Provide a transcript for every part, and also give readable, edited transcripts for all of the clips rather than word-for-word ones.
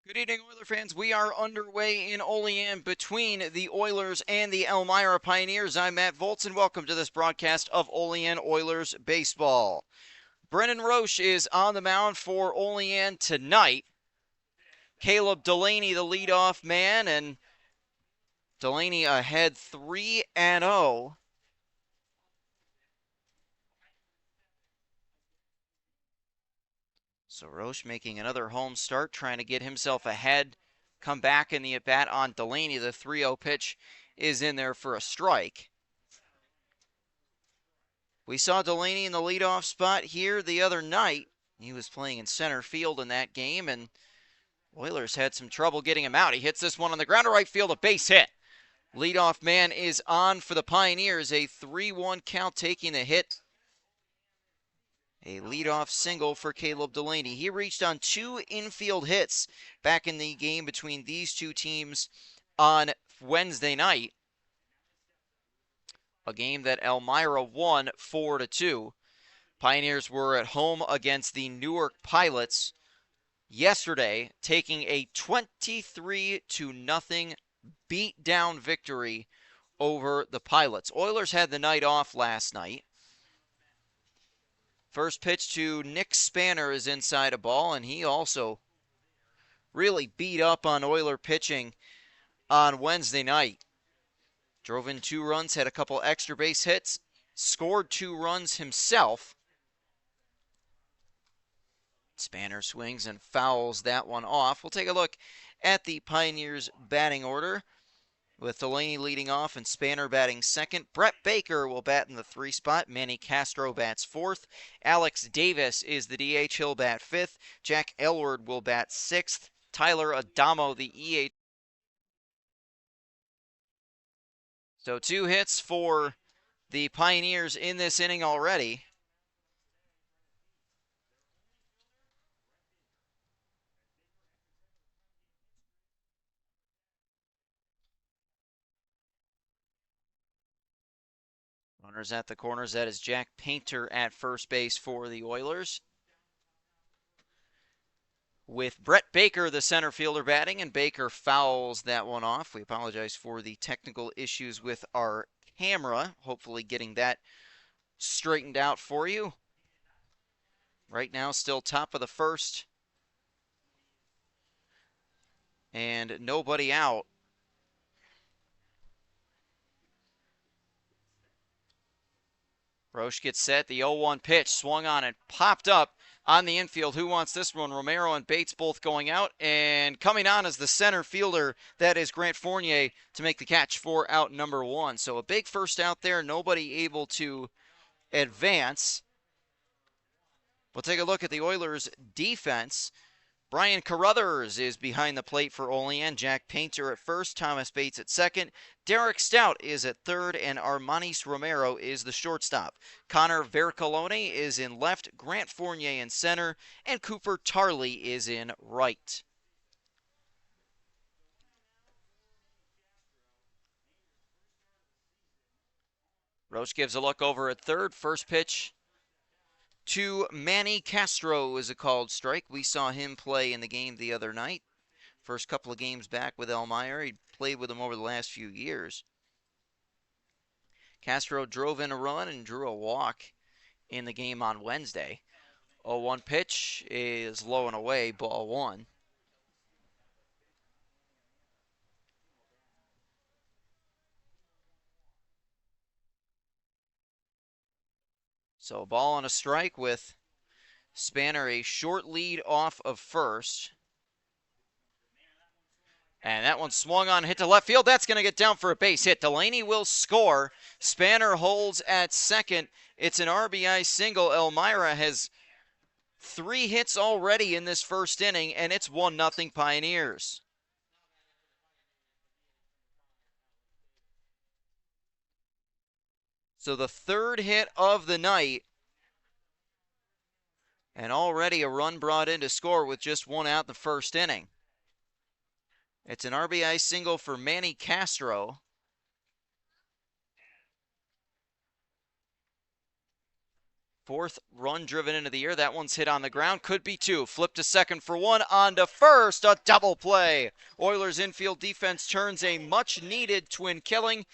Good evening, Oiler fans. We are underway in Olean between the Oilers and the Elmira Pioneers. I'm Matt Volz, and welcome to this broadcast of Olean Oilers baseball. Brennan Roche is on the mound for Olean tonight. Caleb Delaney, the leadoff man, and Delaney ahead 3-0. So Roche making another home start, trying to get himself ahead. Come back in the at-bat on Delaney. The 3-0 pitch is in there for a strike. We saw Delaney in the leadoff spot here the other night. He was playing in center field in that game, and Oilers had some trouble getting him out. He hits this one on the ground to right field, a base hit. Leadoff man is on for the Pioneers, a 3-1 count taking the hit. A leadoff single for Caleb Delaney. He reached on 2 infield hits back in the game between these two teams on Wednesday night. A game that Elmira won 4-2. Pioneers were at home against the Newark Pilots yesterday, taking a 23-0 beat-down victory over the Pilots. Oilers had the night off last night. First pitch to Nick Spanner is inside a ball, and he also really beat up on Oiler pitching on Wednesday night. Drove in 2 runs, had a couple extra base hits, scored 2 runs himself. Spanner swings and fouls that one off. We'll take a look at the Pioneers' batting order, with Delaney leading off and Spanner batting second. Brett Baker will bat in the 3 spot. Manny Castro bats 4th. Alex Davis is the DH. He'll bat 5th. Jack Elward will bat 6th. Tyler Adamo, the EH. So 2 hits for the Pioneers in this inning already. Runners at the corners. That is Jack Painter at first base for the Oilers, with Brett Baker, the center fielder, batting, and Baker fouls that one off. We apologize for the technical issues with our camera. Hopefully getting that straightened out for you. Right now, still top of the first, and nobody out. Roche gets set. The 0-1 pitch swung on and popped up on the infield. Who wants this one? Romero and Bates both going out, and coming on as the center fielder, that is Grant Fournier, to make the catch for out number 1. So a big first out there. Nobody able to advance. We'll take a look at the Oilers' defense. Brian Carruthers is behind the plate for Olean. Jack Painter at first, Thomas Bates at second. Derek Stout is at third, and Armanis Romero is the shortstop. Connor Vercalone is in left, Grant Fournier in center, and Cooper Tarley is in right. Roche gives a look over at third. First pitch to Manny Castro is a called strike. We saw him play in the game the other night. First couple of games back with Elmira. He played with him over the last few years. Castro drove in a run and drew a walk in the game on Wednesday. 0-1 pitch is low and away, ball 1. So a ball and a strike with Spanner a short lead off of first. And that one swung on, hit to left field. That's going to get down for a base hit. Delaney will score. Spanner holds at second. It's an RBI single. Elmira has 3 hits already in this first inning, and it's 1-0 Pioneers. So the 3rd hit of the night, and already a run brought in to score with just 1 out in the first inning. It's an RBI single for Manny Castro. Fourth run driven into the air. That one's hit on the ground. Could be two. Flip to second for one. On to first. A double play. Oilers infield defense turns a much-needed twin killing.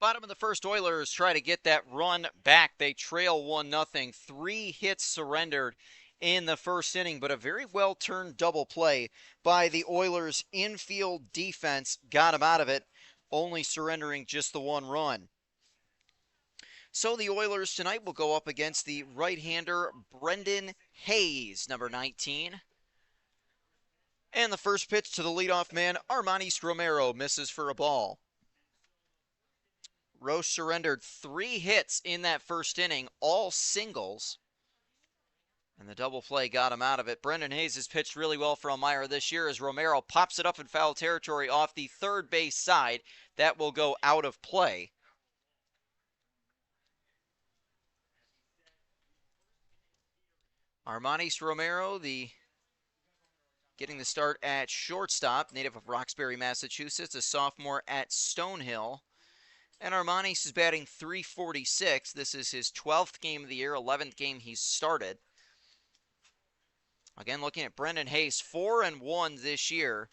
Bottom of the first, Oilers try to get that run back. They trail 1-0. 3 hits surrendered in the first inning, but a very well-turned double play by the Oilers' infield defense got them out of it, only surrendering just the 1 run. So the Oilers tonight will go up against the right-hander Brendan Hayes, number 19. And the first pitch to the leadoff man, Armanis Romero, misses for a ball. Roche surrendered 3 hits in that first inning, all singles. And the double play got him out of it. Brendan Hayes has pitched really well for Elmira this year as Romero pops it up in foul territory off the third base side. That will go out of play. Armanis Romero, getting the start at shortstop, native of Roxbury, Massachusetts, a sophomore at Stonehill. And Armanis is batting .346. This is his 12th game of the year, 11th game he's started. Again, looking at Brendan Hayes, 4-1 this year.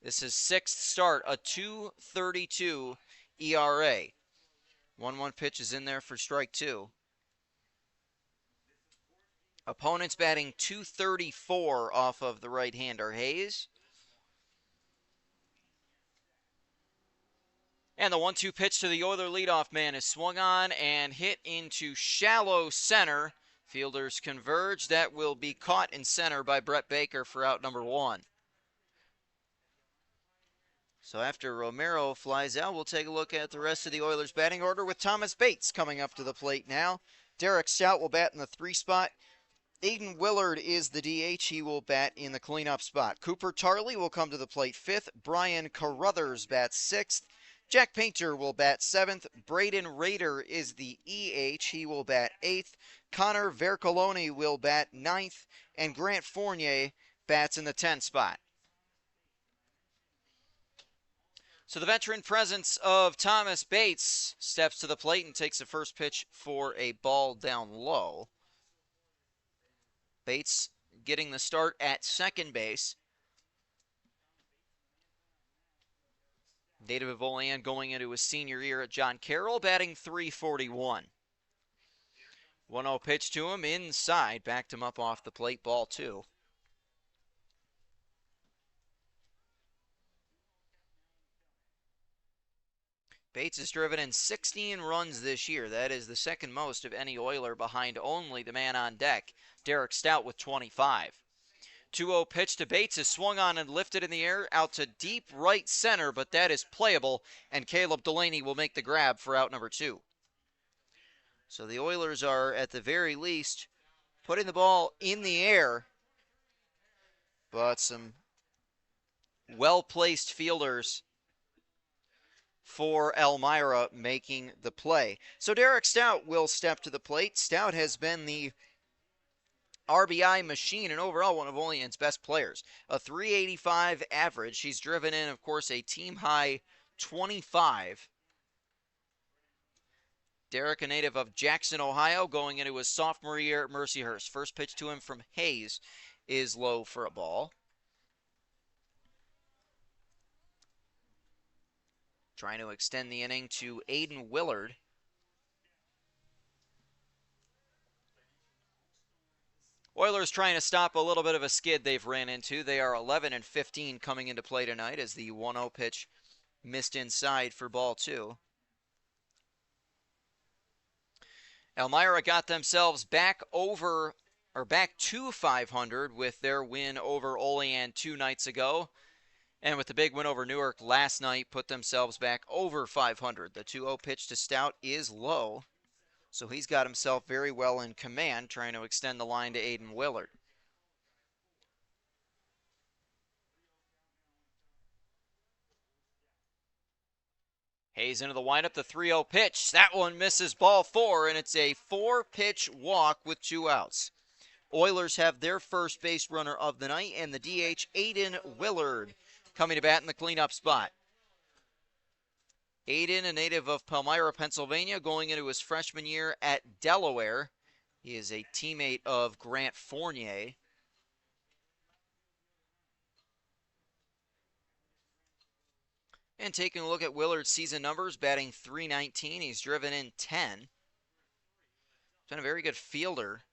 This is 6th start, a .232 ERA. 1-1 pitch is in there for strike 2. Opponents batting .234 off of the right-hander Hayes. And the 1-2 pitch to the Oiler leadoff man is swung on and hit into shallow center. Fielders converge. That will be caught in center by Brett Baker for out number 1. So after Romero flies out, we'll take a look at the rest of the Oilers batting order with Thomas Bates coming up to the plate now. Derek Stout will bat in the 3 spot. Aiden Willard is the DH. He will bat in the cleanup spot. Cooper Tarley will come to the plate 5th. Brian Carruthers bats 6th. Jack Painter will bat 7th. Braden Rader is the EH. He will bat 8th. Connor Vercoloni will bat 9th. And Grant Fournier bats in the 10 spot. So the veteran presence of Thomas Bates steps to the plate and takes the first pitch for a ball down low. Bates getting the start at second base. Native of Olean going into his senior year at John Carroll, batting .341. 1-0 pitch to him inside, backed him up off the plate, ball 2. Bates has driven in 16 runs this year. That is the second most of any Oiler, behind only the man on deck, Derek Stout, with 25. 2-0 pitch to Bates is swung on and lifted in the air out to deep right center, but that is playable, and Caleb Delaney will make the grab for out number 2. So the Oilers are, at the very least, putting the ball in the air, but some well-placed fielders for Elmira making the play. So Derek Stout will step to the plate. Stout has been the RBI machine and overall one of Olean's best players. A 385 average. He's driven in, of course, a team-high 25. Derek, a native of Jackson, Ohio, going into his sophomore year at Mercyhurst. First pitch to him from Hayes is low for a ball. Trying to extend the inning to Aiden Willard. Oilers trying to stop a little bit of a skid they've ran into. They are 11-15 coming into play tonight as the 1-0 pitch missed inside for ball 2. Elmira got themselves back to 500 with their win over Olean 2 nights ago. And with the big win over Newark last night, put themselves back over 500. The 2-0 pitch to Stout is low. So he's got himself very well in command, trying to extend the line to Aiden Willard. Hayes into the windup, the 3-0 pitch. That one misses ball 4, and it's a 4-pitch walk with 2 outs. Oilers have their first base runner of the night, and the DH, Aiden Willard, coming to bat in the cleanup spot. Aiden, a native of Palmyra, Pennsylvania, going into his freshman year at Delaware. He is a teammate of Grant Fournier. And taking a look at Willard's season numbers, batting .319, he's driven in 10. He's been a very good fielder.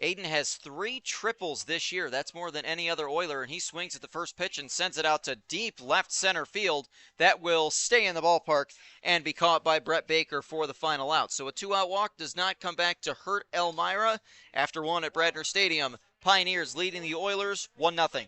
Aiden has 3 triples this year. That's more than any other Oiler, and he swings at the first pitch and sends it out to deep left center field. That will stay in the ballpark and be caught by Brett Baker for the final out. So a 2-out walk does not come back to hurt Elmira. After 1 at Bradner Stadium, Pioneers leading the Oilers 1-0.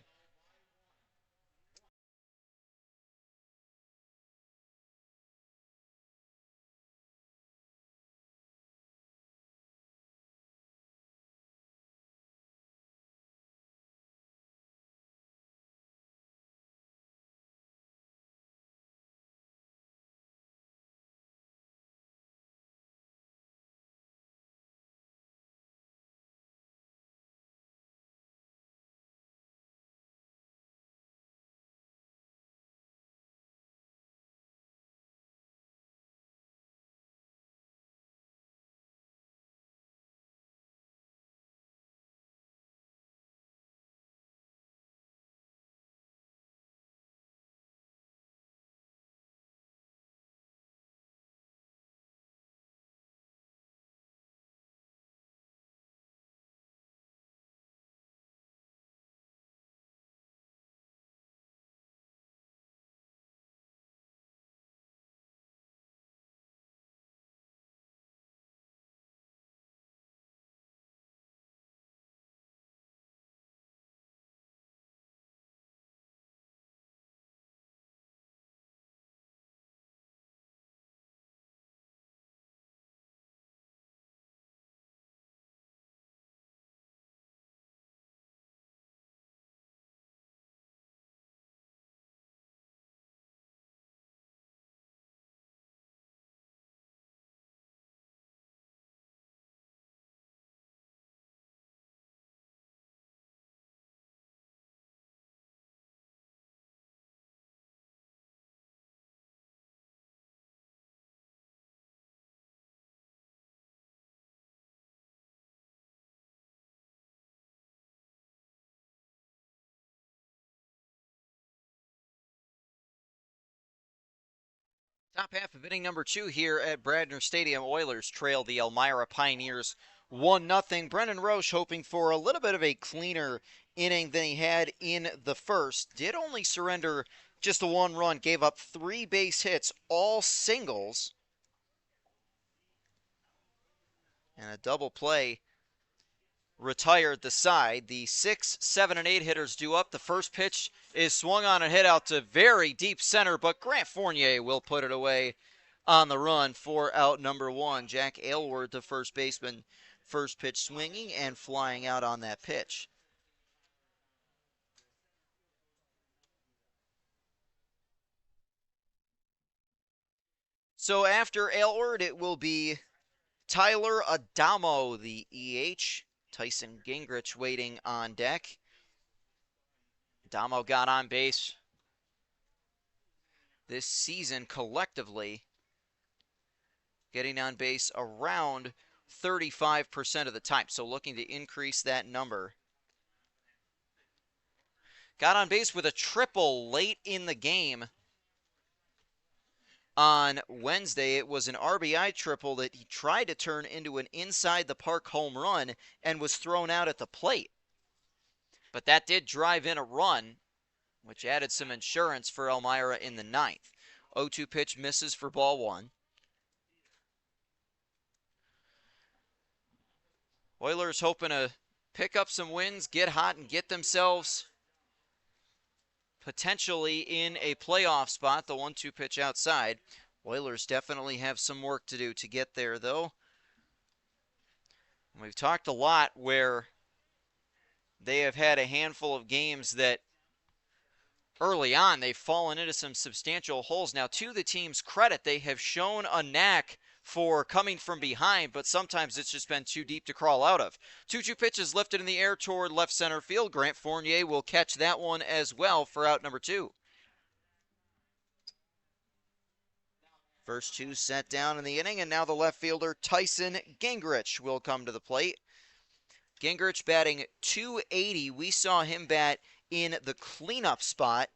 Top half of inning number 2 here at Bradner Stadium. Oilers trail the Elmira Pioneers 1-0. Brendan Roche hoping for a little bit of a cleaner inning than he had in the first. Did only surrender just a 1 run, gave up 3 base hits, all singles. And a double play retired the side. The 6, 7, and 8 hitters due up. The first pitch is swung on and hit out to very deep center, but Grant Fournier will put it away on the run for out number 1. Jack Aylward, the first baseman, first pitch swinging and flying out on that pitch. So after Aylward, it will be Tyler Adamo, the EH. Tyson Gingrich waiting on deck. Adamo got on base this season collectively, getting on base around 35% of the time. So looking to increase that number. Got on base with a triple late in the game on Wednesday. It was an RBI triple that he tried to turn into an inside the park home run and was thrown out at the plate. But that did drive in a run, which added some insurance for Elmira in the ninth. 0-2 pitch misses for ball 1. Oilers hoping to pick up some wins, get hot, and get themselves potentially in a playoff spot. The 1-2 pitch outside. Oilers definitely have some work to do to get there, though. We've talked a lot where they have had a handful of games that early on they've fallen into some substantial holes. Now, to the team's credit, they have shown a knack for coming from behind, but sometimes it's just been too deep to crawl out of. 2-2 pitch is lifted in the air toward left center field. Grant Fournier will catch that one as well for out number 2. First 2 set down in the inning, and now the left fielder Tyson Gingrich will come to the plate. Gingrich batting .280. We saw him bat in the cleanup spot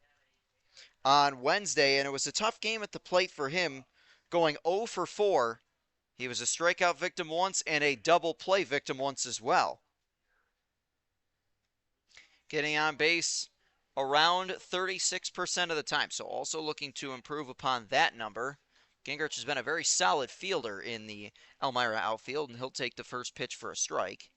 on Wednesday, and it was a tough game at the plate for him, going 0 for 4. He was a strikeout victim once and a double play victim once as well. Getting on base around 36% of the time, so also looking to improve upon that number. Gingrich has been a very solid fielder in the Elmira outfield, and he'll take the first pitch for a strike.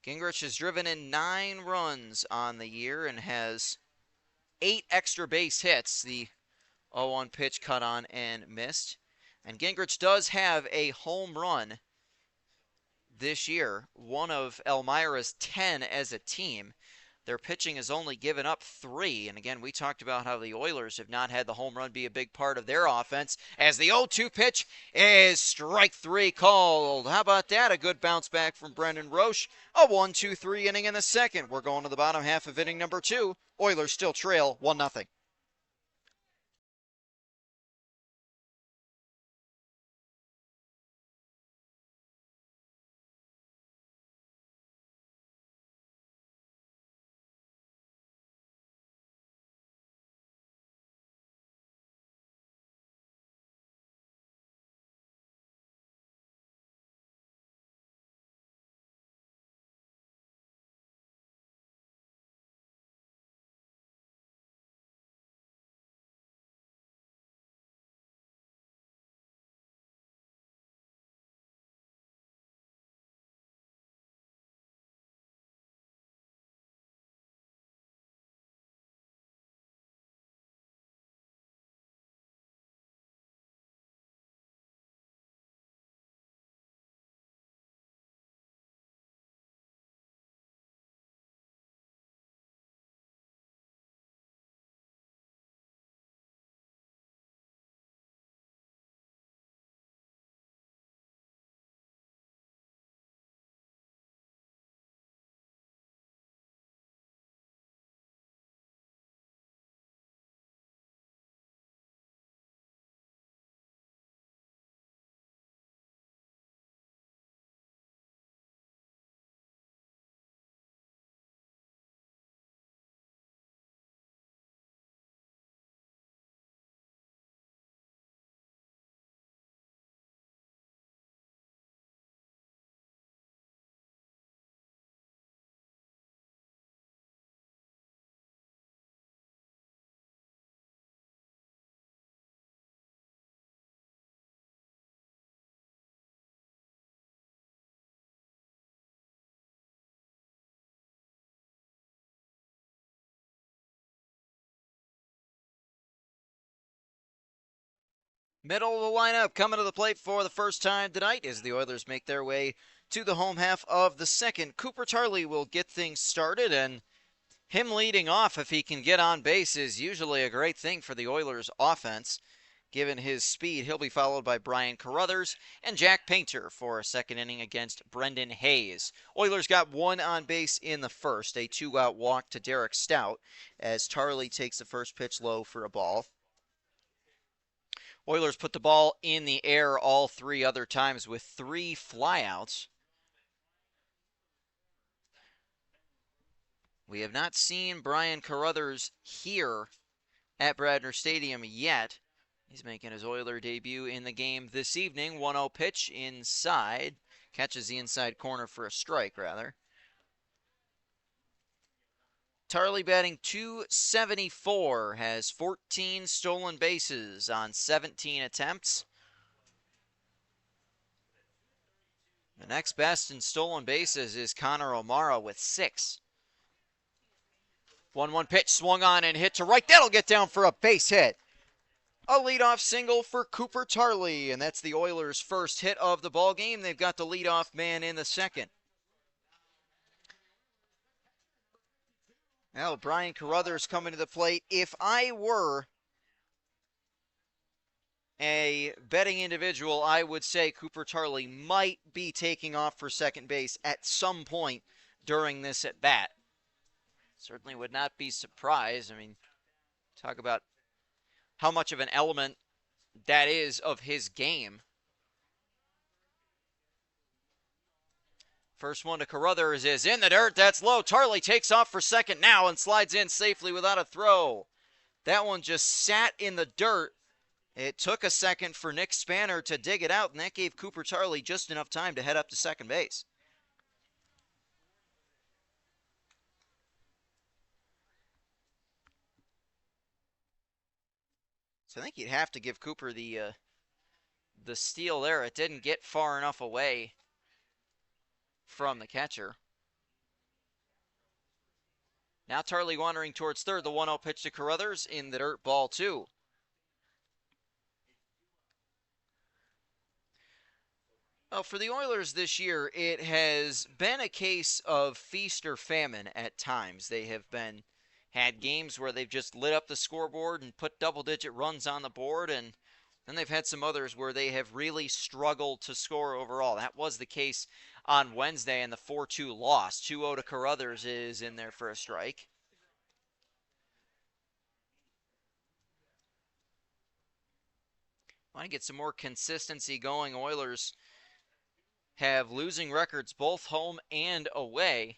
Gingrich has driven in 9 runs on the year and has 8 extra base hits. The 0-1 pitch cut on and missed. And Gingrich does have a home run this year, one of Elmira's 10 as a team. Their pitching has only given up 3. And again, we talked about how the Oilers have not had the home run be a big part of their offense, as the 0-2 pitch is strike 3 called. How about that? A good bounce back from Brendan Roche. A 1-2-3 inning in the second. We're going to the bottom half of inning number 2. Oilers still trail 1-0. Middle of the lineup coming to the plate for the first time tonight as the Oilers make their way to the home half of the second. Cooper Tarley will get things started, and him leading off, if he can get on base, is usually a great thing for the Oilers offense. Given his speed, he'll be followed by Brian Carruthers and Jack Painter for a second inning against Brendan Hayes. Oilers got one on base in the first, a two-out walk to Derek Stout as Tarley takes the first pitch low for a ball. Oilers put the ball in the air all three other times with 3 flyouts. We have not seen Brian Carruthers here at Bradner Stadium yet. He's making his Oiler debut in the game this evening. 1-0 pitch inside. Catches the inside corner for a strike, rather. Tarley batting .274, has 14 stolen bases on 17 attempts. The next best in stolen bases is Connor O'Mara with 6. 1-1 pitch swung on and hit to right. That'll get down for a base hit. A leadoff single for Cooper Tarley, and that's the Oilers' first hit of the ball game. They've got the leadoff man in the second. Now Brian Carruthers coming to the plate. If I were a betting individual, I would say Cooper Tarley might be taking off for second base at some point during this at bat. Certainly would not be surprised. I mean, talk about how much of an element that is of his game. First one to Carruthers is in the dirt. That's low. Tarley takes off for second now and slides in safely without a throw. That one just sat in the dirt. It took a second for Nick Spanner to dig it out, and that gave Cooper Tarley just enough time to head up to second base. So I think you'd have to give Cooper the steal there. It didn't get far enough away from the catcher. Now Tarley wandering towards third. The 1-0 pitch to Carruthers in the dirt, ball 2. Well, for the Oilers this year, it has been a case of feast or famine at times. They have had games where they've just lit up the scoreboard and put double-digit runs on the board, and then they've had some others where they have really struggled to score overall. That was the case on Wednesday in the 4-2 loss. 2-0 to Carruthers is in there for a strike. Want to get some more consistency going. Oilers have losing records both home and away.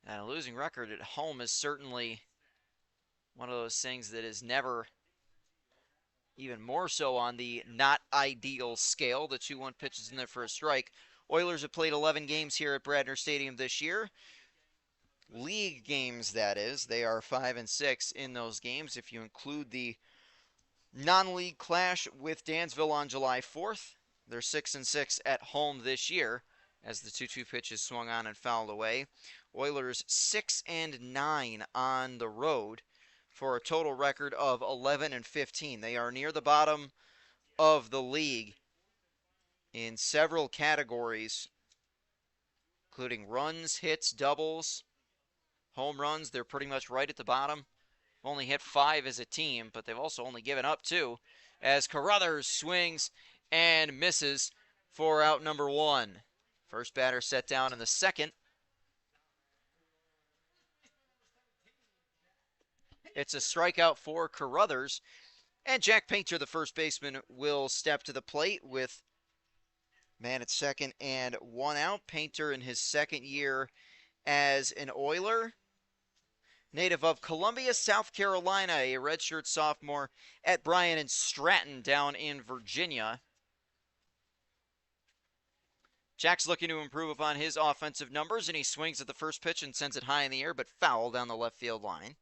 And a losing record at home is certainly one of those things that is never even more so on the not ideal scale. The 2-1 pitch is in there for a strike. Oilers have played 11 games here at Bradner Stadium this year. League games, that is. They are 5-6 in those games if you include the non-league clash with Dansville on July 4th. They're 6-6 at home this year as the 2-2 pitch is swung on and fouled away. Oilers 6-9 on the road for a total record of 11-15. They are near the bottom of the league in several categories, including runs, hits, doubles, home runs. They're pretty much right at the bottom. Only hit 5 as a team, but they've also only given up 2 as Carruthers swings and misses for out number 1. First batter set down in the second. It's a strikeout for Carruthers. And Jack Painter, the first baseman, will step to the plate with man at second and 1 out. Painter in his second year as an Oiler. Native of Columbia, South Carolina, a redshirt sophomore at Bryan and Stratton down in Virginia. Jack's looking to improve upon his offensive numbers, and he swings at the first pitch and sends it high in the air, but foul down the left field line.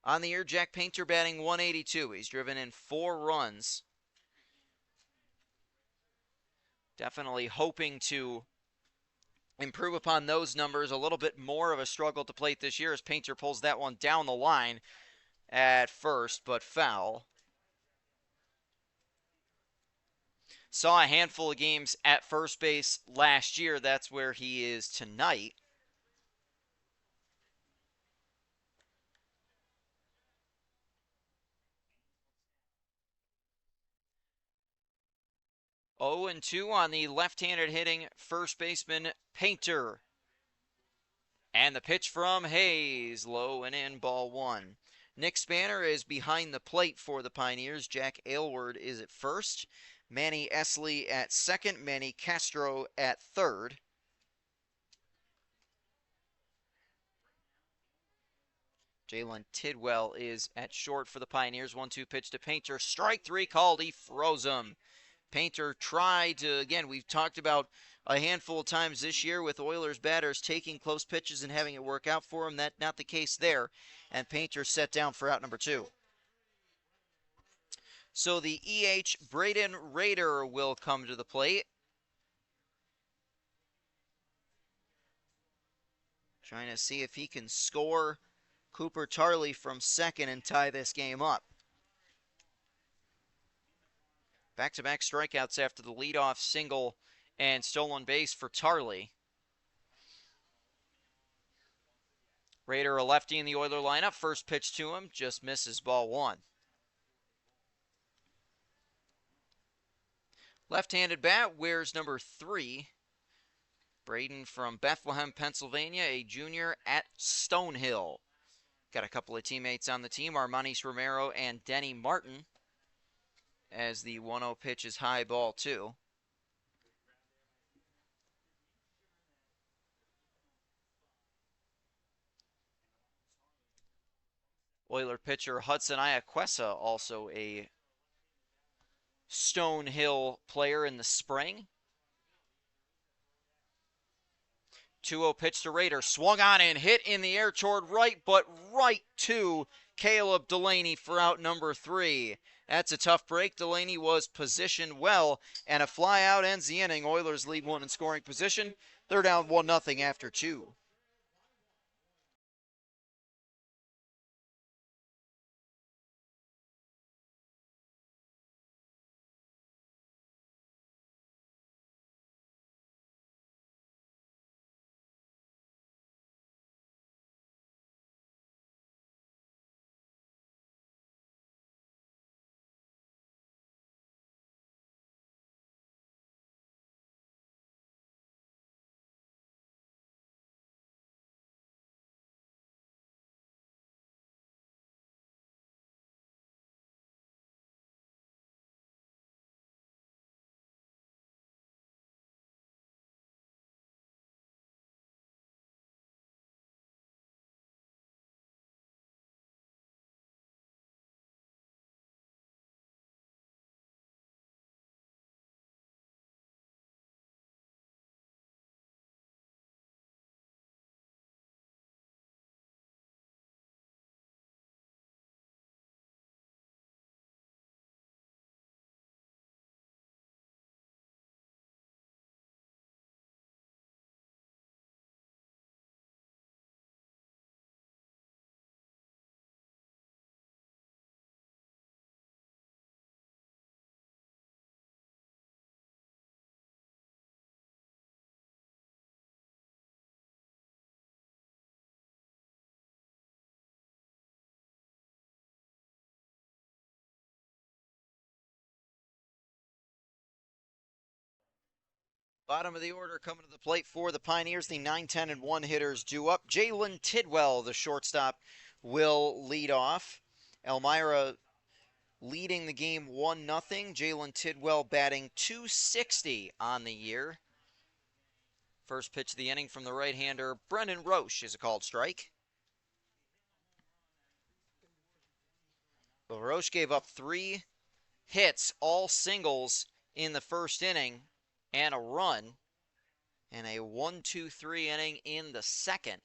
On the year, Jack Painter batting .182. He's driven in 4 runs. Definitely hoping to improve upon those numbers. A little bit more of a struggle to plate this year as Painter pulls that one down the line at first, but foul. Saw a handful of games at first base last year. That's where he is tonight. Oh and 2 on the left-handed hitting first baseman Painter. And the pitch from Hayes, low and in, ball one. Nick Spanner is behind the plate for the Pioneers. Jack Aylward is at first. Manny Esley at second. Manny Castro at third. Jalen Tidwell is at short for the Pioneers. 1-2 pitch to Painter. Strike three called. He froze him. Painter tried to, again, we've talked about a handful of times this year with Oilers batters taking close pitches and having it work out for him. That's not the case there. And Painter set down for out number 2. So the EH Braden Rader will come to the plate. Trying to see if he can score Cooper Tarley from second and tie this game up. Back-to-back strikeouts after the leadoff single and stolen base for Tarley. Rader, a lefty in the Oiler lineup. First pitch to him, just misses, ball one. Left-handed bat wears number 3. Braden from Bethlehem, Pennsylvania, a junior at Stonehill. Got a couple of teammates on the team, Armanis Romero and Denny Martin, as the 1-0 pitch is high, ball 2. Oiler pitcher Hudson Iaquesa, also a Stonehill player in the spring. 2-0 pitch to Rader. Swung on and hit in the air toward right, but right to Caleb Delaney for out number 3. That's a tough break. Delaney was positioned well, and a fly out ends the inning. Oilers lead 1 in scoring position. They're down 1-0 after 2. Bottom of the order coming to the plate for the Pioneers. The 9-10-1 hitters due up. Jalen Tidwell, the shortstop, will lead off. Elmira leading the game 1-0. Jalen Tidwell batting .260 on the year. First pitch of the inning from the right-hander, Brendan Roche, is a called strike. Well, Roche gave up 3 hits, all singles in the first inning, and a run, and a 1-2-3 inning in the second.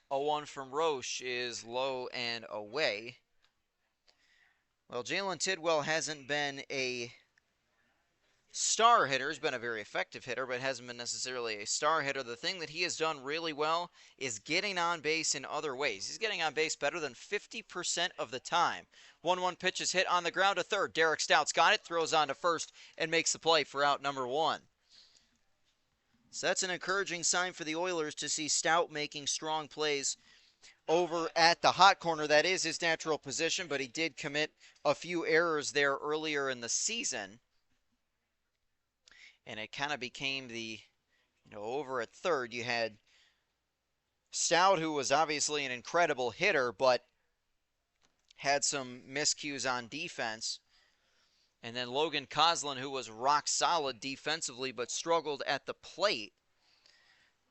0-1 from Roche is low and away. Well, Jalen Tidwell hasn't been a star hitter. He's been a very effective hitter, but hasn't been necessarily a star hitter. The thing that he has done really well is getting on base in other ways. He's getting on base better than 50% of the time. 1-1 pitch is hit on the ground to third. Derek Stout's got it, throws on to first, and makes the play for out number 1. So that's an encouraging sign for the Oilers to see Stout making strong plays over at the hot corner. That is his natural position, but he did commit a few errors there earlier in the season. And it kind of became over at third, you had Stout, who was obviously an incredible hitter, but had some miscues on defense. And then Logan Coslin, who was rock solid defensively, but struggled at the plate,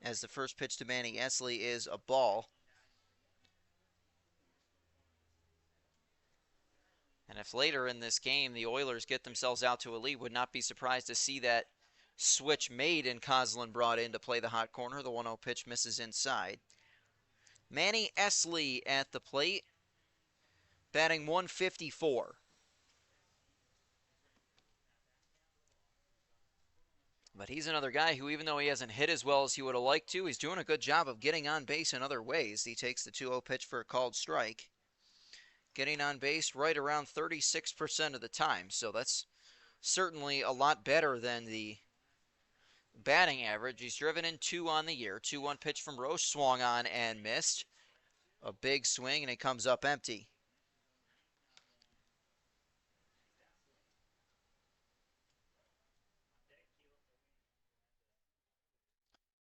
as the first pitch to Manny Esley is a ball. And if later in this game the Oilers get themselves out to a lead, would not be surprised to see that switch made and Coslin brought in to play the hot corner. The 1-0 pitch misses inside. Manny Esley at the plate, batting .154. But he's another guy who, even though he hasn't hit as well as he would have liked to, he's doing a good job of getting on base in other ways. He takes the 2-0 pitch for a called strike. Getting on base right around 36% of the time. So that's certainly a lot better than the batting average. He's driven in 2 on the year. 2-1 pitch from Roche, swung on and missed. A big swing, and it comes up empty.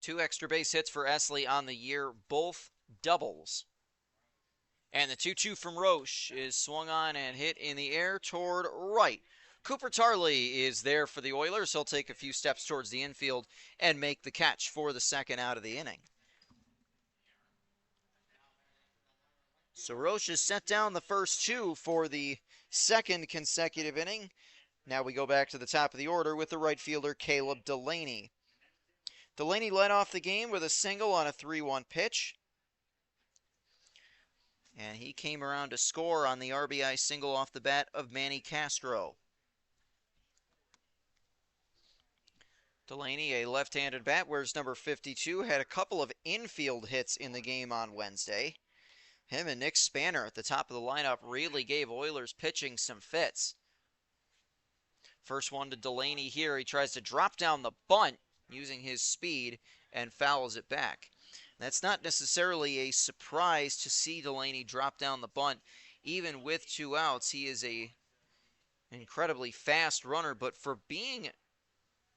Two extra base hits for Esley on the year, both doubles. And the 2-2 from Roche is swung on and hit in the air toward right. Cooper Tarley is there for the Oilers. He'll take a few steps towards the infield and make the catch for the second out of the inning. So Roche has set down the first 2 for the second consecutive inning. Now we go back to the top of the order with the right fielder, Caleb Delaney. Delaney led off the game with a single on a 3-1 pitch. And he came around to score on the RBI single off the bat of Manny Castro. Delaney, a left-handed bat, wears number 52, had a couple of infield hits in the game on Wednesday. Him and Nick Spanner at the top of the lineup really gave Oilers pitching some fits. First one to Delaney here. He tries to drop down the bunt using his speed and fouls it back. That's not necessarily a surprise to see Delaney drop down the bunt. Even with 2 outs, he is an incredibly fast runner, but for being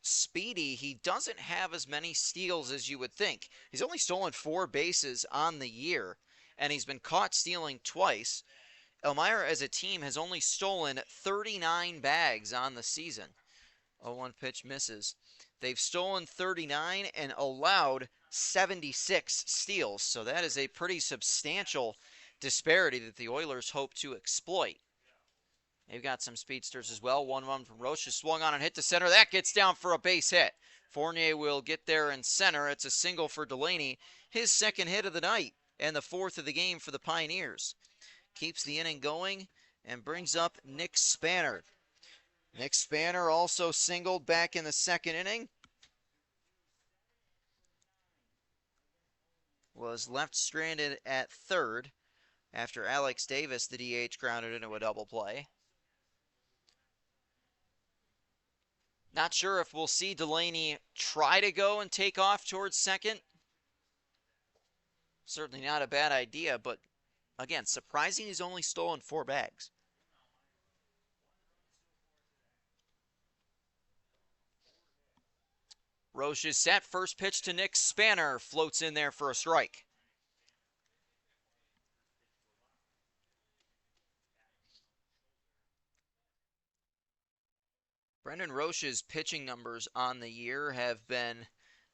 speedy, he doesn't have as many steals as you would think. He's only stolen 4 bases on the year, and he's been caught stealing twice. Elmira as a team has only stolen 39 bags on the season. 0-1 pitch misses. They've stolen 39 and allowed 76 steals, so that is a pretty substantial disparity that the Oilers hope to exploit. They've got some speedsters as well. 1-1 from Roche is swung on and hit to center. That gets down for a base hit. Fournier will get there in center. It's a single for Delaney, his second hit of the night and the 4th of the game for the Pioneers. Keeps the inning going and brings up Nick Spanner. Nick Spanner also singled back in the second inning. Was left stranded at third after Alex Davis, the DH, grounded into a double play. Not sure if we'll see Delaney try to go and take off towards second. Certainly not a bad idea, but again, surprising he's only stolen 4 bags. Roche is set. First pitch to Nick Spanner. Floats in there for a strike. Brendan Roche's pitching numbers on the year have been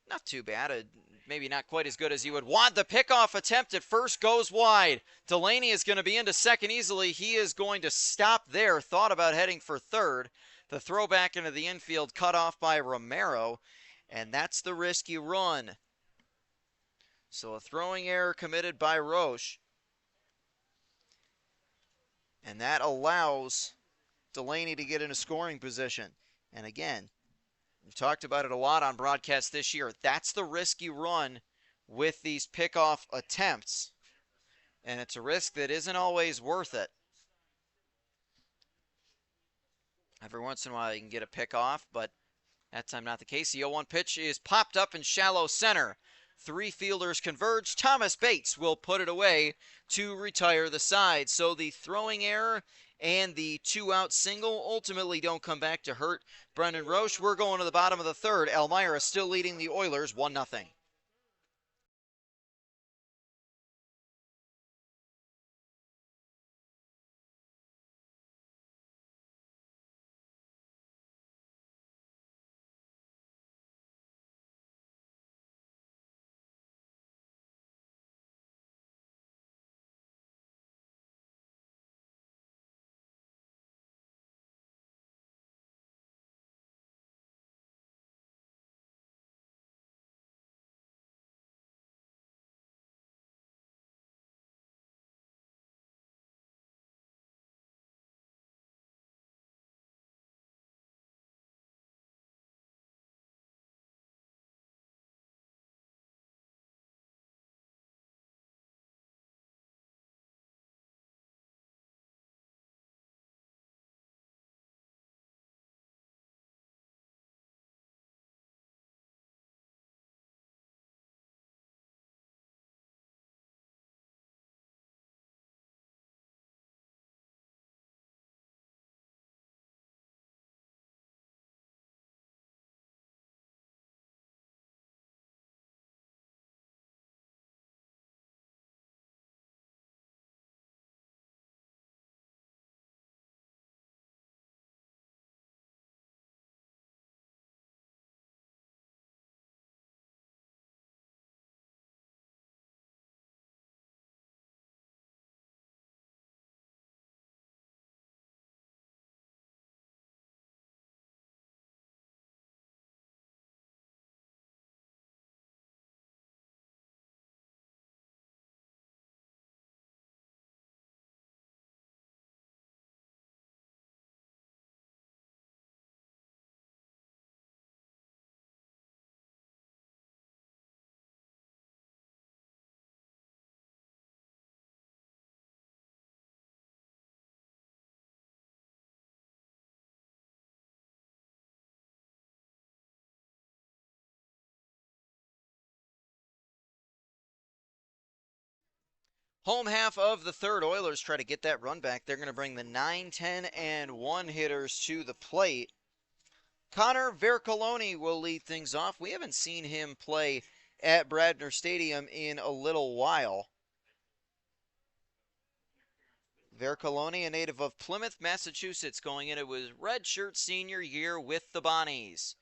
not too bad. Maybe not quite as good as you would want. The pickoff attempt at first goes wide. Delaney is going to be into second easily. He is going to stop there. Thought about heading for third. The throw back into the infield cut off by Romero. And that's the risk you run. So a throwing error committed by Roche. And that allows Delaney to get in a scoring position. And again, We've talked about it a lot on broadcast this year. That's the risk you run with these pickoff attempts, and it's a risk that isn't always worth it. Every once in a while you can get a pickoff, but that time not the case. The 0-1 pitch is popped up in shallow center. Three fielders converge. Thomas Bates will put it away to retire the side. So the throwing error and the two-out single ultimately don't come back to hurt Brendan Roche. We're going to the bottom of the third. Elmira still leading the Oilers 1-0. Home half of the third. Oilers try to get that run back. They're going to bring the 9, 10, and 1 hitters to the plate. Connor Vercoloni will lead things off. We haven't seen him play at Bradner Stadium in a little while. Vercoloni, a native of Plymouth, Massachusetts, going into his redshirt senior year with the Bonnies.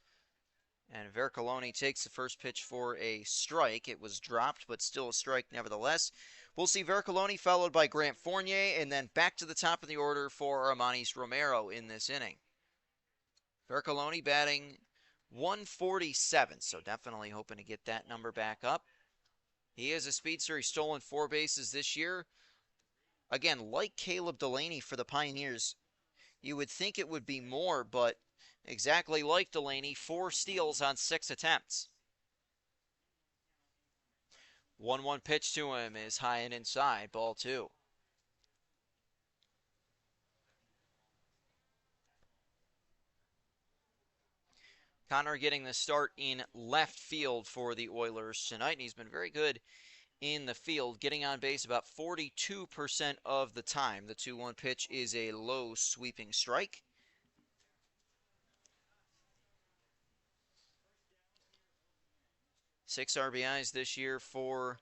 And Vercoloni takes the first pitch for a strike. It was dropped, but still a strike nevertheless. We'll see Vercoloni followed by Grant Fournier, and then back to the top of the order for Armanis Romero in this inning. Vercoloni batting 147, so definitely hoping to get that number back up. He is a speedster. He's stolen 4 bases this year. Again, like Caleb Delaney for the Pioneers, you would think it would be more, but exactly like Delaney, 4 steals on 6 attempts. 1-1 pitch to him is high and inside, ball 2. Connor getting the start in left field for the Oilers tonight, and he's been very good in the field, getting on base about 42% of the time. The 2-1 pitch is a low sweeping strike. Six RBIs this year for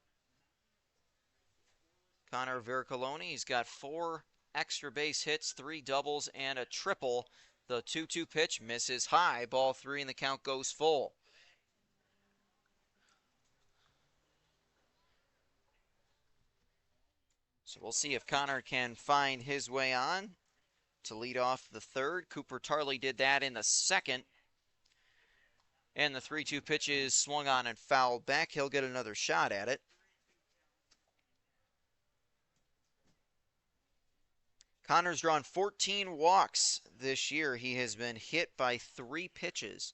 Connor Vercoloni. He's got 4 extra base hits, 3 doubles, and a triple. The 2-2 pitch misses high. Ball 3 and the count goes full. So we'll see if Connor can find his way on to lead off the third. Cooper Tarley did that in the second. And the 3-2 pitch is swung on and fouled back. He'll get another shot at it. Connor's drawn 14 walks this year. He has been hit by 3 pitches.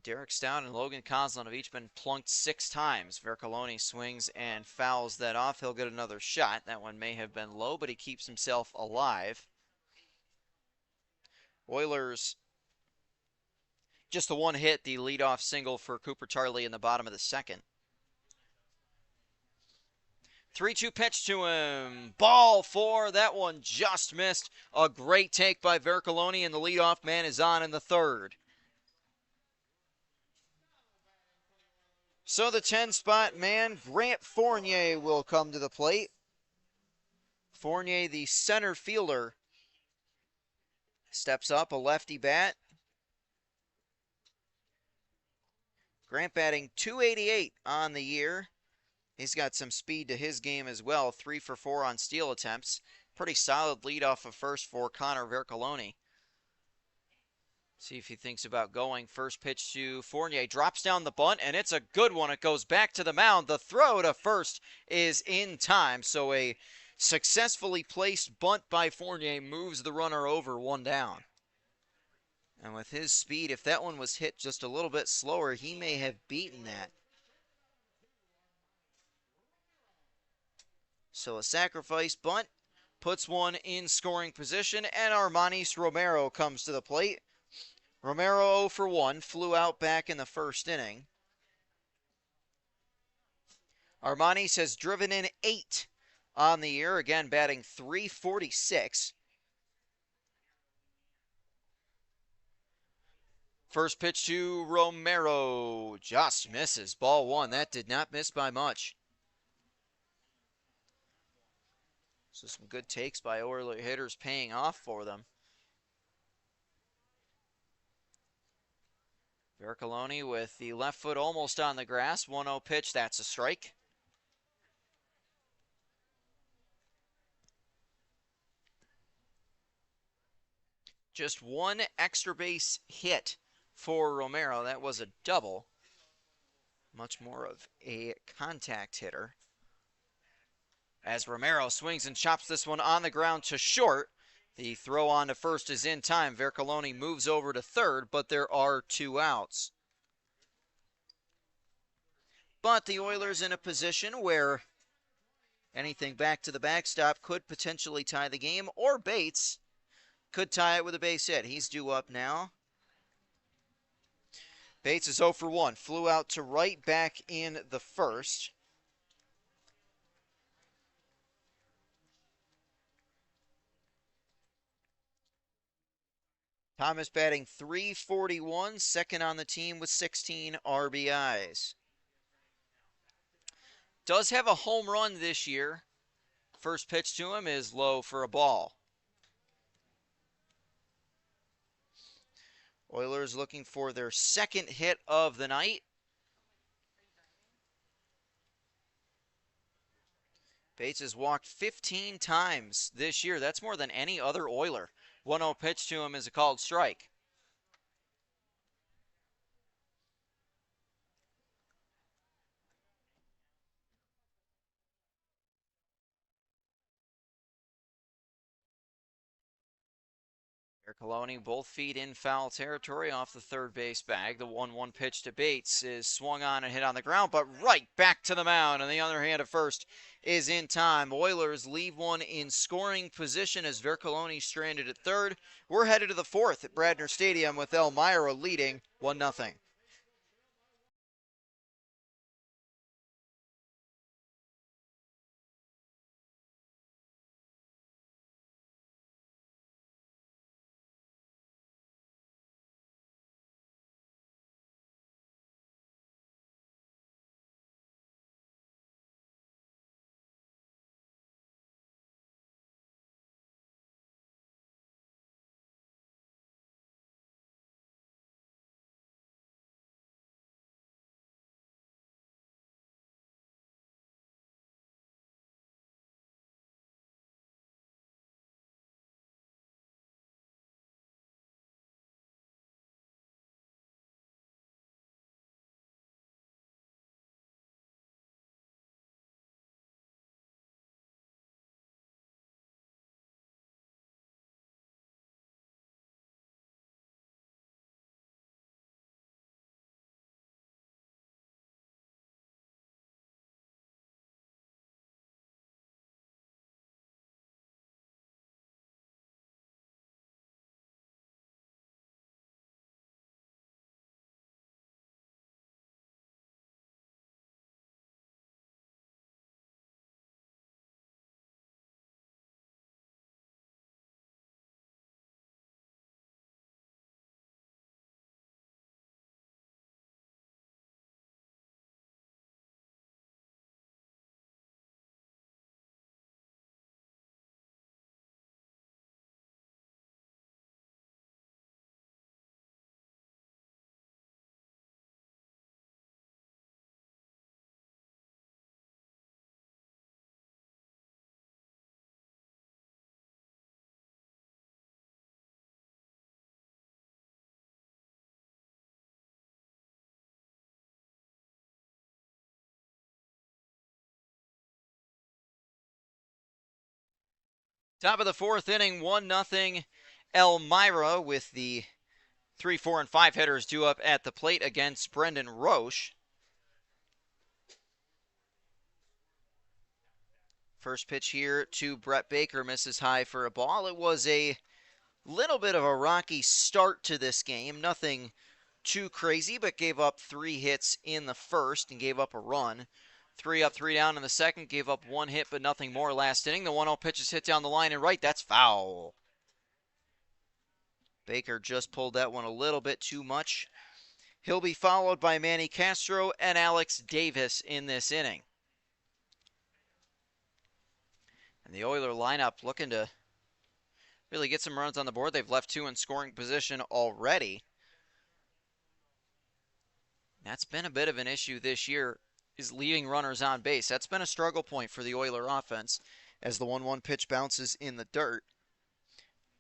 Derek Stout and Logan Coslin have each been plunked 6 times. Vercoloni swings and fouls that off. He'll get another shot. That one may have been low, but he keeps himself alive. Oilers, just the one hit, the leadoff single for Cooper Charlie in the bottom of the second. 3-2 pitch to him. Ball 4. That one just missed. A great take by Vercoloni, and the leadoff man is on in the third. So the 10-spot man, Grant Fournier, will come to the plate. Fournier, the center fielder, steps up, a lefty bat. Grant batting .288 on the year. He's got some speed to his game as well. 3 for 4 on steal attempts. Pretty solid lead off of first for Connor Vercoloni. See if he thinks about going. First pitch to Fournier. Drops down the bunt, and it's a good one. It goes back to the mound. The throw to first is in time. So a successfully placed bunt by Fournier moves the runner over, 1 down. And with his speed, if that one was hit just a little bit slower, he may have beaten that. So a sacrifice bunt puts one in scoring position, and Armanis Romero comes to the plate. Romero 0 for 1, flew out back in the first inning. Armanis has driven in 8 on the year, again batting .346. First pitch to Romero, just misses, ball 1. That did not miss by much. So some good takes by Oilers hitters paying off for them. Vercoloni with the left foot almost on the grass. 1-0 pitch, that's a strike. Just one extra base hit for Romero. That was a double. Much more of a contact hitter. As Romero swings and chops this one on the ground to short. The throw on to first is in time. Vercoloni moves over to third, but there are 2 outs. But the Oilers in a position where anything back to the backstop could potentially tie the game, or Bates could tie it with a base hit. He's due up now. Bates is 0 for 1. Flew out to right back in the first. Thomas batting .341, second on the team with 16 RBIs. Does have a home run this year. First pitch to him is low for a ball. Oilers looking for their second hit of the night. Bates has walked 15 times this year. That's more than any other Oiler. 1-0 pitch to him is a called strike. Vercoloni, both feet in foul territory off the third base bag. The 1-1 pitch to Bates is swung on and hit on the ground, but right back to the mound. And the other hand at first is in time. Oilers leave one in scoring position as Vercoloni stranded at third. We're headed to the fourth at Bradner Stadium with Elmira leading 1-0. Top of the fourth inning, 1-0 Elmira with the 3, 4, and 5 hitters due up at the plate against Brendan Roche. First pitch here to Brett Baker, misses high for a ball. It was a little bit of a rocky start to this game. Nothing too crazy, but gave up 3 hits in the first and gave up a run. 3 up, 3 down in the second, gave up 1 hit, but nothing more last inning. The 1-0 pitch is hit down the line and right. That's foul. Baker just pulled that one a little bit too much. He'll be followed by Manny Castro and Alex Davis in this inning. And the Oiler lineup looking to really get some runs on the board. They've left 2 in scoring position already. That's been a bit of an issue this year, is leaving runners on base. That's been a struggle point for the Oiler offense as the 1-1 pitch bounces in the dirt.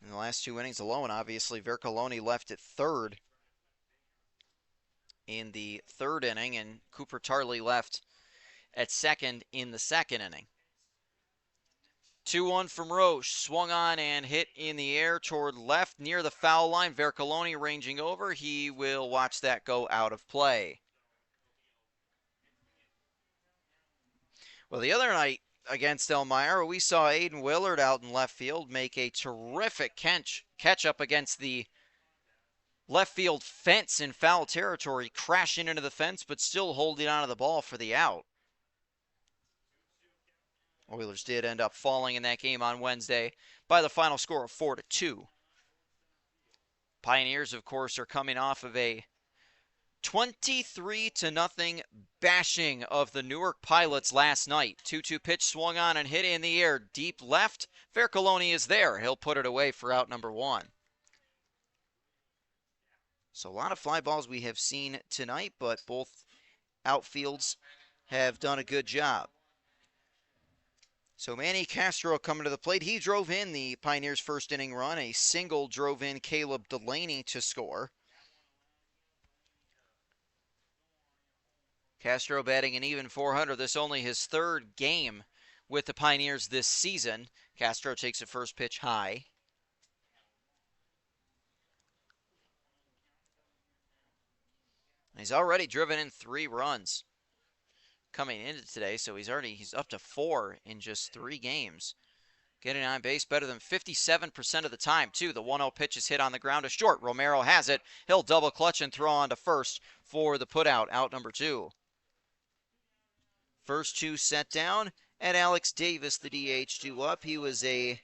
In the last 2 innings alone, obviously, Vercoloni left at third in the third inning, and Cooper Tarley left at second in the second inning. 2-1 from Roche, swung on and hit in the air toward left near the foul line. Vercoloni ranging over. He will watch that go out of play. Well, the other night against Elmira, we saw Aiden Willard out in left field make a terrific catch up against the left field fence in foul territory, crashing into the fence but still holding onto the ball for the out. Oilers did end up falling in that game on Wednesday by the final score of 4-2. Pioneers, of course, are coming off of a 23-0 bashing of the Newark Pilots last night. 2-2 pitch swung on and hit in the air deep left. Vercoloni is there. He'll put it away for out number 1. So a lot of fly balls we have seen tonight, but both outfields have done a good job. So Manny Castro coming to the plate. He drove in the Pioneers' first inning run. A single drove in Caleb Delaney to score. Castro batting an even .400. This only his third game with the Pioneers this season. Castro takes a first pitch high. He's already driven in 3 runs coming into today, so he's up to 4 in just 3 games. Getting on base better than 57% of the time, too. The 1-0 pitch is hit on the ground to short. Romero has it. He'll double clutch and throw on to first for the putout, out number 2. First 2 set down, and Alex Davis, the DH, due up. He was a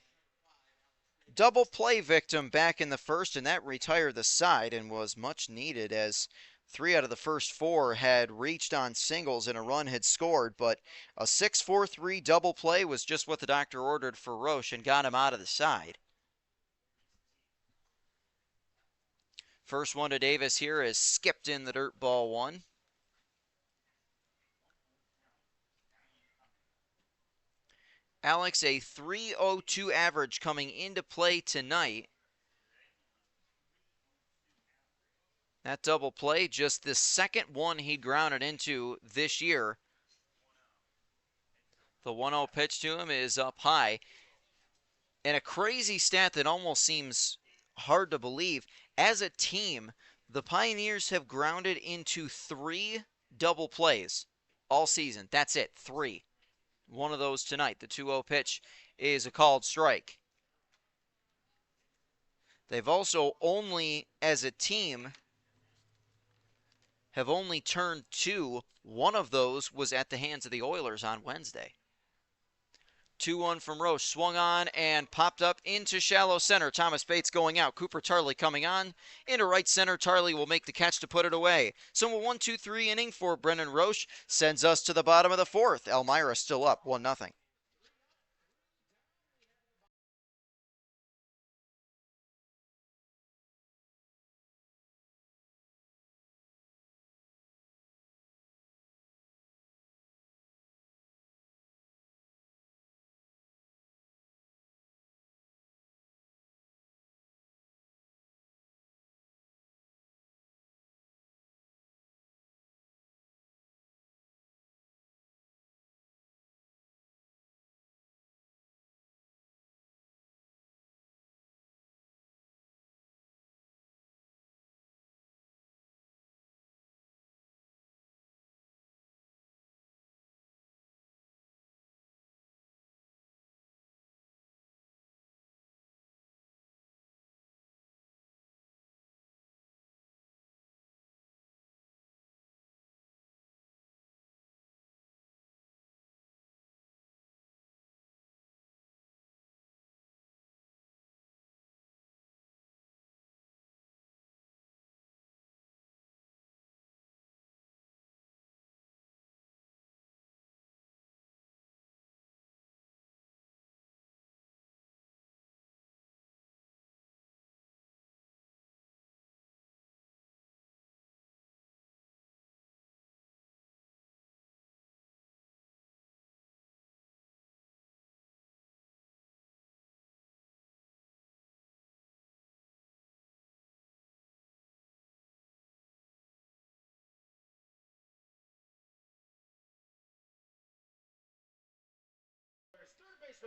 double play victim back in the first, and that retired the side and was much needed as 3 out of the first 4 had reached on singles and a run had scored, but a 6-4-3 double play was just what the doctor ordered for Roche and got him out of the side. First one to Davis here is skipped in the dirt, ball 1. Alex, a .302 average coming into play tonight. That double play, just the second one he grounded into this year. The 1-0 pitch to him is up high. And a crazy stat that almost seems hard to believe. As a team, the Pioneers have grounded into 3 double plays all season. That's it, 3. One of those tonight. The 2-0 pitch is a called strike. They've also only, as a team, have only turned 2. One of those was at the hands of the Oilers on Wednesday. 2-1 from Roche. Swung on and popped up into shallow center. Thomas Bates going out. Cooper Tarley coming on. Into right center. Tarley will make the catch to put it away. So a 1-2-3 inning for Brendan Roche sends us to the bottom of the 4th. Elmira still up 1-0.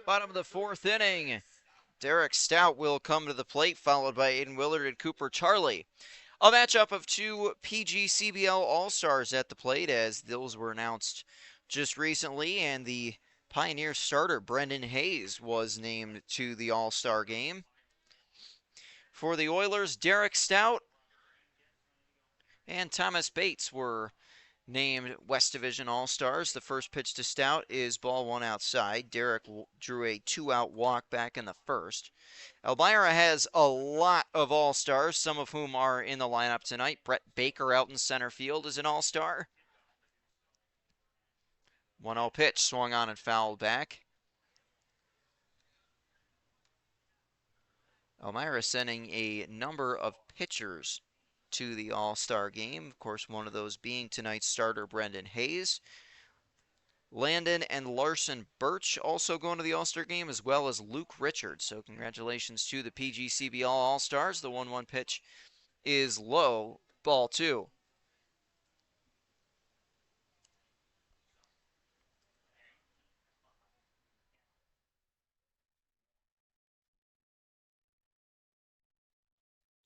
Bottom of the fourth inning. Derek Stout will come to the plate, followed by Aiden Willard and Cooper Charlie. A matchup of two PGCBL All-Stars at the plate, as those were announced just recently, and the Pioneer starter Brendan Hayes was named to the All-Star game. For the Oilers, Derek Stout and Thomas Bates were named West Division All-Stars. The first pitch to Stout is ball one outside. Derek drew a two-out walk back in the first. Elmira has a lot of All-Stars, some of whom are in the lineup tonight. Brett Baker out in center field is an All-Star. 1-0 pitch, swung on and fouled back. Elmira sending a number of pitchers to the All-Star game. Of course, one of those being tonight's starter, Brendan Hayes. Landon and Larson Birch also going to the All-Star game, as well as Luke Richards. So congratulations to the PGCBL All-Stars. The 1-1 pitch is low, ball two.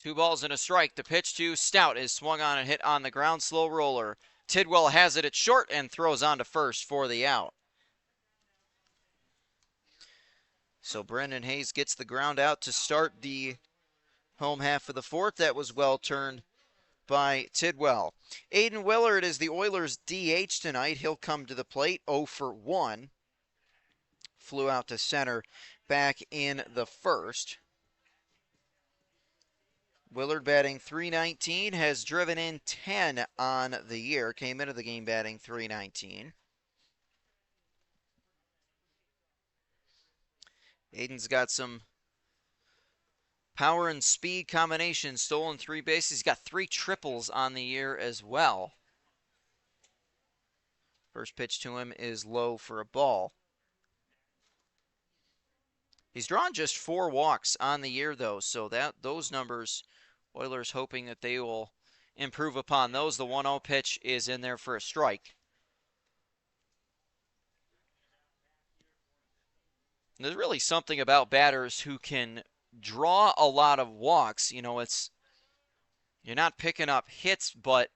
Two balls and a strike. The pitch to Stout is swung on and hit on the ground, slow roller. Tidwell has it at short and throws on to first for the out. So Brendan Hayes gets the ground out to start the home half of the fourth. That was well turned by Tidwell. Aiden Willard is the Oilers' DH tonight. He'll come to the plate 0 for 1. Flew out to center back in the first. Willard batting .319, has driven in 10 on the year. Came into the game batting .319. Aiden's got some power and speed combination, stolen 3 bases. He's got 3 triples on the year as well. First pitch to him is low for a ball. He's drawn just 4 walks on the year, though, so those numbers, Oilers hoping that they will improve upon those. The 1-0 pitch is in there for a strike. There's really something about batters who can draw a lot of walks. You know, you're not picking up hits, but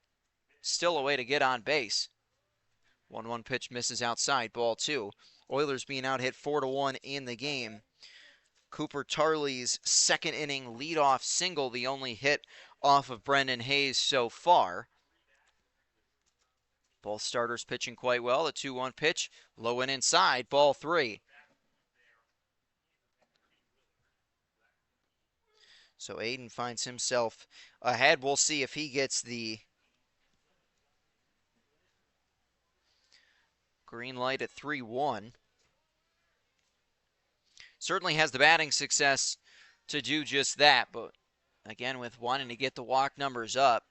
still a way to get on base. 1-1 pitch misses outside, ball 2. Oilers being out hit 4-1 in the game. Cooper Tarley's second inning leadoff single, the only hit off of Brendan Hayes so far. Both starters pitching quite well. The 2-1 pitch, low and inside, ball 3. So Aiden finds himself ahead. We'll see if he gets the green light at 3-1. Certainly has the batting success to do just that, but again, with wanting to get the walk numbers up,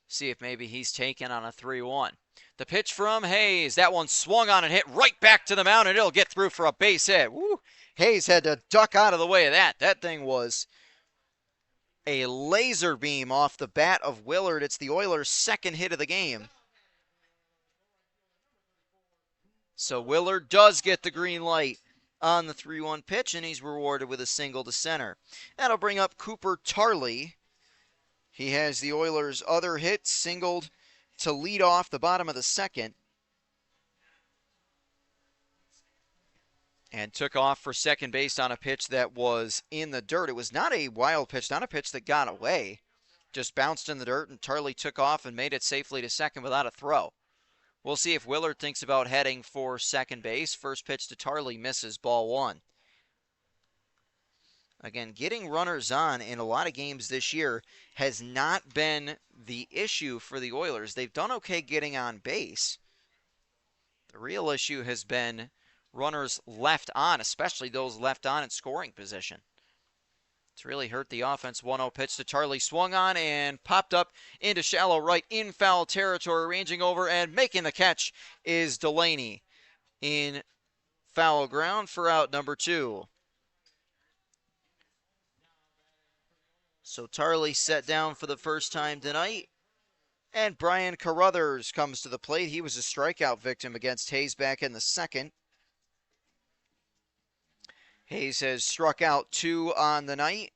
see if maybe he's taken on a 3-1. The pitch from Hayes, that one swung on and hit right back to the mound, and it'll get through for a base hit. Woo! Hayes had to duck out of the way of that. That thing was a laser beam off the bat of Willard. It's the Oilers' second hit of the game. So Willard does get the green light on the 3-1 pitch, and he's rewarded with a single to center. That'll bring up Cooper Tarley. He has the Oilers' other hit, singled to lead off the bottom of the second. And took off for second base on a pitch that was in the dirt. It was not a wild pitch, not a pitch that got away. Just bounced in the dirt, and Tarley took off and made it safely to second without a throw. We'll see if Willard thinks about heading for second base. First pitch to Tarley misses, ball 1. Again, getting runners on in a lot of games this year has not been the issue for the Oilers. They've done okay getting on base. The real issue has been runners left on, especially those left on in scoring position. It's really hurt the offense. 1-0 pitch to Tarley, swung on and popped up into shallow right in foul territory. Ranging over and making the catch is Delaney in foul ground for out number 2. So Tarley set down for the first time tonight. And Brian Carruthers comes to the plate. He was a strikeout victim against Hayes back in the second. Hayes has struck out 2 on the night.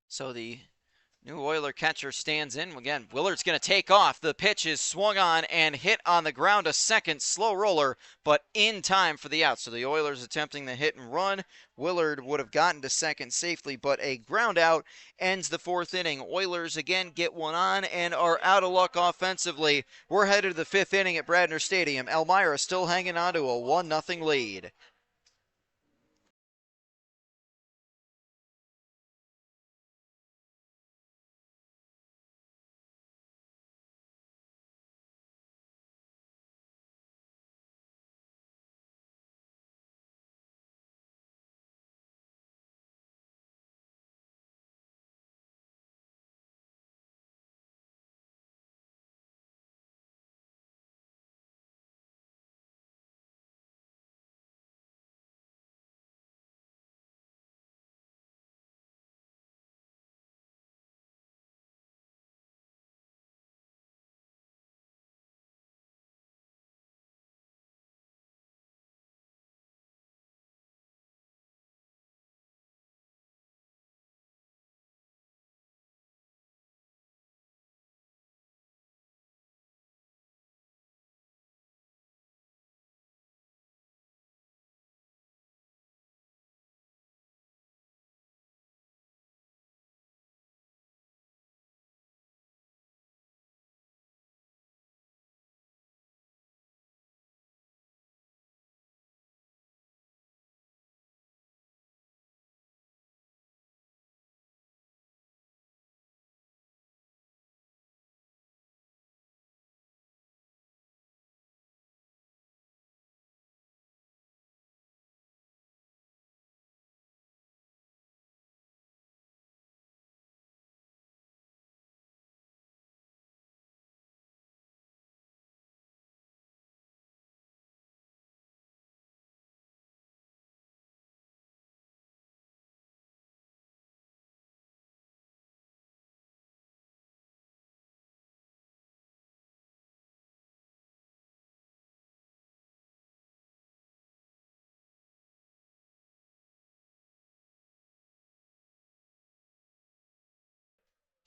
So the new Oiler catcher stands in. Again, Willard's going to take off. The pitch is swung on and hit on the ground. A second slow roller, but in time for the out. So the Oilers attempting the hit and run. Willard would have gotten to second safely, but a ground out ends the fourth inning. Oilers again get one on and are out of luck offensively. We're headed to the fifth inning at Bradner Stadium. Elmira still hanging on to a 1-0 lead.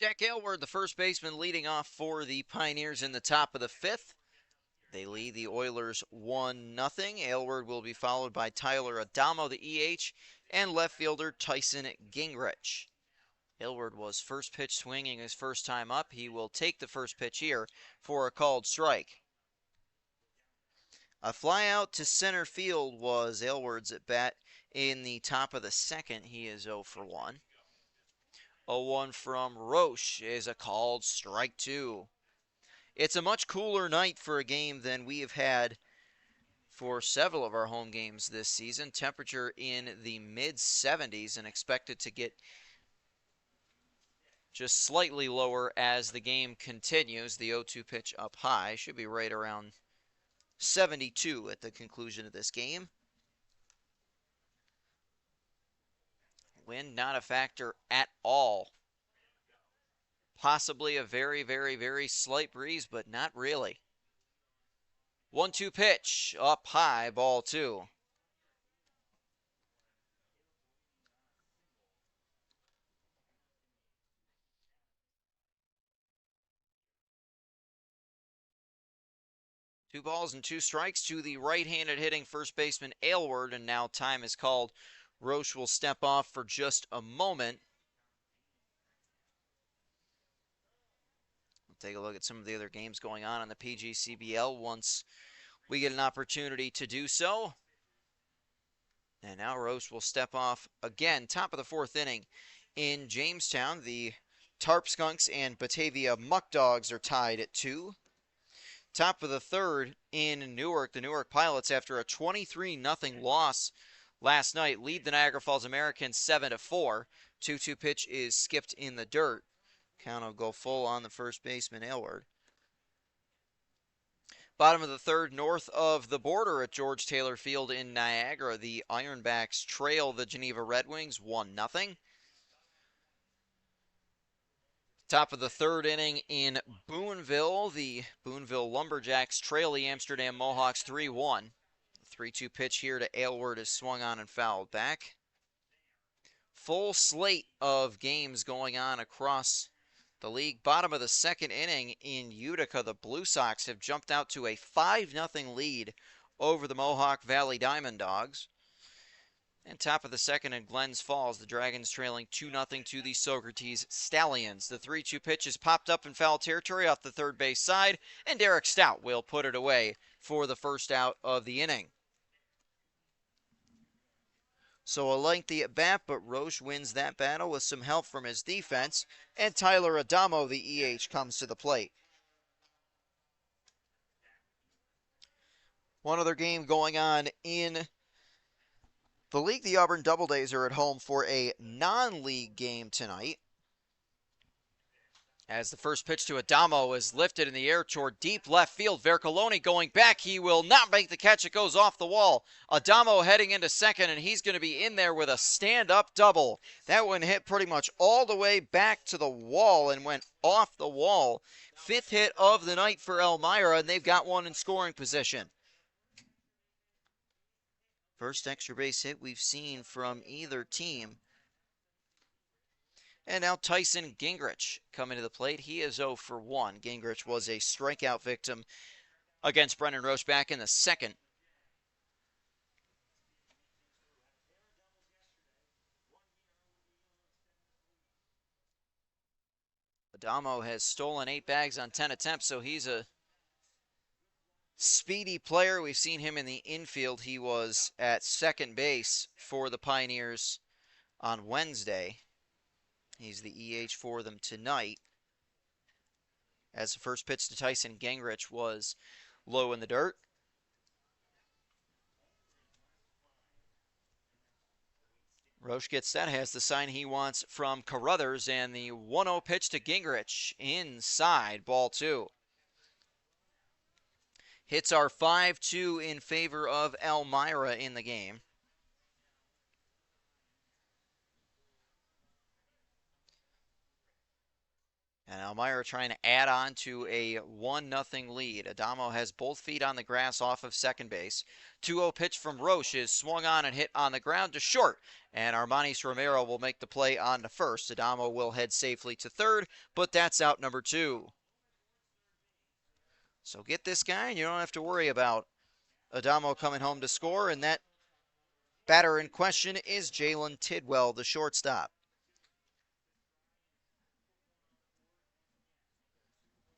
Jack Aylward, the first baseman, leading off for the Pioneers in the top of the fifth. They lead the Oilers 1-0. Aylward will be followed by Tyler Adamo, the EH, and left fielder Tyson Gingrich. Aylward was first pitch swinging his first time up. He will take the first pitch here for a called strike. A fly out to center field was Aylward's at bat in the top of the second. He is 0 for 1. 0-1 from Roche is a called strike 2. It's a much cooler night for a game than we have had for several of our home games this season. Temperature in the mid-70s and expected to get just slightly lower as the game continues. The 0-2 pitch up high should be right around 72 at the conclusion of this game. Wind not a factor at all. Possibly a very, very, very slight breeze, but not really. 1-2 pitch, up high, ball 2. Two balls and 2 strikes to the right-handed hitting first baseman Aylward, and now time is called. Roche will step off for just a moment. We'll take a look at some of the other games going on the PGCBL once we get an opportunity to do so. And now Roche will step off again, top of the fourth inning in Jamestown. The Tarp Skunks and Batavia Muck Dogs are tied at 2. Top of the third in Newark, the Newark Pilots, after a 23-0 loss last night, lead the Niagara Falls Americans 7-4. 2-2 pitch is skipped in the dirt. Count will go full on the first baseman, Aylward. Bottom of the third, north of the border at George Taylor Field in Niagara, the Ironbacks trail the Geneva Red Wings 1-0. Top of the third inning in Boonville. The Boonville Lumberjacks trail the Amsterdam Mohawks 3-1. The 3-2 pitch here to Aylward is swung on and fouled back. Full slate of games going on across the league. Bottom of the second inning in Utica, the Blue Sox have jumped out to a 5-0 lead over the Mohawk Valley Diamond Dogs. And top of the second in Glens Falls, the Dragons trailing 2-0 to the Socrates Stallions. The 3-2 pitch is popped up in foul territory off the third base side, and Derek Stout will put it away for the first out of the inning. So a lengthy at bat, but Roche wins that battle with some help from his defense, and Tyler Adamo, the EH, comes to the plate. One other game going on in the league. The Auburn Doubledays are at home for a non-league game tonight. As the first pitch to Adamo is lifted in the air toward deep left field. Vercoloni going back. He will not make the catch. It goes off the wall. Adamo heading into second, and he's going to be in there with a stand-up double. That one hit pretty much all the way back to the wall and went off the wall. Fifth hit of the night for Elmira, and they've got one in scoring position. First extra base hit we've seen from either team. And now Tyson Gingrich coming to the plate. He is 0 for 1. Gingrich was a strikeout victim against Brendan Roche back in the second. Adamo has stolen 8 bags on 10 attempts, so he's a speedy player. We've seen him in the infield. He was at second base for the Pioneers on Wednesday. He's the EH for them tonight. As the first pitch to Tyson Gingrich was low in the dirt. Roche gets that, has the sign he wants from Carruthers, and the 1-0 pitch to Gingrich inside, ball 2. Hits are 5-2 in favor of Elmira in the game. And Elmira trying to add on to a 1-0 lead. Adamo has both feet on the grass off of second base. 2-0 pitch from Roche is swung on and hit on the ground to short. And Armanis Romero will make the play on to first. Adamo will head safely to third, but that's out number 2. So get this guy, and you don't have to worry about Adamo coming home to score. And that batter in question is Jalen Tidwell, the shortstop.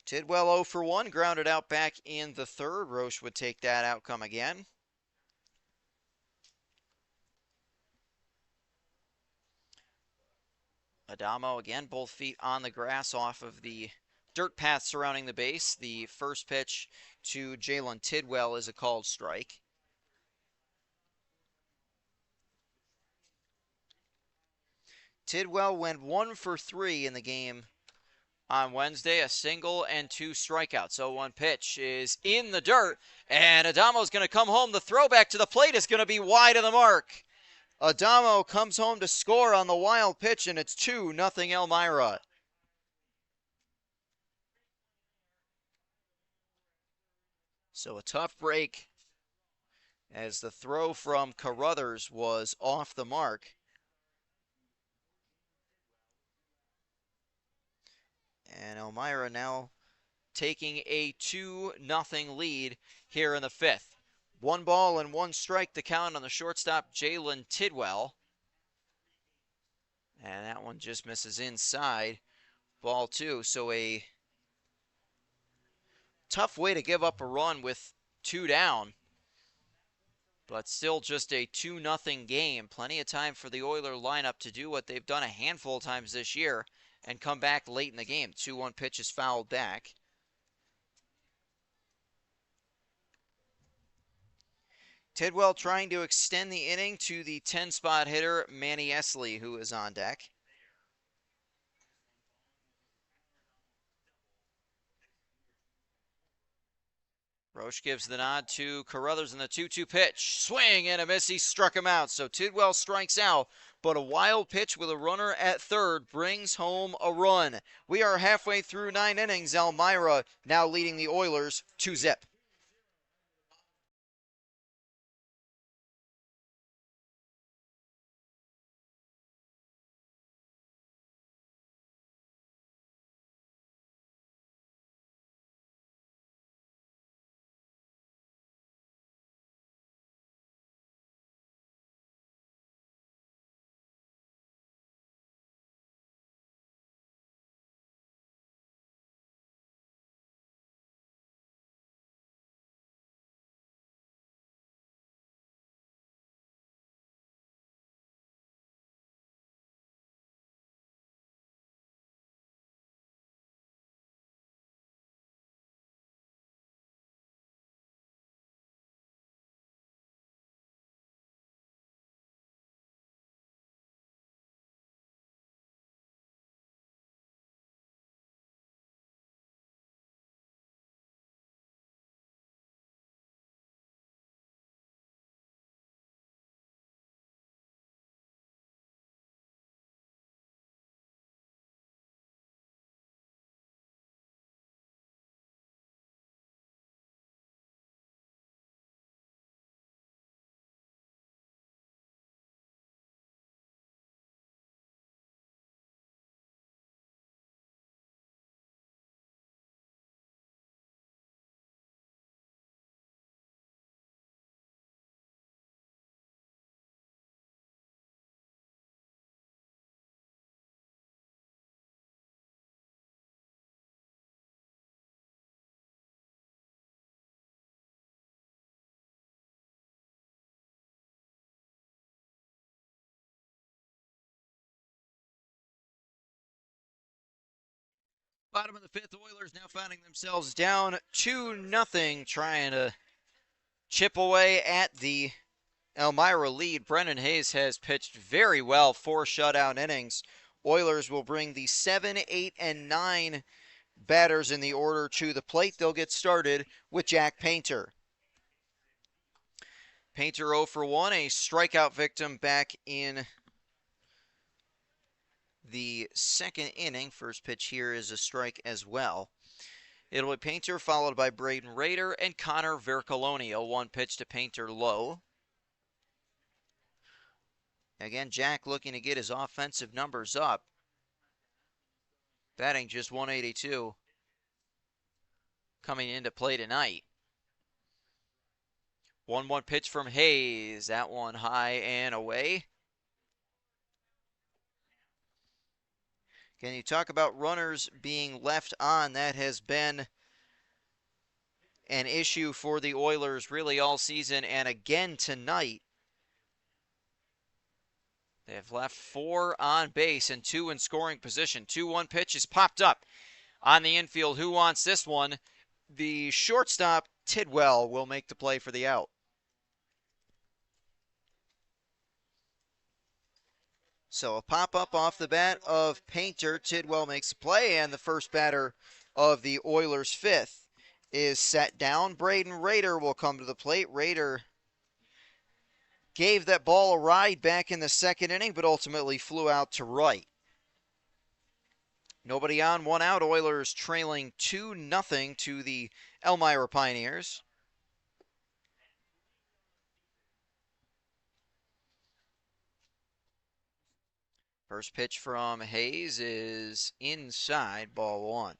Tidwell 0 for 1, grounded out back in the third. Roche would take that outcome again. Adamo again, both feet on the grass off of the dirt path surrounding the base. The first pitch to Jalen Tidwell is a called strike. Tidwell went 1 for 3 in the game on Wednesday, a single and 2 strikeouts. So 1 pitch is in the dirt, and Adamo's going to come home. The throwback to the plate is going to be wide of the mark. Adamo comes home to score on the wild pitch, and it's 2-0 Elmira. So a tough break as the throw from Carruthers was off the mark. And Elmira now taking a 2-0 lead here in the 5th. 1 ball and 1 strike to count on the shortstop, Jalen Tidwell. And that one just misses inside, ball 2. So a tough way to give up a run with 2 down. But still just a 2-0 game. Plenty of time for the Oiler lineup to do what they've done a handful of times this year and come back late in the game. 2-1 pitch is fouled back. Tidwell trying to extend the inning to the 10-spot hitter, Manny Esley, who is on deck. Roche gives the nod to Carruthers in the 2-2 pitch. Swing and a miss. He struck him out. So Tidwell strikes out but a wild pitch with a runner at third brings home a run. We are halfway through 9 innings. Elmira now leading the Oilers 2-zip. Bottom of the fifth, Oilers now finding themselves down 2-0, trying to chip away at the Elmira lead. Brendan Hayes has pitched very well, 4 shutout innings. Oilers will bring the 7, 8, and 9 batters in the order to the plate. They'll get started with Jack Painter. Painter 0 for 1, a strikeout victim back in the second inning. First pitch here is a strike as well. It'll be Painter followed by Braden Rader and Connor Vercoloni. A 1 pitch to Painter low. Again, Jack looking to get his offensive numbers up. Batting just 182 coming into play tonight. 1-1 pitch from Hayes. That one high and away. Can you talk about runners being left on? That has been an issue for the Oilers really all season, and again tonight. They have left 4 on base and 2 in scoring position. 2-1 pitch is popped up on the infield. Who wants this one? The shortstop, Tidwell, will make the play for the out. So a pop-up off the bat of Painter. Tidwell makes a play, and the first batter of the Oilers' fifth is set down. Braden Rader will come to the plate. Rader gave that ball a ride back in the second inning, but ultimately flew out to right. Nobody on, 1 out. Oilers trailing 2-0 to the Elmira Pioneers. First pitch from Hayes is inside, ball 1.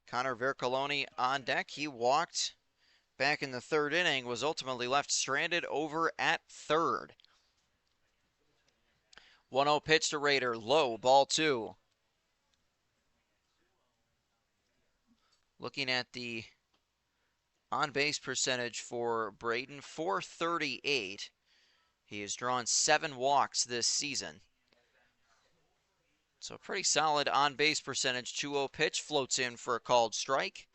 Connor Vercoloni on deck. He walked back in the third inning, was ultimately left stranded over at third. 1-0 pitch to Rader, low, ball 2. Looking at the on-base percentage for Braden, .438. He has drawn 7 walks this season. So pretty solid on-base percentage. 2-0 pitch floats in for a called strike.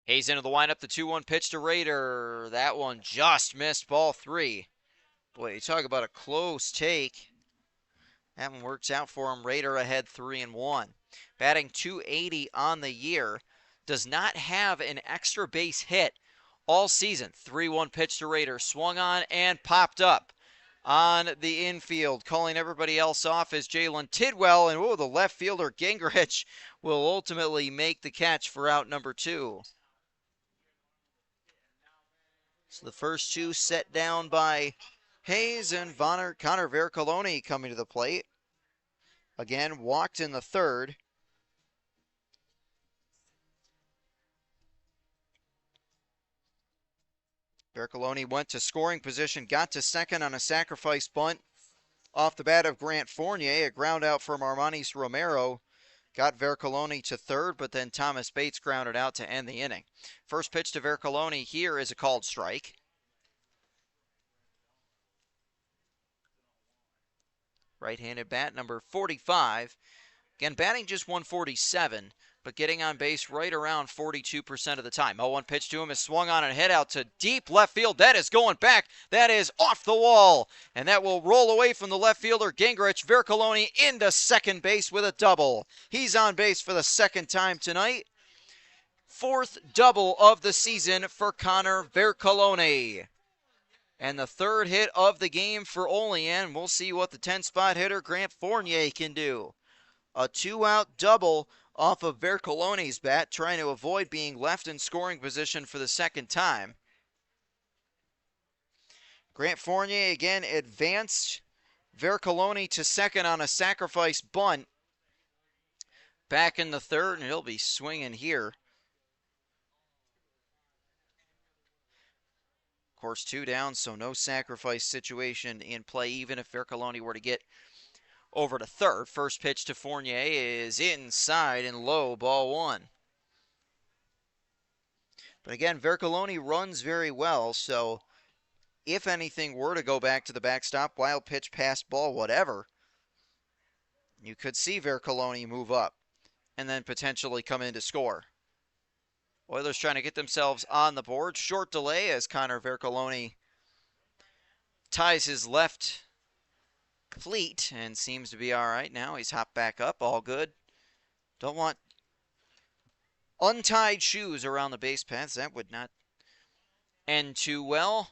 Hayes into the windup, the 2-1 pitch to Rader. That one just missed, ball 3. Boy, you talk about a close take. That one works out for him. Raider ahead 3-1. Batting .280 on the year. Does not have an extra base hit all season. 3-1 pitch to Raider. Swung on and popped up on the infield. Calling everybody else off is Jalen Tidwell. And the left fielder Gingrich will ultimately make the catch for out number 2. So the first two set down by Hayes and Connor Vercoloni coming to the plate. Again, walked in the third. Vercoloni went to scoring position, got to second on a sacrifice bunt off the bat of Grant Fournier. A ground out from Armanis Romero got Vercoloni to third, but then Thomas Bates grounded out to end the inning. First pitch to Vercoloni here is a called strike. Right-handed bat, number 45. Again, batting just 147, but getting on base right around 42% of the time. 0-1 pitch to him is swung on and hit out to deep left field. That is going back. That is off the wall, and that will roll away from the left fielder Gingrich. Vercoloni into second base with a double. He's on base for the second time tonight. Fourth double of the season for Connor Vercoloni. And the third hit of the game for Olean. We'll see what the 10-spot hitter Grant Fournier can do. A 2-out double off of Vercoloni's bat, trying to avoid being left in scoring position for the second time. Grant Fournier again advanced Vercoloni to second on a sacrifice bunt. Back in the third, and he'll be swinging here. Of course, 2 down, so no sacrifice situation in play, even if Vercoloni were to get over to third. First pitch to Fournier is inside and low, ball 1. But again, Vercoloni runs very well, so if anything were to go back to the backstop, wild pitch, pass ball, whatever, you could see Vercoloni move up and then potentially come in to score. Oilers trying to get themselves on the board. Short delay as Connor Vercoloni ties his left cleat and seems to be all right now. He's hopped back up, all good. Don't want untied shoes around the base paths. That would not end too well.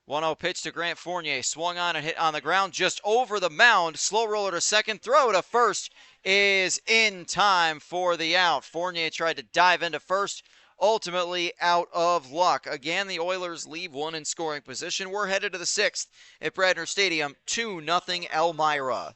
1-0 pitch to Grant Fournier. Swung on and hit on the ground just over the mound. Slow roller to second. Throw to first is in time for the out. Fournier tried to dive into first. Ultimately out of luck. Again, the Oilers leave one in scoring position. We're headed to the 6th at Bradner Stadium. 2-0 Elmira.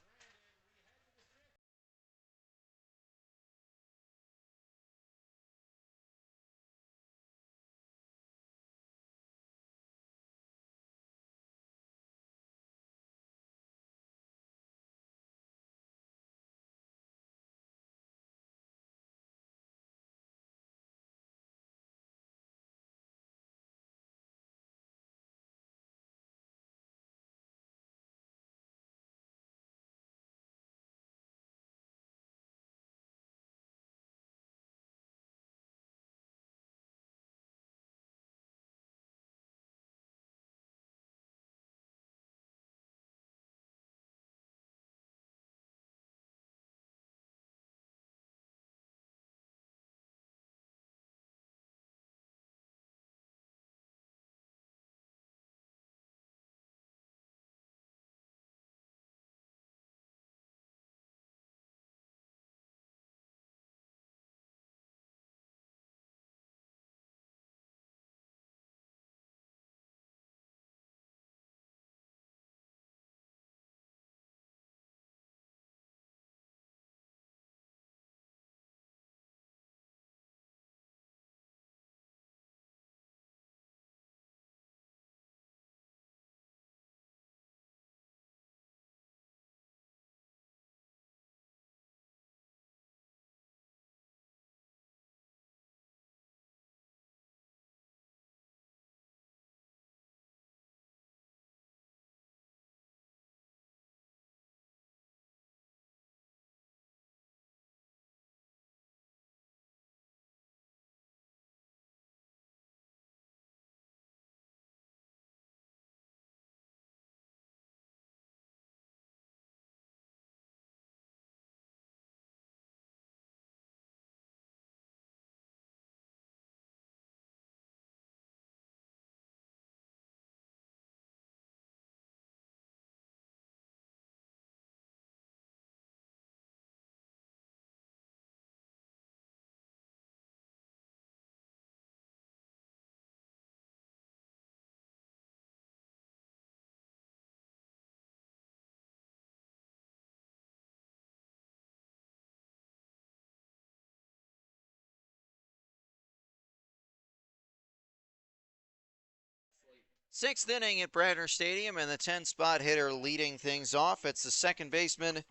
Sixth inning at Bradner Stadium, and the 10-spot hitter leading things off. It's the second baseman,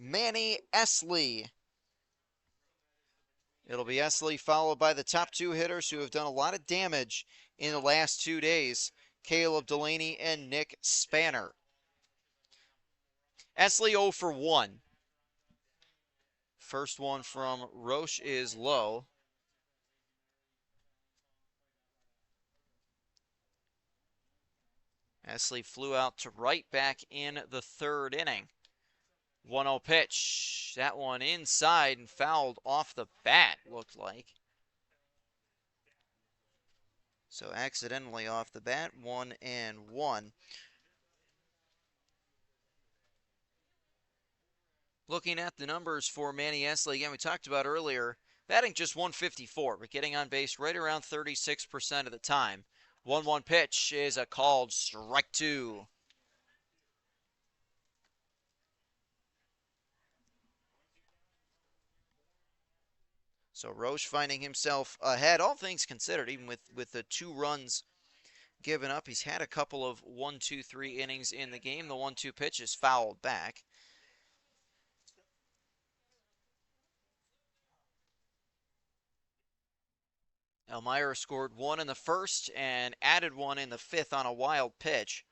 Manny Esley. It'll be Esley followed by the top two hitters who have done a lot of damage in the last 2 days, Caleb Delaney and Nick Spanner. Esley 0 for 1. First one from Roche is low. Esley flew out to right back in the third inning. 1-0 pitch. That one inside and fouled off the bat, looked like. So accidentally off the bat, 1-1. Looking at the numbers for Manny Esley, again, we talked about earlier, batting just 154, but getting on base right around 36% of the time. 1-1 pitch is a called strike two. So Roche finding himself ahead, all things considered, even with the 2 runs given up. He's had a couple of 1-2-3 innings in the game. The 1-2 pitch is fouled back. Elmira scored 1 in the first and added 1 in the fifth on a wild pitch.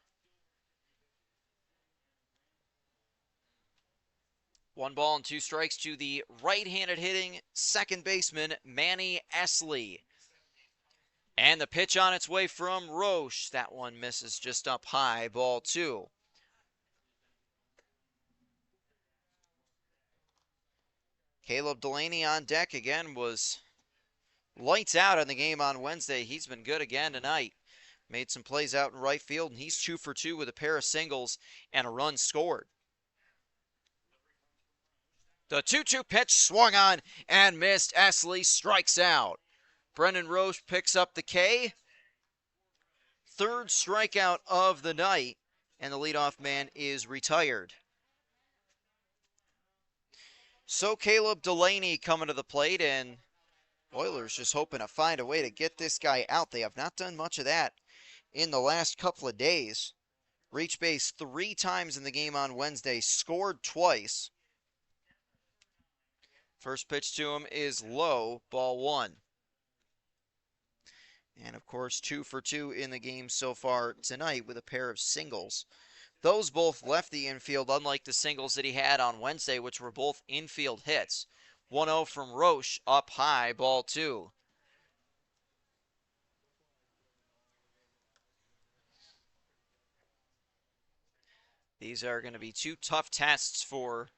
1 ball and 2 strikes to the right-handed hitting second baseman, Manny Esley. And the pitch on its way from Roche. That one misses just up high, ball 2. Caleb Delaney on deck again, was lights out in the game on Wednesday. He's been good again tonight. Made some plays out in right field, and he's 2 for 2 with a pair of singles and a run scored. The 2-2 pitch swung on and missed. Esley strikes out. Brendan Roche picks up the K. Third strikeout of the night, and the leadoff man is retired. So Caleb Delaney coming to the plate, and Oilers just hoping to find a way to get this guy out. They have not done much of that in the last couple of days. Reached base 3 times in the game on Wednesday, scored twice. First pitch to him is low, ball 1. And of course, 2 for 2 in the game so far tonight with a pair of singles. Those both left the infield, unlike the singles that he had on Wednesday, which were both infield hits. 1-0 from Roche, up high, ball 2. These are going to be 2 tough tests for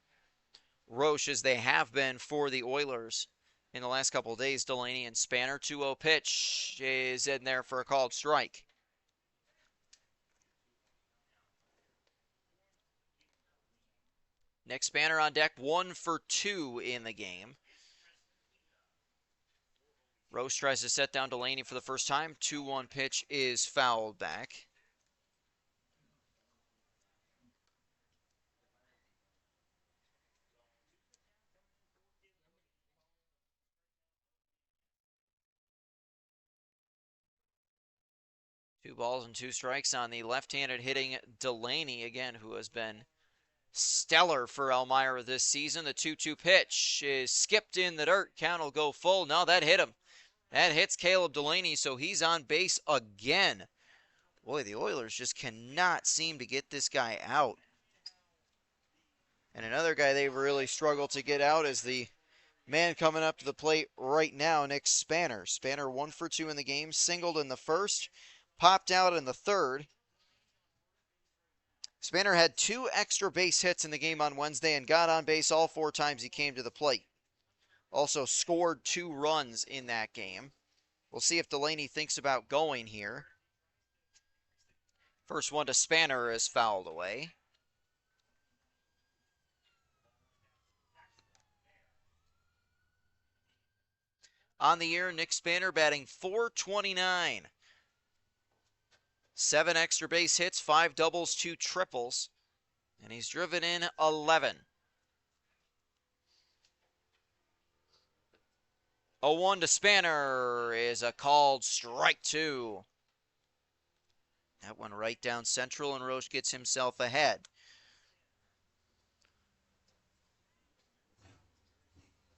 Roche, as they have been for the Oilers in the last couple of days. Delaney and Spanner. 2-0 pitch is in there for a called strike. Nick Spanner on deck, 1 for 2 in the game. Roche tries to set down Delaney for the first time. 2-1 pitch is fouled back. Two balls and 2 strikes on the left-handed hitting Delaney, again, who has been stellar for Elmira this season. The 2-2 pitch is skipped in the dirt. Count will go full. No, that hit him. That hits Caleb Delaney, so he's on base again. Boy, the Oilers just cannot seem to get this guy out. And another guy they've really struggled to get out is the man coming up to the plate right now, Nick Spanner. Spanner 1 for 2 in the game, singled in the first, popped out in the third. Spanner had 2 extra base hits in the game on Wednesday and got on base all 4 times he came to the plate. Also scored 2 runs in that game. We'll see if Delaney thinks about going here. First one to Spanner is fouled away. On the year, Nick Spanner batting .429. 7 extra base hits, 5 doubles, 2 triples, and he's driven in 11. 0-1 to Spanner is a called strike 2. That one right down central, and Roche gets himself ahead.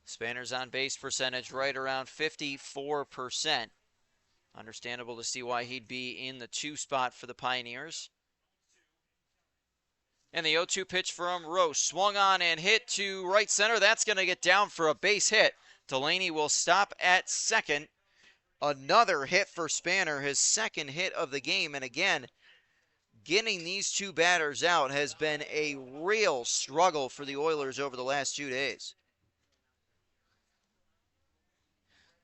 Spanner's on base percentage right around 54%. Understandable to see why he'd be in the 2 spot for the Pioneers. And the 0-2 pitch from Roche. Swung on and hit to right center. That's going to get down for a base hit. Delaney will stop at second. Another hit for Spanner, his second hit of the game. And again, getting these 2 batters out has been a real struggle for the Oilers over the last 2 days.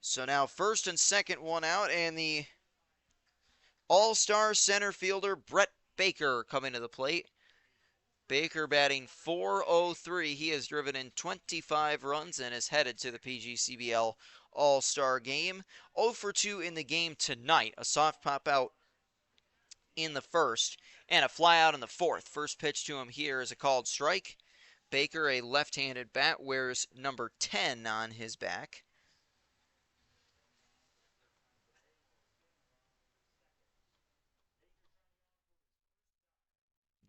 So now first and second one out, and the all-star center fielder Brett Baker coming to the plate. Baker batting .403. He has driven in 25 runs and is headed to the PGCBL All-Star game. 0 for 2 in the game tonight. A soft pop out in the first and a fly out in the fourth. First pitch to him here is a called strike. Baker, a left-handed bat, wears number 10 on his back.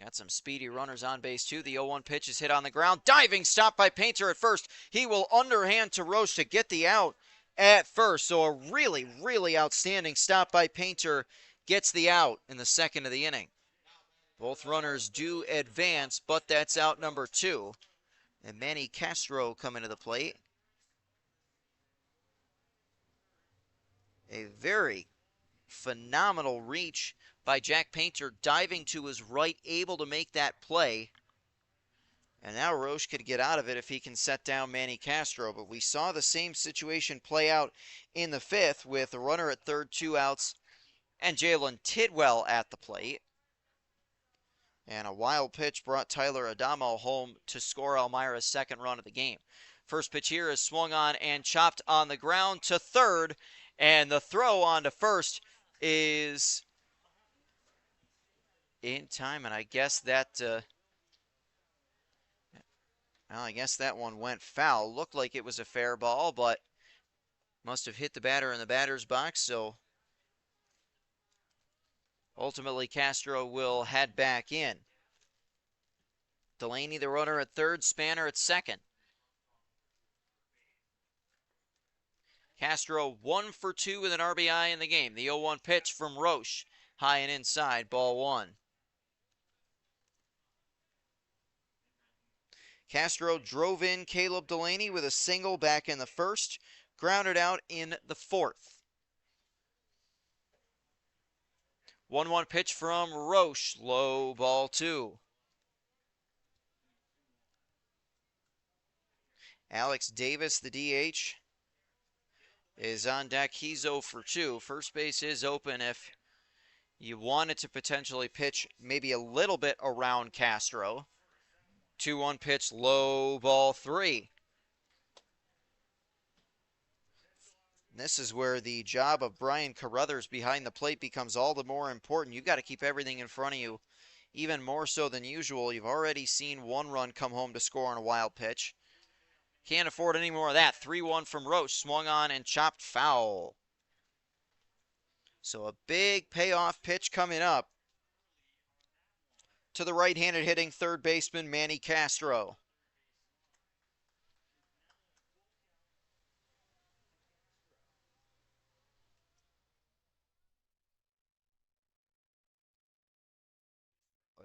Got some speedy runners on base, too. The 0-1 pitch is hit on the ground. Diving stop by Painter at first. He will underhand to Roche to get the out at first. So a really, really outstanding stop by Painter gets the out in the second of the inning. Both runners do advance, but that's out number 2. And Manny Castro coming to the plate. A very phenomenal reach by Jack Painter, diving to his right, able to make that play. And now Roche could get out of it if he can set down Manny Castro. But we saw the same situation play out in the fifth with a runner at third, 2 outs, and Jalen Tidwell at the plate. And a wild pitch brought Tyler Adamo home to score Elmira's second run of the game. First pitch here is swung on and chopped on the ground to third. And the throw on to first is in time, and I guess that one went foul. Looked like it was a fair ball, but must have hit the batter in the batter's box, so ultimately Castro will head back in. Delaney, the runner, at third, Spanner at second. Castro 1 for 2 with an RBI in the game. The 0-1 pitch from Roche, high and inside, ball 1. Castro drove in Caleb Delaney with a single back in the first, grounded out in the fourth. 1-1 pitch from Roche, low, ball 2. Alex Davis, the DH, is on deck. He's 0 for 2. First base is open if you wanted to potentially pitch maybe a little bit around Castro. 2-1 pitch, low, ball 3. This is where the job of Brian Carruthers behind the plate becomes all the more important. You've got to keep everything in front of you, even more so than usual. You've already seen 1 run come home to score on a wild pitch. Can't afford any more of that. 3-1 from Roche, swung on and chopped foul. So a big payoff pitch coming up to the right-handed hitting third baseman Manny Castro.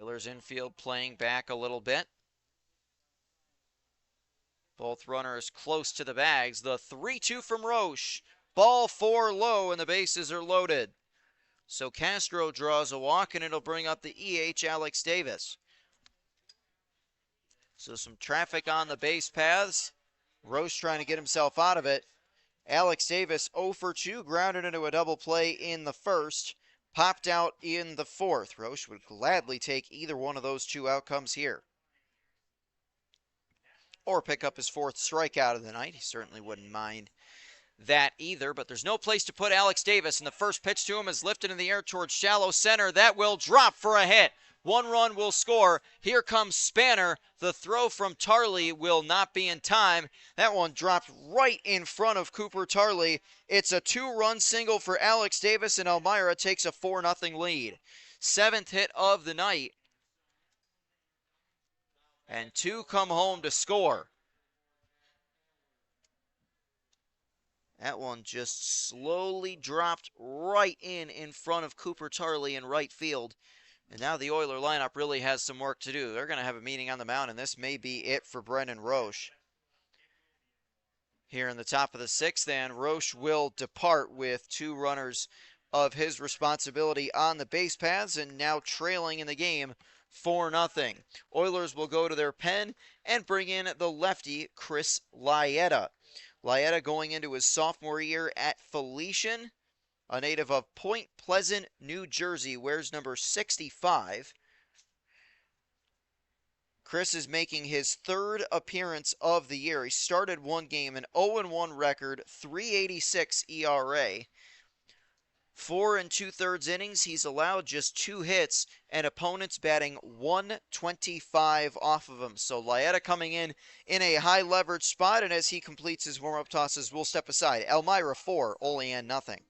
Oilers infield playing back a little bit. Both runners close to the bags. The 3-2 from Roche. Ball 4 low, and the bases are loaded. So Castro draws a walk, and it'll bring up the EH, Alex Davis. So some traffic on the base paths. Roche trying to get himself out of it. Alex Davis 0 for 2, grounded into a double play in the first. Popped out in the fourth. Roche would gladly take either one of those 2 outcomes here. Or pick up his 4th strikeout of the night. He certainly wouldn't mind that either, but there's no place to put Alex Davis, and the first pitch to him is lifted in the air towards shallow center. That will drop for a hit. 1 run will score. Here comes Spanner. The throw from Tarley will not be in time. That one dropped right in front of Cooper Tarley. It's a 2-run single for Alex Davis, and Elmira takes a 4-0 lead. 7th hit of the night. And 2 come home to score. That one just slowly dropped right in front of Cooper Tarley in right field. And now the Oiler lineup really has some work to do. They're going to have a meeting on the mound, and this may be it for Brendan Roche. Here in the top of the 6th, and Roche will depart with 2 runners of his responsibility on the base paths, and now trailing in the game 4-0. Oilers will go to their pen and bring in the lefty Chris Laeta. Laeta going into his sophomore year at Felician, a native of Point Pleasant, New Jersey, wears number 65. Chris is making his 3rd appearance of the year. He started 1 game, an 0-1 record, 3.86 ERA. 4 2/3 innings, he's allowed just 2 hits, and opponents batting 125 off of him. So Laeta coming in a high leverage spot, and as he completes his warm-up tosses, we'll step aside. Elmira 4, Olean nothing.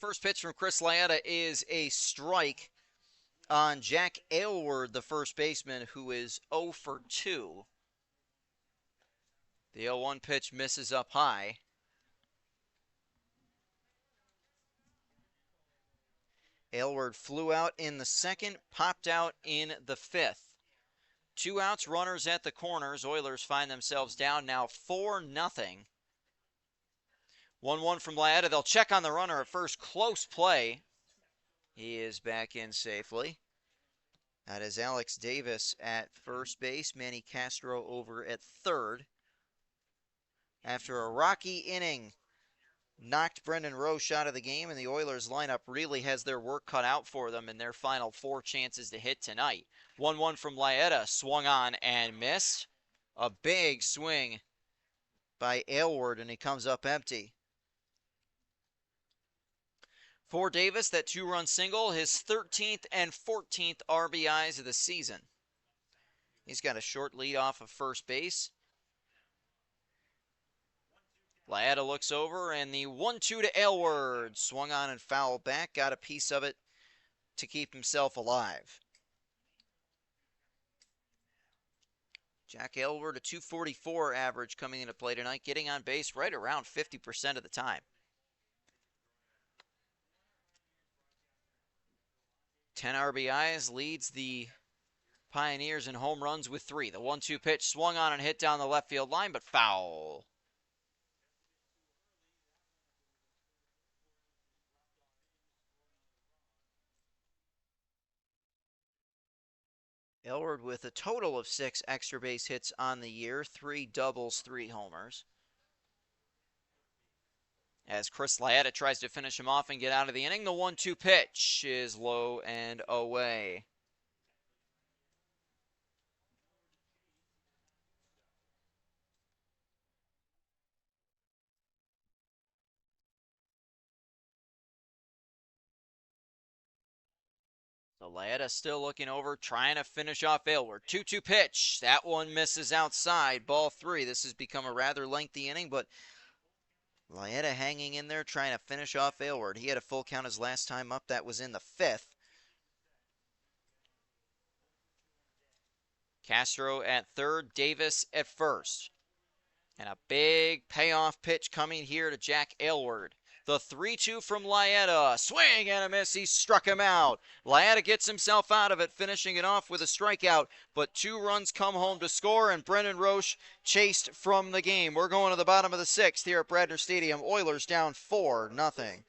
First pitch from Chris Laeta is a strike on Jack Aylward, the first baseman, who is 0 for 2. The 0-1 pitch misses up high. Aylward flew out in the 2nd, popped out in the 5th. 2 outs, runners at the corners. Oilers find themselves down now 4-0. 1-1 from Laeta. They'll check on the runner at first. Close play. He is back in safely. That is Alex Davis at first base. Manny Castro over at 3rd. After a rocky inning, knocked Brendan Roche out of the game, and the Oilers lineup really has their work cut out for them in their final 4 chances to hit tonight. 1-1 from Laeta, swung on and missed. A big swing by Aylward, and he comes up empty. For Davis, that 2-run single, his 13th and 14th RBIs of the season. He's got a short lead off of first base. Laeta looks over, and the 1-2 to Aylward. Swung on and fouled back. Got a piece of it to keep himself alive. Jack Aylward, a 244 average coming into play tonight, getting on base right around 50% of the time. 10 RBIs, leads the Pioneers in home runs with 3. The 1-2 pitch swung on and hit down the left field line, but foul. Aylward with a total of 6 extra base hits on the year, 3 doubles, 3 homers. As Chris Laeta tries to finish him off and get out of the inning, the 1-2 pitch is low and away. So Laeta still looking over, trying to finish off Aylward. 2-2 pitch. That one misses outside. Ball 3. This has become a rather lengthy inning, but Laeta hanging in there, trying to finish off Aylward. He had a full count his last time up. That was in the 5th. Castro at third, Davis at first. And a big payoff pitch coming here to Jack Aylward. The 3-2 from Laeta. Swing and a miss. He struck him out. Laeta gets himself out of it, finishing it off with a strikeout. But 2 runs come home to score, and Brendan Roche chased from the game. We're going to the bottom of the 6th here at Bradner Stadium. Oilers down 4-0.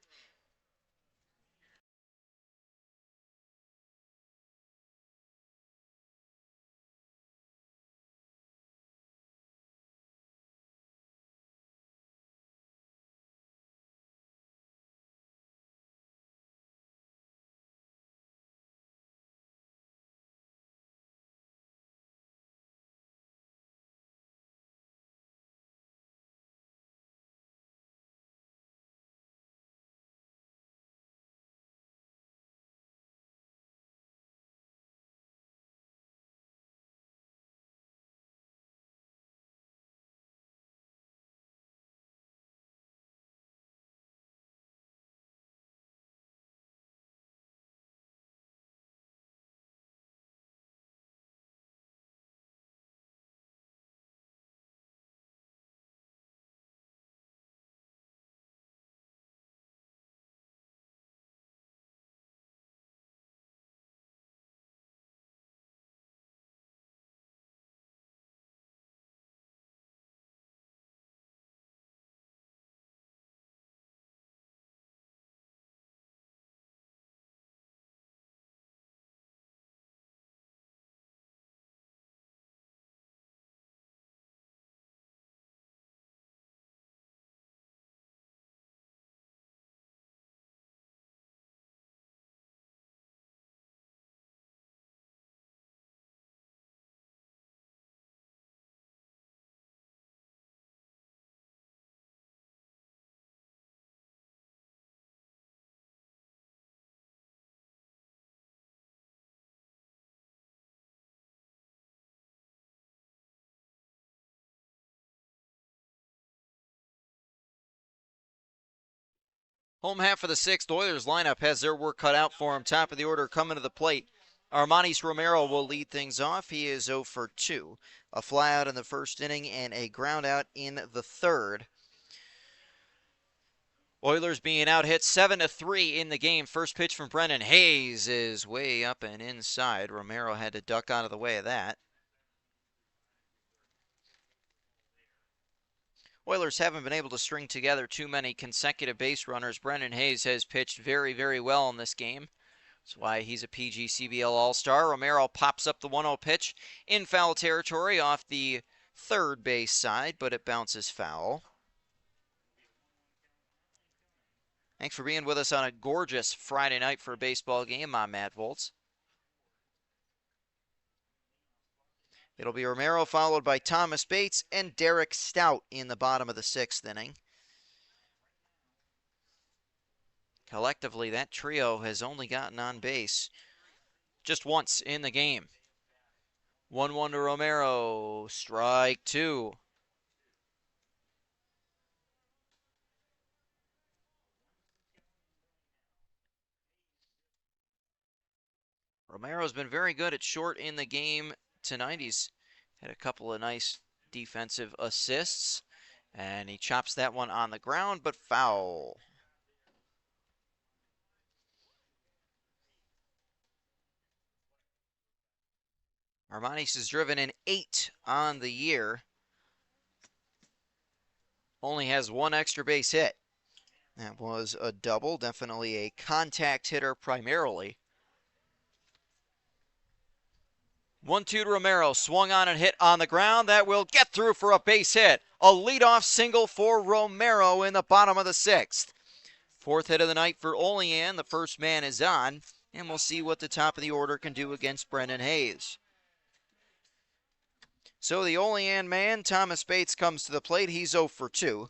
Home half of the 6th, Oilers lineup has their work cut out for him. Top of the order coming to the plate. Armanis Romero will lead things off. He is 0 for 2. A flyout in the first inning and a ground out in the 3rd. Oilers being out hit 7-3 in the game. First pitch from Brendan Hayes is way up and inside. Romero had to duck out of the way of that. Oilers haven't been able to string together too many consecutive base runners. Brendan Hayes has pitched very, very well in this game. That's why he's a PGCBL All-Star. Romero pops up the 1-0 pitch in foul territory off the third base side, but it bounces foul. Thanks for being with us on a gorgeous Friday night for a baseball game. I'm Matt Volz. It'll be Romero followed by Thomas Bates and Derek Stout in the bottom of the 6th inning. Collectively, that trio has only gotten on base just once in the game. 1-1 to Romero. Strike 2. Romero's been very good at short in the game tonight. He's Had a couple of nice defensive assists, and he chops that one on the ground, but foul. Armanis has driven in 8 on the year. Only has 1 extra base hit. That was a double, definitely a contact hitter primarily. 1-2 to Romero, swung on and hit on the ground. That will get through for a base hit. A leadoff single for Romero in the bottom of the 6th. 4th hit of the night for Olean. The first man is on, and we'll see what the top of the order can do against Brendan Hayes. So the Olean man, Thomas Bates, comes to the plate. He's 0 for 2.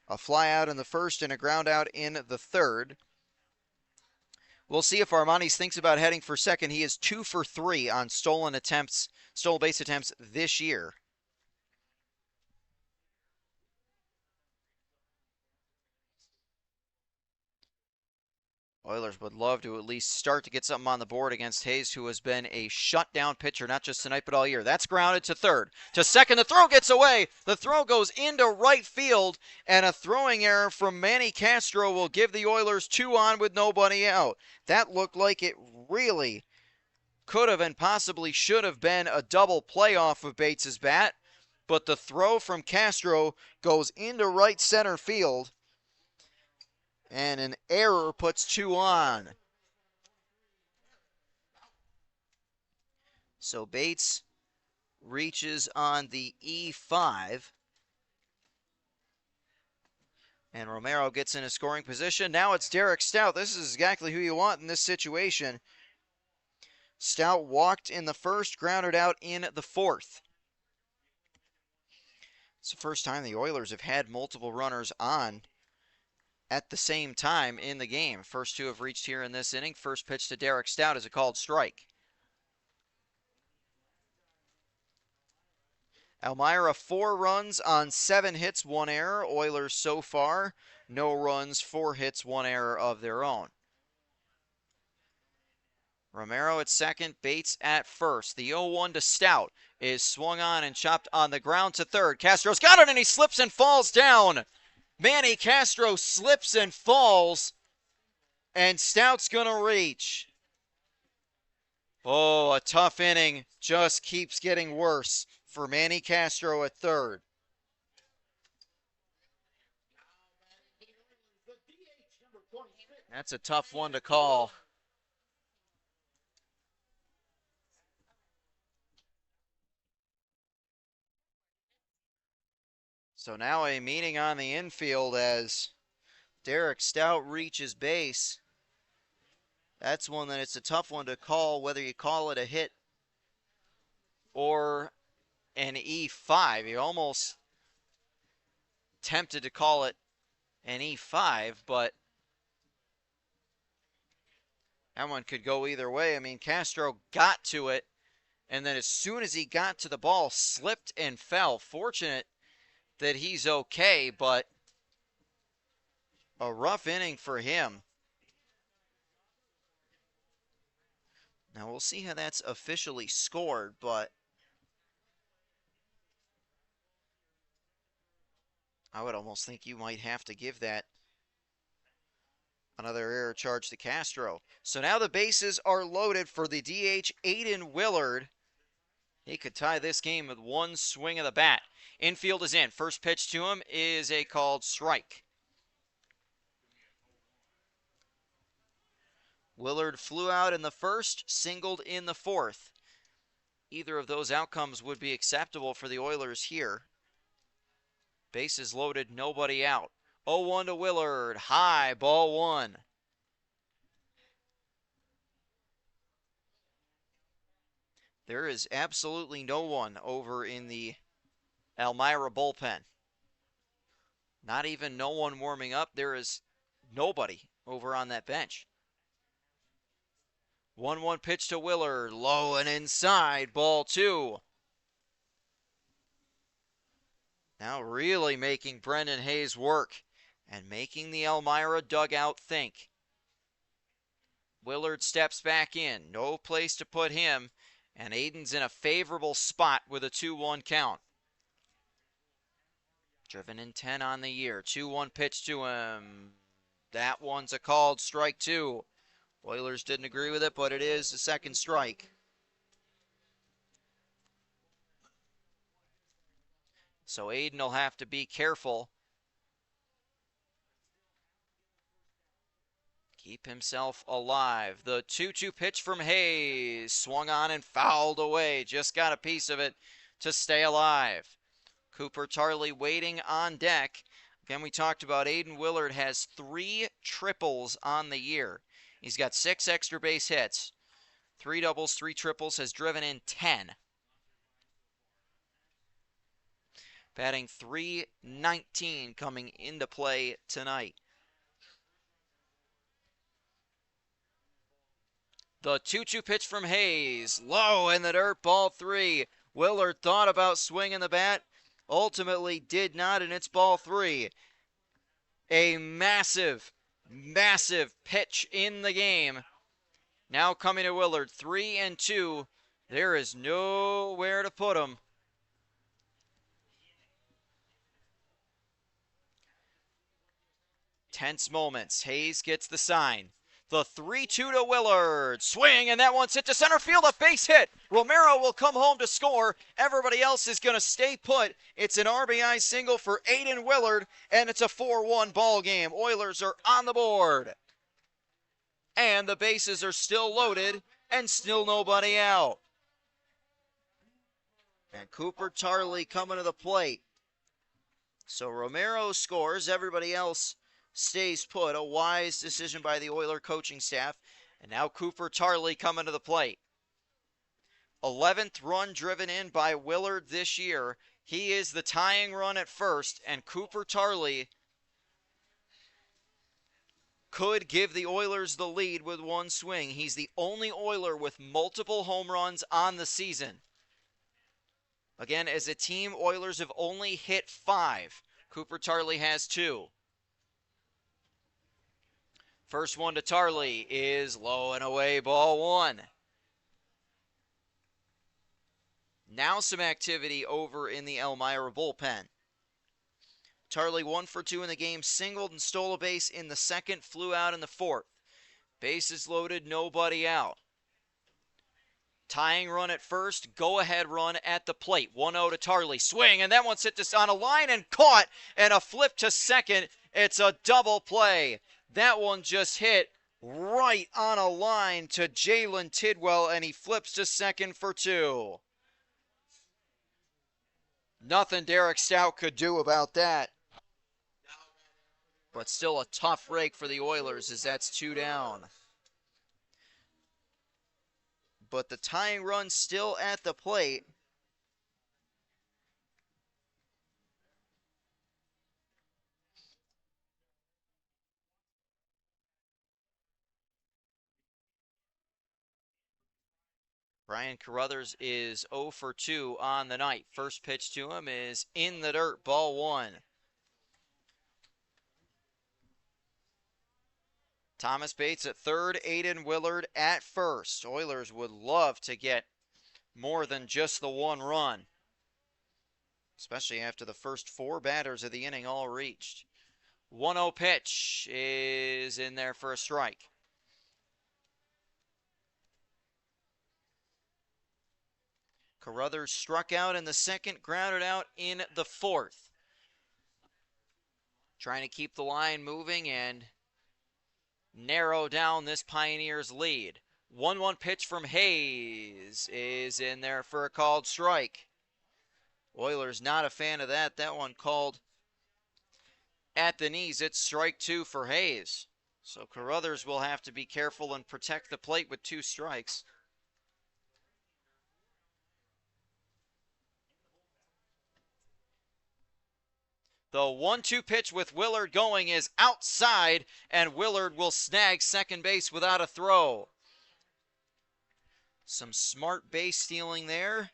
A fly out in the first and a ground out in the 3rd. We'll see if Armanis thinks about heading for second. He is 2 for 3 on stolen base attempts this year. Oilers would love to at least start to get something on the board against Hayes, who has been a shutdown pitcher, not just tonight, but all year. That's grounded to third. To second, the throw gets away. The throw goes into right field, and a throwing error from Manny Castro will give the Oilers 2 on with nobody out. That looked like it really could have and possibly should have been a double play off of Bates' bat, but the throw from Castro goes into right center field, and an error puts 2 on. So Bates reaches on the E5. And Romero gets in a scoring position. Now it's Derek Stout. This is exactly who you want in this situation. Stout walked in the first, grounded out in the 4th. It's the first time the Oilers have had multiple runners on at the same time in the game. First 2 have reached here in this inning. First pitch to Derek Stout is a called strike. Elmira 4 runs on 7 hits, 1 error. Oilers so far, no runs, 4 hits, 1 error of their own. Romero at second, Bates at first. The 0-1 to Stout is swung on and chopped on the ground to third. Castro's got it, and he slips and falls down. Manny Castro slips and falls, and Stout's going to reach. Oh, a tough inning. Just keeps getting worse for Manny Castro at third. That's a tough one to call. So now a meeting on the infield as Derek Stout reaches base. That's one that it's a tough one to call, whether you call it a hit or an E5. You're almost tempted to call it an E5, but that one could go either way. I mean, Castro got to it, and then as soon as he got to the ball, slipped and fell. Fortunate that he's okay, but a rough inning for him. Now we'll see how that's officially scored, but I would almost think you might have to give that another error charge to Castro. So now the bases are loaded for the DH, Aiden Willard. He could tie this game with 1 swing of the bat. Infield is in. First pitch to him is a called strike. Willard flew out in the first, singled in the 4th. Either of those outcomes would be acceptable for the Oilers here. Bases loaded, nobody out. 0-1 to Willard. High, ball 1. There is absolutely no one over in the Elmira bullpen. Not even no one warming up. There is nobody over on that bench. 1-1 pitch to Willard. Low and inside. Ball 2. Now really making Brendan Hayes work and making the Elmira dugout think. Willard steps back in. No place to put him. And Aiden's in a favorable spot with a 2-1 count. Driven in 10 on the year. 2-1 pitch to him. That one's a called strike 2. Oilers didn't agree with it, but it is a second strike. So Aiden will have to be careful. Keep himself alive. The 2-2 pitch from Hayes. Swung on and fouled away. Just got a piece of it to stay alive. Cooper Tarley waiting on deck. Again, we talked about Aiden Willard has 3 triples on the year. He's got 6 extra base hits, 3 doubles, 3 triples, has driven in 10. Batting .319 coming into play tonight. The 2-2 pitch from Hayes. Low in the dirt, ball 3. Willard thought about swinging the bat. Ultimately did not, and it's ball 3. A massive, massive pitch in the game. Now coming to Willard, 3-2. There is nowhere to put him. Tense moments. Hayes gets the sign. The 3-2 to Willard. Swing, and that one's hit to center field. A base hit. Romero will come home to score. Everybody else is going to stay put. It's an RBI single for Aiden Willard, and it's a 4-1 ball game. Oilers are on the board. And the bases are still loaded, and still nobody out. And Cooper Tarley coming to the plate. So Romero scores. Everybody else stays put. A wise decision by the Oiler coaching staff. And now Cooper Tarley coming to the plate. 11th run driven in by Willard this year. He is the tying run at first, and Cooper Tarley could give the Oilers the lead with one swing. He's the only Oiler with multiple home runs on the season. Again, as a team, Oilers have only hit 5. Cooper Tarley has 2. First one to Tarley is low and away, ball 1. Now some activity over in the Elmira bullpen. Tarley 1 for 2 in the game, singled and stole a base in the second, flew out in the fourth. Bases loaded, nobody out. Tying run at first, go-ahead run at the plate. 1-0 to Tarley. Swing, and that one's hit to on a line and caught, and a flip to second. It's a double play. That one just hit right on a line to Jalen Tidwell, and he flips to second for 2. Nothing Derek Stout could do about that. But still a tough break for the Oilers as that's 2 down. But the tying run still at the plate. Brian Carruthers is 0 for 2 on the night. First pitch to him is in the dirt, ball 1. Thomas Bates at third, Aiden Willard at first. Oilers would love to get more than just the 1 run, especially after the first 4 batters of the inning all reached. 1-0 pitch is in there for a strike. Carruthers struck out in the second, grounded out in the fourth. Trying to keep the line moving and narrow down this Pioneers lead. 1-1 pitch from Hayes is in there for a called strike. Oilers not a fan of that. That one called at the knees. It's strike 2 for Hayes. So Carruthers will have to be careful and protect the plate with 2 strikes. The 1-2 pitch with Willard going is outside, and Willard will snag second base without a throw. Some smart base stealing there.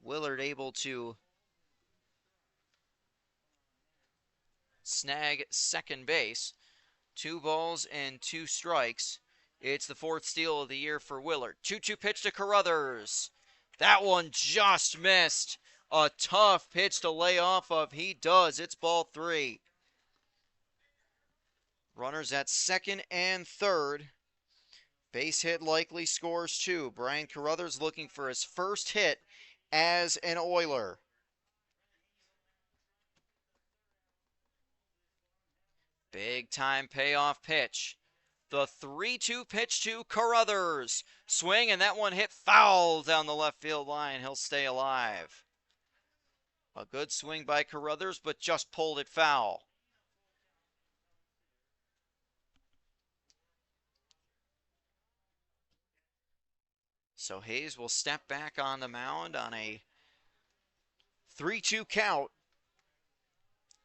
Willard able to snag second base. 2 balls and 2 strikes. It's the 4th steal of the year for Willard. 2-2 pitch to Carruthers. That one just missed. A tough pitch to lay off of. He does. It's ball 3. Runners at second and third. Base hit likely, scores 2. Brian Carruthers looking for his first hit as an Oiler. Big time payoff pitch. The 3-2 pitch to Carruthers. Swing, and that one hit foul down the left field line. He'll stay alive. A good swing by Carruthers, but just pulled it foul. So Hayes will step back on the mound on a 3-2 count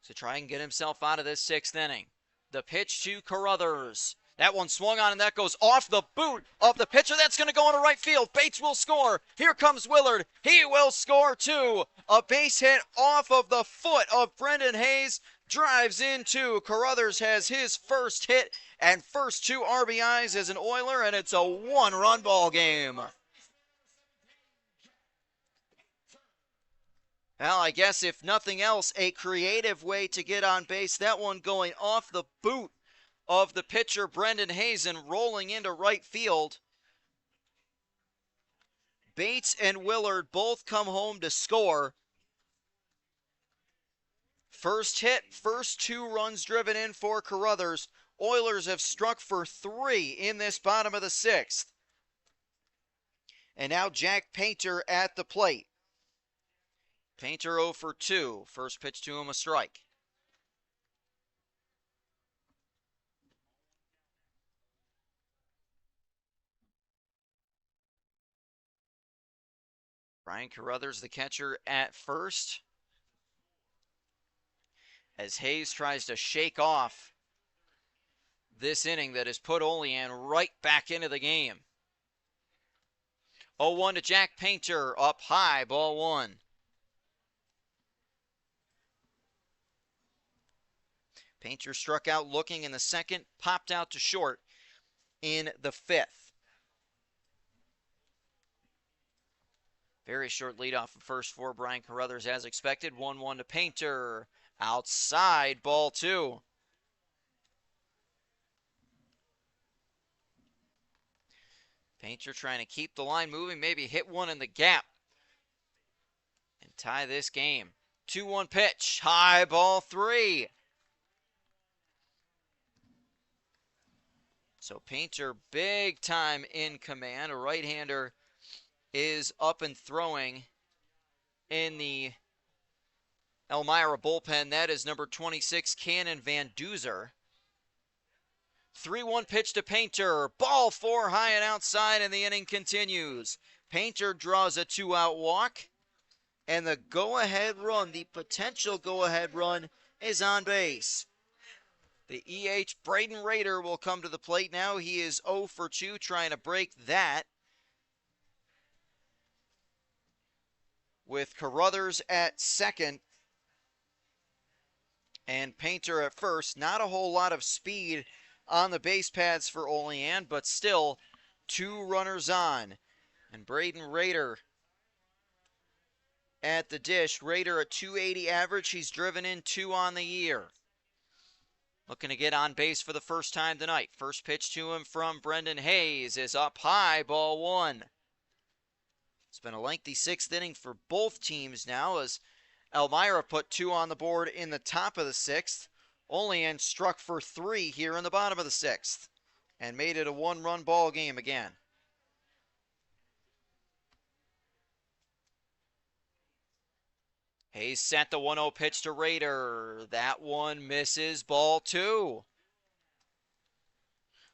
to try and get himself out of this 6th inning. The pitch to Carruthers. That one swung on, and that goes off the boot of the pitcher. That's going to go into right field. Bates will score. Here comes Willard. He will score too. A base hit off of the foot of Brendan Hayes. Drives into. Carruthers has his first hit and first 2 RBIs as an Oiler, and it's a 1-run ball game. Well, I guess if nothing else, a creative way to get on base. That one going off the boot of the pitcher, Brendan Hayes, and rolling into right field. Bates and Willard both come home to score. First hit, first 2 runs driven in for Carruthers. Oilers have struck for 3 in this bottom of the 6th. And now Jack Painter at the plate. Painter 0 for 2. First pitch to him, a strike. Brian Carruthers, the catcher, at first, as Hayes tries to shake off this inning that has put Olean right back into the game. 0-1 to Jack Painter, up high, ball 1. Painter struck out looking in the 2nd, popped out to short in the 5th. Very short leadoff of first for Brian Carruthers as expected. 1-1 to Painter. Outside, ball 2. Painter trying to keep the line moving, maybe hit one in the gap and tie this game. 2-1 pitch, high, ball 3. So Painter big time in command. A right-hander is up and throwing in the Elmira bullpen. That is number 26, Cannon Van Duzer. 3-1 pitch to Painter. Ball 4 high and outside, and the inning continues. Painter draws a 2-out walk, and the go-ahead run, the potential go-ahead run, is on base. The EH Braden Rader will come to the plate now. He is 0 for 2, trying to break that. With Carruthers at second and Painter at first. Not a whole lot of speed on the base paths for Olean, but still 2 runners on. And Braden Rader at the dish. Rader at 280 average. He's driven in 2 on the year. Looking to get on base for the first time tonight. First pitch to him from Brendan Hayes is up high, ball 1. It's been a lengthy 6th inning for both teams now as Elmira put 2 on the board in the top of the 6th. Olean struck for 3 here in the bottom of the 6th and made it a 1-run ball game again. Hayes sent the 1-0 pitch to Rader. That one misses, ball 2.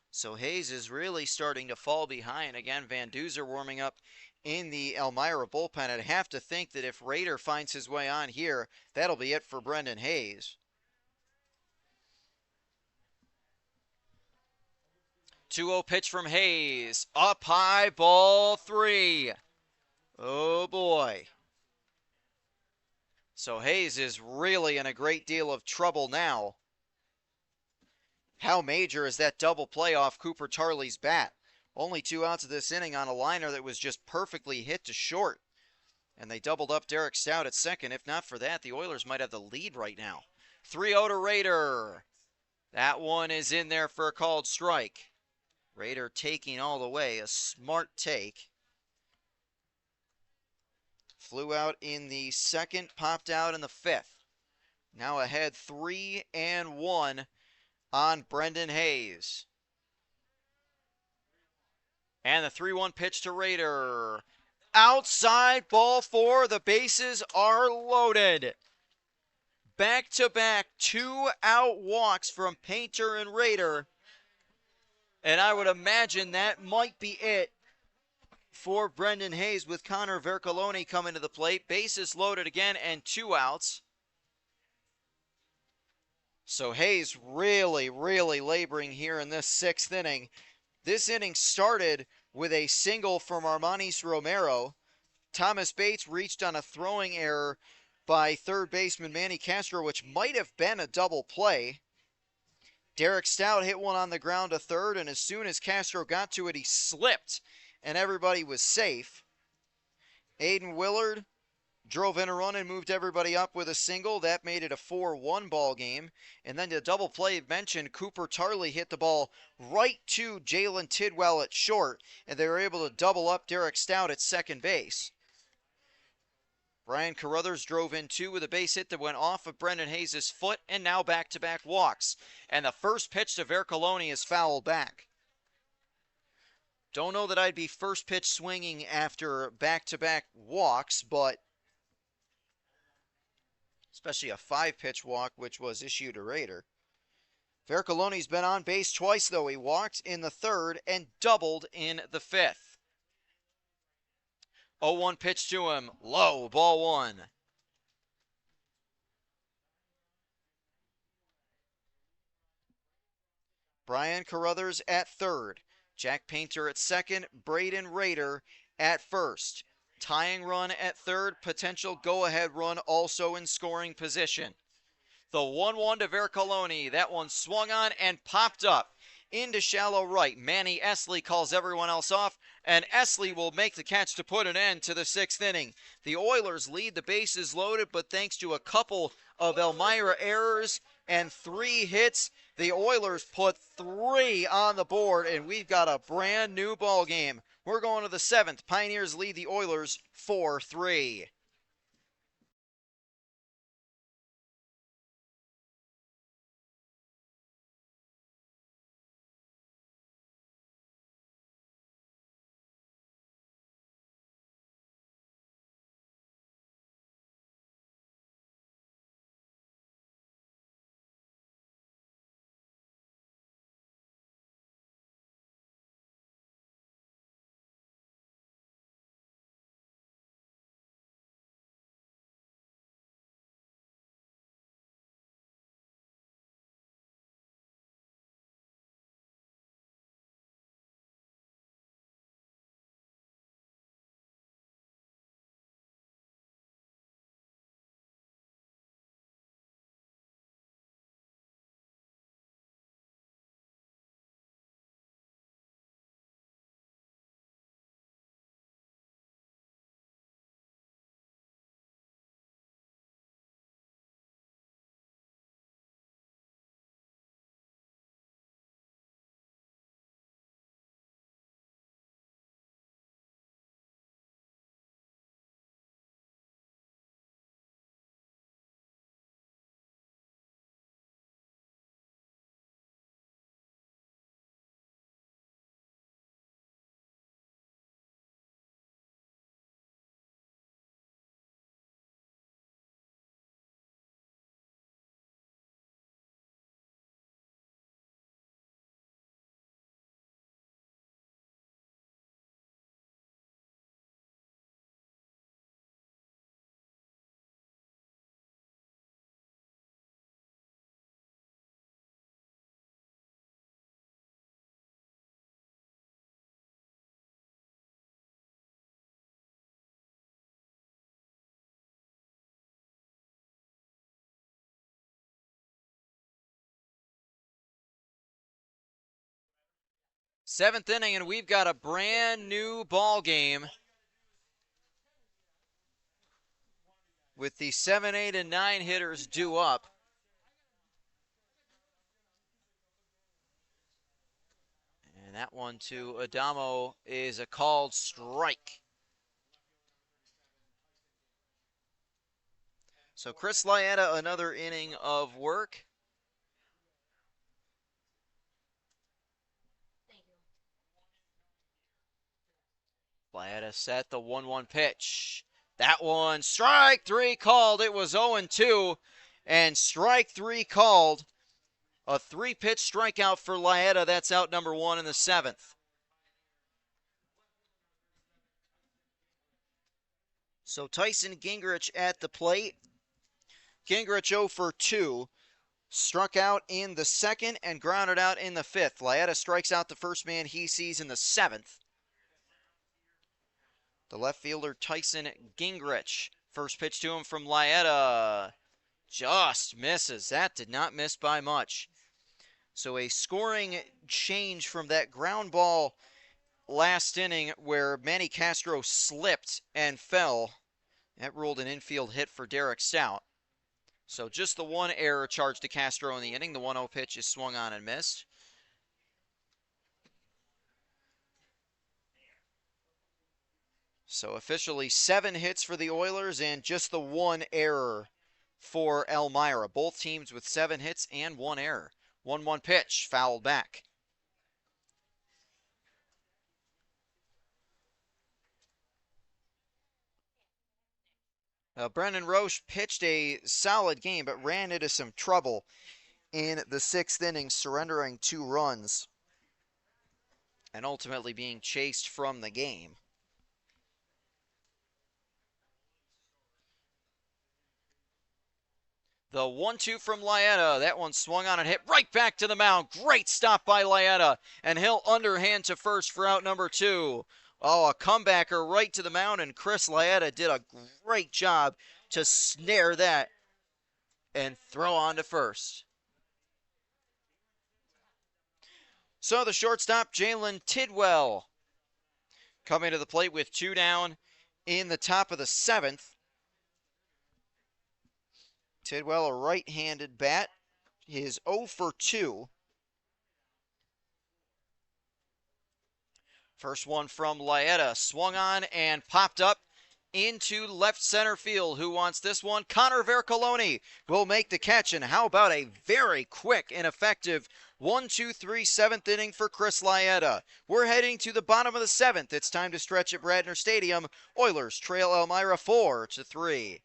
So Hayes is really starting to fall behind. Again, Van Duzer warming up in the Elmira bullpen. I'd have to think that if Rader finds his way on here, that'll be it for Brendan Hayes. 2-0 pitch from Hayes. Up high, ball 3. Oh boy. So Hayes is really in a great deal of trouble now. How major is that double play off Cooper Tarley's bat? Only 2 outs of this inning on a liner that was just perfectly hit to short. And they doubled up Derek Stout at second. If not for that, the Oilers might have the lead right now. 3-0 to Raider. That one is in there for a called strike. Raider taking all the way. A smart take. Flew out in the second, popped out in the fifth. Now ahead 3-1 on Brendan Hayes. And the 3-1 pitch to Raider. Outside, ball four. The bases are loaded. Back-to-back 2-out walks from Painter and Raider. And I would imagine that might be it for Brendan Hayes with Connor Vercoloni coming to the plate. Bases loaded again and 2 outs. So Hayes really laboring here in this 6th inning. This inning started with a single from Armanis Romero. Thomas Bates reached on a throwing error by third baseman Manny Castro, which might have been a double play. Derek Stout hit one on the ground to third, and as soon as Castro got to it, he slipped, and everybody was safe. Aiden Willard drove in a run and moved everybody up with a single. That made it a 4-1 ball game. And then the double play mentioned, Cooper Tarley hit the ball right to Jalen Tidwell at short, and they were able to double up Derek Stout at second base. Brian Carruthers drove in 2 with a base hit that went off of Brendan Hayes' foot, and now back-to-back walks. And the first pitch to Vercoloni is fouled back. Don't know that I'd be first pitch swinging after back-to-back walks, but especially a 5-pitch walk, which was issued to Raider. Vercoloni's been on base twice, though. He walked in the third and doubled in the fifth. 0-1 pitch to him. Low, ball 1. Brian Carruthers at third. Jack Painter at second. Braden Raider at first. Tying run at third. Potential go-ahead run also in scoring position. The 1-1 to Vercoloni. That one swung on and popped up into shallow right. Manny Esley calls everyone else off, and Esley will make the catch to put an end to the 6th inning. The Oilers lead, the bases loaded, but thanks to a couple of Elmira errors and 3 hits, the Oilers put 3 on the board, and we've got a brand new ball game. We're going to the 7th. Pioneers lead the Oilers 4-3. 7th inning, and we've got a brand new ball game with the 7, 8, and 9 hitters due up. And that one to Adamo is a called strike. So Chris Laeta, another inning of work. Laeta set the 1-1 pitch. That one, strike 3 called. It was 0-2, and strike 3 called. A 3-pitch strikeout for Laeta. That's out number 1 in the 7th. So Tyson Gingrich at the plate. Gingrich 0 for 2. Struck out in the 2nd and grounded out in the 5th. Laeta strikes out the first man he sees in the 7th. The left fielder Tyson Gingrich. First pitch to him from Laeta. Just misses. That did not miss by much. So a scoring change from that ground ball last inning where Manny Castro slipped and fell. That ruled an infield hit for Derek Stout. So just the one error charged to Castro in the inning. The 1-0 pitch is swung on and missed. So officially 7 hits for the Oilers and just the 1 error for Elmira. Both teams with 7 hits and 1 error. 1-1 pitch, fouled back. Brendan Roche pitched a solid game, but ran into some trouble in the 6th inning, surrendering 2 runs and ultimately being chased from the game. The 1-2 from Laeta. That one swung on and hit right back to the mound. Great stop by Laeta. And he'll underhand to first for out number 2. Oh, a comebacker right to the mound, and Chris Laeta did a great job to snare that and throw on to first. So the shortstop, Jalen Tidwell, coming to the plate with 2 down in the top of the 7th. Tidwell, a right-handed bat, is 0 for 2. First one from Laeta, swung on and popped up into left center field. Who wants this one? Connor Vercoloni will make the catch, and how about a very quick and effective 1-2-3 7th inning for Chris Laeta. We're heading to the bottom of the 7th. It's time to stretch at Bradner Stadium. Oilers trail Elmira 4-3.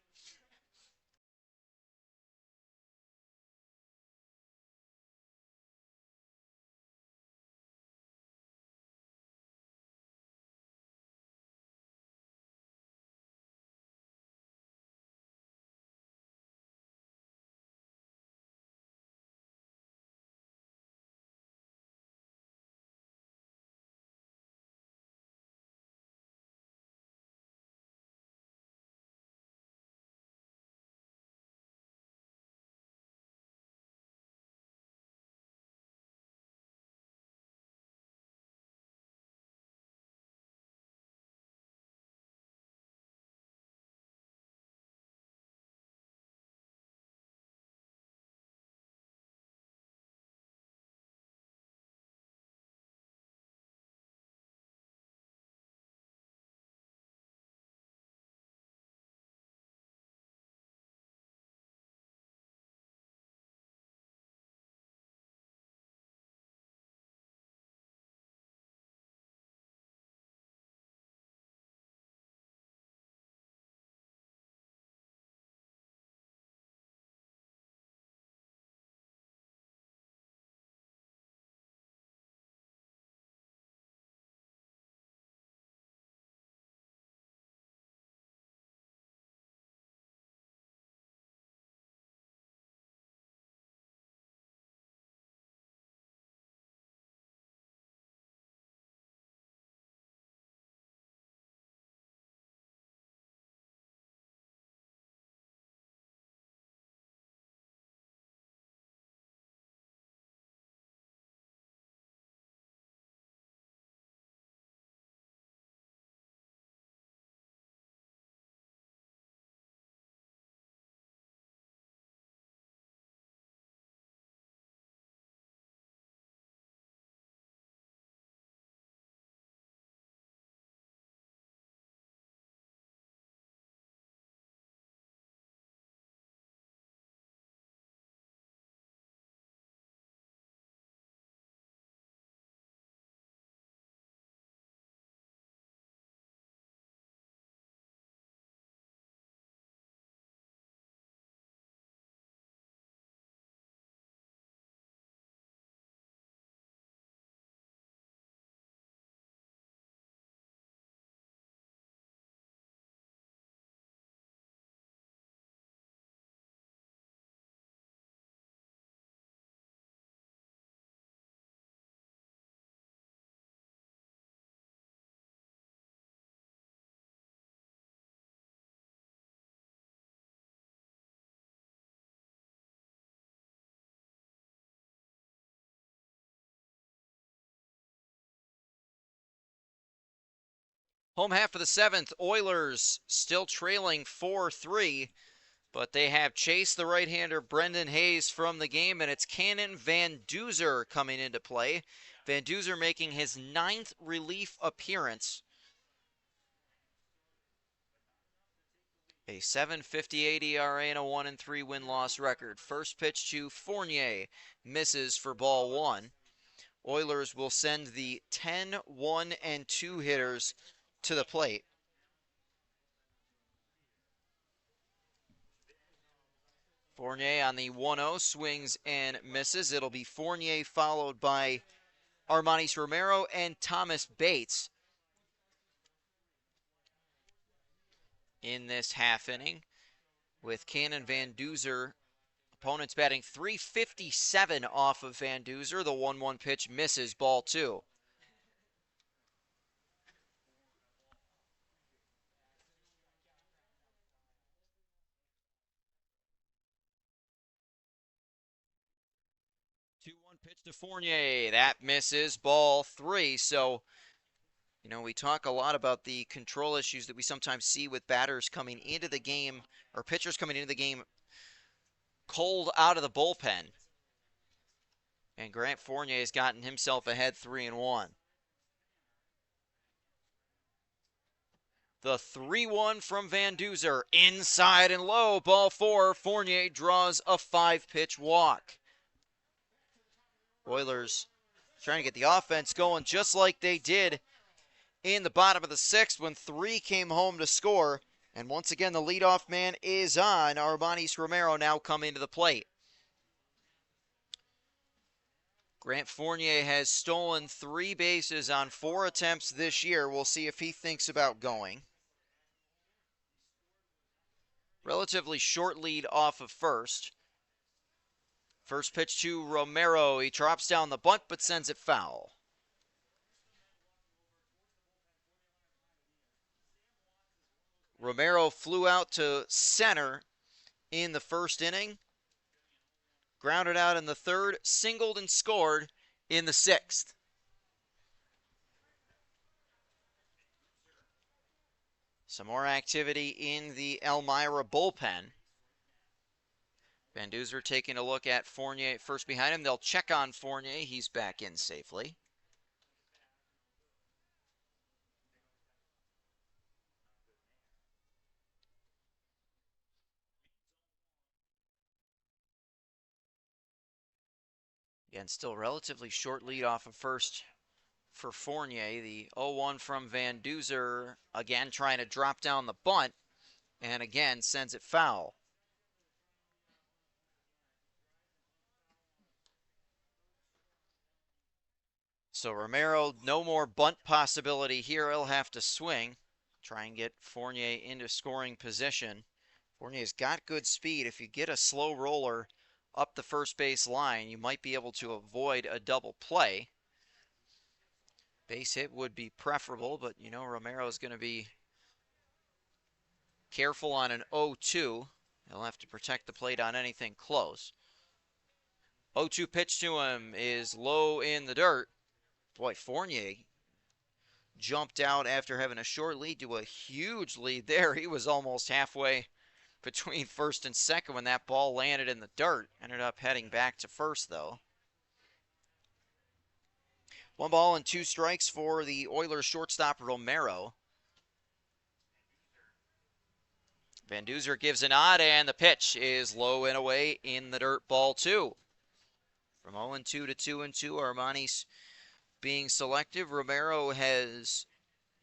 Home half of the seventh, Oilers still trailing 4-3, but they have chased the right-hander Brendan Hayes from the game, and it's Cannon Van Duzer coming into play. Van Duzer making his 9th relief appearance. A 7.58 ERA and a 1-3 win-loss record. First pitch to Fournier, misses for ball one. Oilers will send the 10, 1, and 2 hitters to the plate. Fournier on the 1-0, swings and misses. It'll be Fournier followed by Armanis Romero and Thomas Bates in this half inning, with Cannon Van Duzer. Opponents batting .357 off of Van Duzer. The 1-1 pitch misses, ball two. Pitch to Fournier. That misses, ball three. So, we talk a lot about the control issues that we sometimes see with batters coming into the game, or pitchers coming into the game cold out of the bullpen. And Grant Fournier has gotten himself ahead 3-1. The 3-1 from Van Duzer, inside and low, ball four. Fournier draws a 5-pitch walk. Oilers trying to get the offense going just like they did in the bottom of the sixth when 3 came home to score. And once again, the leadoff man is on. Armanis Romero now coming to the plate. Grant Fournier has stolen 3 bases on 4 attempts this year. We'll see if he thinks about going. Relatively short lead off of first. First pitch to Romero. He drops down the bunt but sends it foul. Romero flew out to center in the first inning. Grounded out in the third, singled and scored in the sixth. Some more activity in the Elmira bullpen. Van Duzer taking a look at Fournier first behind him. They'll check on Fournier. He's back in safely. Again, still relatively short lead off of first for Fournier. The 0-1 from Van Duzer, again trying to drop down the bunt, and again sends it foul. So Romero, no more bunt possibility here. He'll have to swing, try and get Fournier into scoring position. Fournier's got good speed. If you get a slow roller up the first base line, you might be able to avoid a double play. Base hit would be preferable, but Romero's going to be careful on an 0-2. He'll have to protect the plate on anything close. 0-2 pitch to him is low in the dirt. Boy, Fournier jumped out after having a short lead to a huge lead there. He was almost halfway between first and second when that ball landed in the dirt. Ended up heading back to first, though. 1 ball and 2 strikes for the Oilers shortstop Romero. Van Duzer gives a nod, and the pitch is low and away in the dirt, ball 2. From 0-2 to 2-2, Armanis being selective. Romero has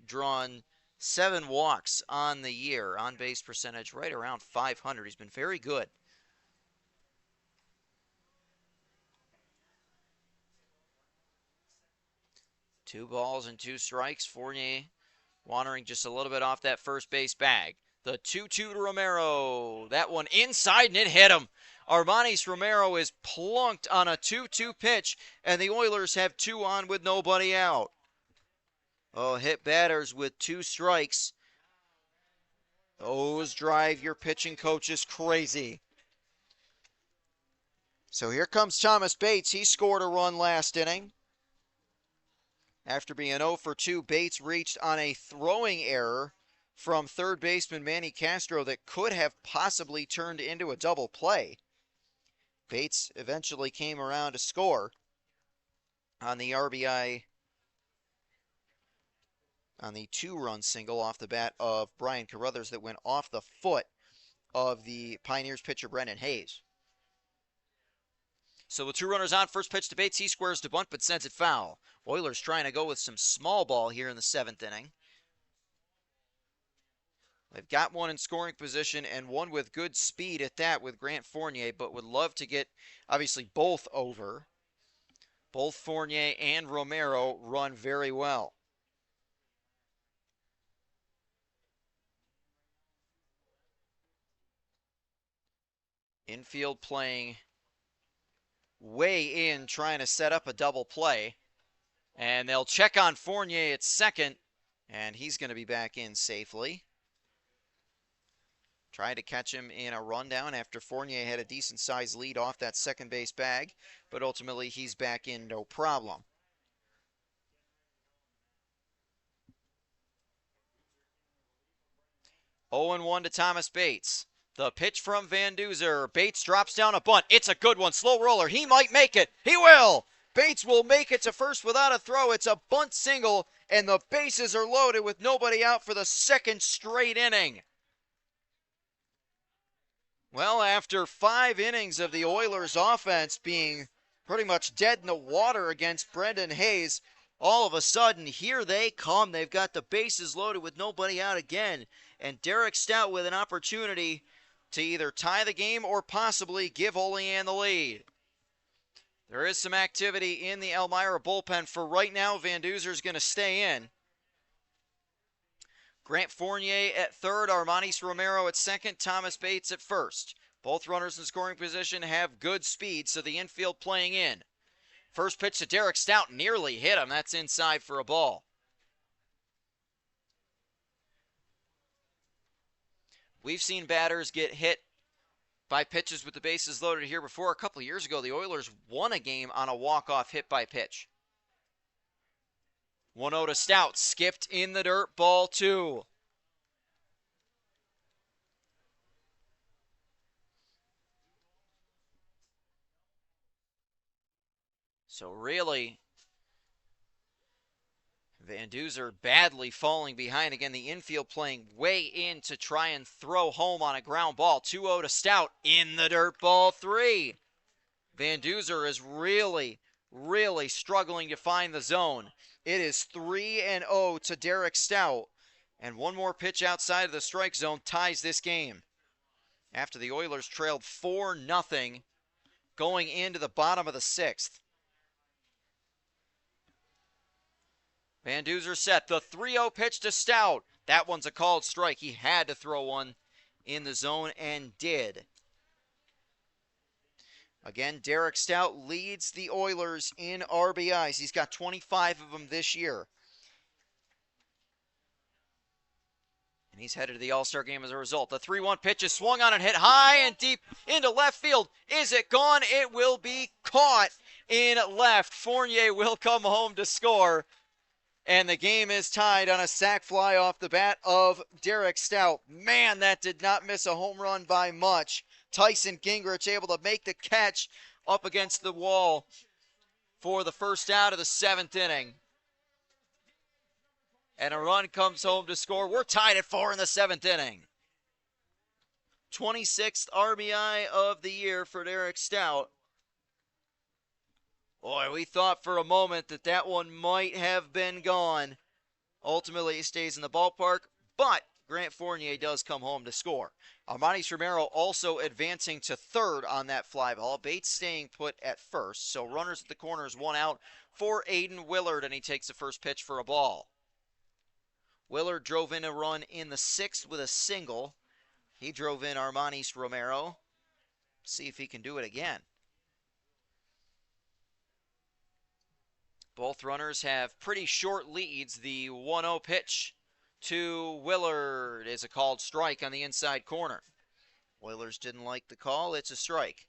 drawn 7 walks on the year. On-base percentage right around 500. He's been very good. Two balls and 2 strikes. Fournier wandering just a little bit off that first base bag. The 2-2 to Romero. That one inside, and it hit him. Armanis Romero is plunked on a 2-2 pitch, and the Oilers have 2 on with nobody out. Oh, hit batters with 2 strikes. Those drive your pitching coaches crazy. So here comes Thomas Bates. He scored a run last inning. After being 0 for 2, Bates reached on a throwing error from third baseman Manny Castro that could have possibly turned into a double play. Bates eventually came around to score on the RBI, on the 2-run single off the bat of Brian Carruthers that went off the foot of the Pioneers pitcher Brendan Hayes. So with 2 runners on, first pitch to Bates, he squares to bunt but sends it foul. Oilers trying to go with some small ball here in the 7th inning. They've got one in scoring position and one with good speed at that with Grant Fournier, but would love to get, obviously, both over. Both Fournier and Romero run very well. Infield playing way in, trying to set up a double play. And they'll check on Fournier at second, and he's going to be back in safely. Tried to catch him in a rundown after Fournier had a decent-sized lead off that second base bag, but ultimately he's back in no problem. 0-1 to Thomas Bates. The pitch from Van Duzer. Bates drops down a bunt. It's a good one. Slow roller. He might make it. He will. Bates will make it to first without a throw. It's a bunt single, and the bases are loaded with nobody out for the second straight inning. Well, after 5 innings of the Oilers offense being pretty much dead in the water against Brendan Hayes, all of a sudden, here they come. They've got the bases loaded with nobody out again. And Derek Stout with an opportunity to either tie the game or possibly give Olean the lead. There is some activity in the Elmira bullpen. For right now, Van Duzer's going to stay in. Grant Fournier at third, Armanis Romero at second, Thomas Bates at first. Both runners in scoring position have good speed, so the infield playing in. First pitch to Derek Stout, nearly hit him. That's inside for a ball. We've seen batters get hit by pitches with the bases loaded here before. A couple of years ago, the Oilers won a game on a walk-off hit by pitch. 1-0 to Stout, skipped in the dirt, ball 2. So really, Van Duzer badly falling behind. Again, the infield playing way in to try and throw home on a ground ball. 2-0 to Stout, in the dirt, ball 3. Van Duzer is really struggling to find the zone. It is 3-0 to Derek Stout. And one more pitch outside of the strike zone ties this game. After the Oilers trailed 4-0 going into the bottom of the 6th. Van Duzer set. The 3-0 pitch to Stout. That one's a called strike. He had to throw one in the zone and did. Again, Derek Stout leads the Oilers in RBIs. He's got 25 of them this year. And he's headed to the All-Star game as a result. The 3-1 pitch is swung on and hit high and deep into left field. Is it gone? It will be caught in left. Fournier will come home to score. And the game is tied on a sac fly off the bat of Derek Stout. Man, that did not miss a home run by much. Tyson Gingrich able to make the catch up against the wall for the first out of the 7th inning. And a run comes home to score. We're tied at 4 in the 7th inning. 26th RBI of the year for Derek Stout. Boy, we thought for a moment that that one might have been gone. Ultimately, it stays in the ballpark, but Grant Fournier does come home to score. Armanis Romero also advancing to third on that fly ball. Bates staying put at first. So runners at the corners, 1 out for Aiden Willard, and he takes the first pitch for a ball. Willard drove in a run in the 6th with a single. He drove in Armanis Romero. See if he can do it again. Both runners have pretty short leads. The 1-0 pitch to Willard is a called strike on the inside corner. Oilers didn't like the call. It's a strike.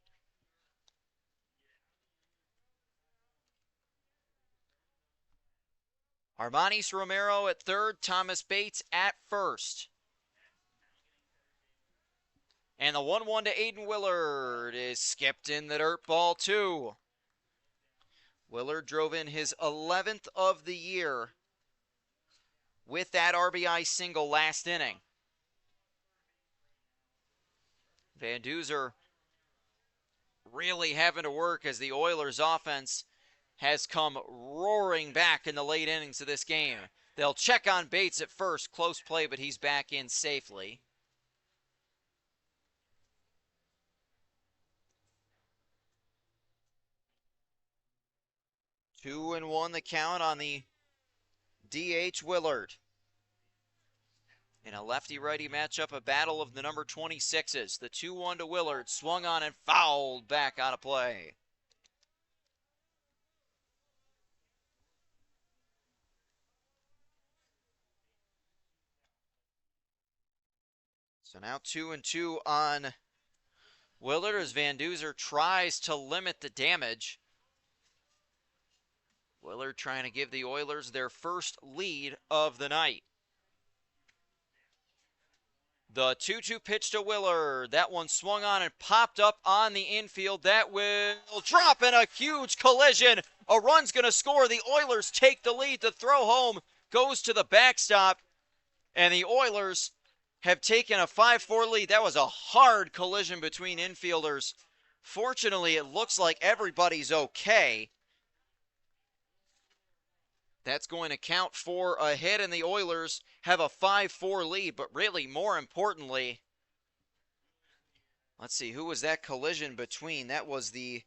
Armanis Romero at third, Thomas Bates at first. And the 1-1 to Aiden Willard is skipped in the dirt ball, too. Willard drove in his 11th of the year with that RBI single last inning. Van Duzer really having to work as the Oilers offense has come roaring back in the late innings of this game. They'll check on Bates at first. Close play, but he's back in safely. Two and one the count on the DH Willard. In a lefty-righty matchup, a battle of the number 26s. The 2-1 to Willard, swung on and fouled back out of play. So now 2-2 on Willard as Van Duzer tries to limit the damage. Willard trying to give the Oilers their first lead of the night. The 2-2 pitch to Willard. That one swung on and popped up on the infield. That will drop in a huge collision. A run's going to score. The Oilers take the lead. The throw home goes to the backstop. And the Oilers have taken a 5-4 lead. That was a hard collision between infielders. Fortunately, it looks like everybody's okay. That's going to count for a hit, and the Oilers have a 5-4 lead. But really, more importantly, let's see, who was that collision between? That was the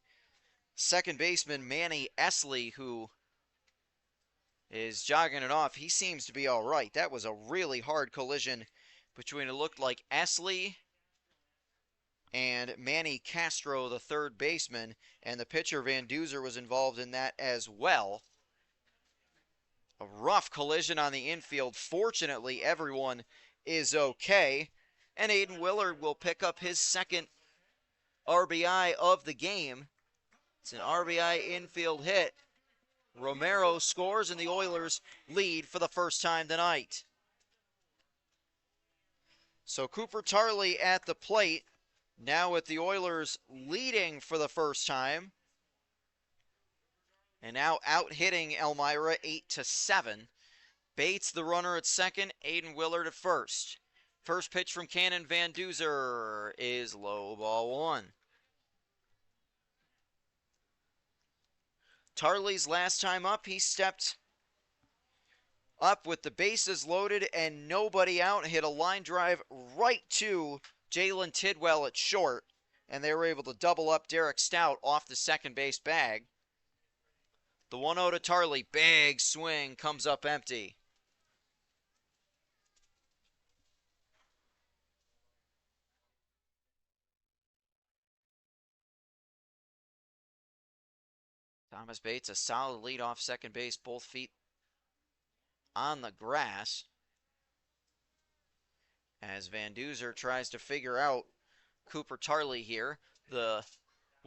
second baseman, Manny Esley, who is jogging it off. He seems to be all right. That was a really hard collision between, it looked like, Esley and Manny Castro, the third baseman, and the pitcher Van Duzer was involved in that as well. A rough collision on the infield. Fortunately, everyone is okay. And Aiden Willard will pick up his second RBI of the game. It's an RBI infield hit. Romero scores and the Oilers lead for the first time tonight. So Cooper Tarley at the plate. Now with the Oilers leading for the first time. And now out hitting Elmira 8-7. Bates the runner at second, Aiden Willard at first. First pitch from Cannon Van Duzer is low, ball one. Tarley's last time up, he stepped up with the bases loaded and nobody out. Hit a line drive right to Jalen Tidwell at short. And they were able to double up Derek Stout off the second base bag. The 1-0 to Tarley. Big swing, comes up empty. Thomas Bates, a solid lead off second base, both feet on the grass. As Van Duzer tries to figure out Cooper Tarley here. The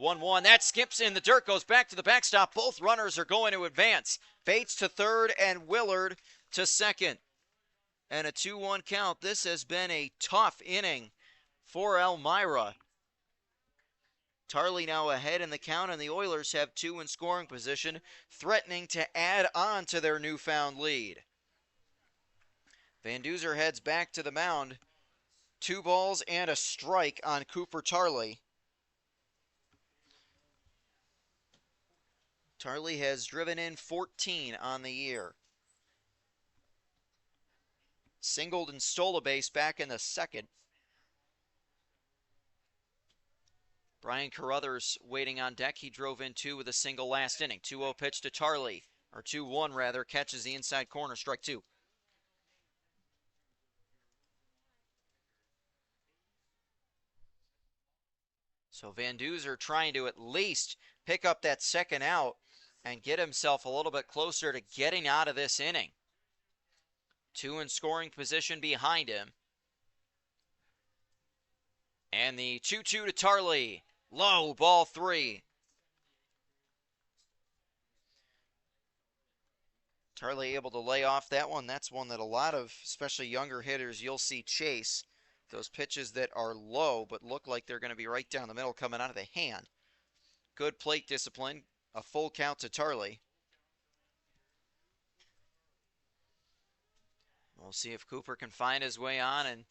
1-1, that skips in the dirt, goes back to the backstop. Both runners are going to advance. Bates to third and Willard to second. And a 2-1 count. This has been a tough inning for Elmira. Tarley now ahead in the count, and the Oilers have two in scoring position, threatening to add on to their newfound lead. Van Duzer heads back to the mound. 2 balls and a strike on Cooper Tarley. Tarley has driven in 14 on the year. Singled and stole a base back in the second. Brian Carruthers waiting on deck. He drove in 2 with a single last inning. 2-0 pitch to Tarley, or 2-1 rather, catches the inside corner, strike 2. So Van Duzer trying to at least pick up that second out and get himself a little bit closer to getting out of this inning. 2 in scoring position behind him. And the 2-2 to Tarley. Low, ball 3. Tarley able to lay off that one. That's one that a lot of, especially younger hitters, you'll see chase. Those pitches that are low but look like they're going to be right down the middle coming out of the hand. Good plate discipline. A full count to Tarley. We'll see if Cooper can find his way on and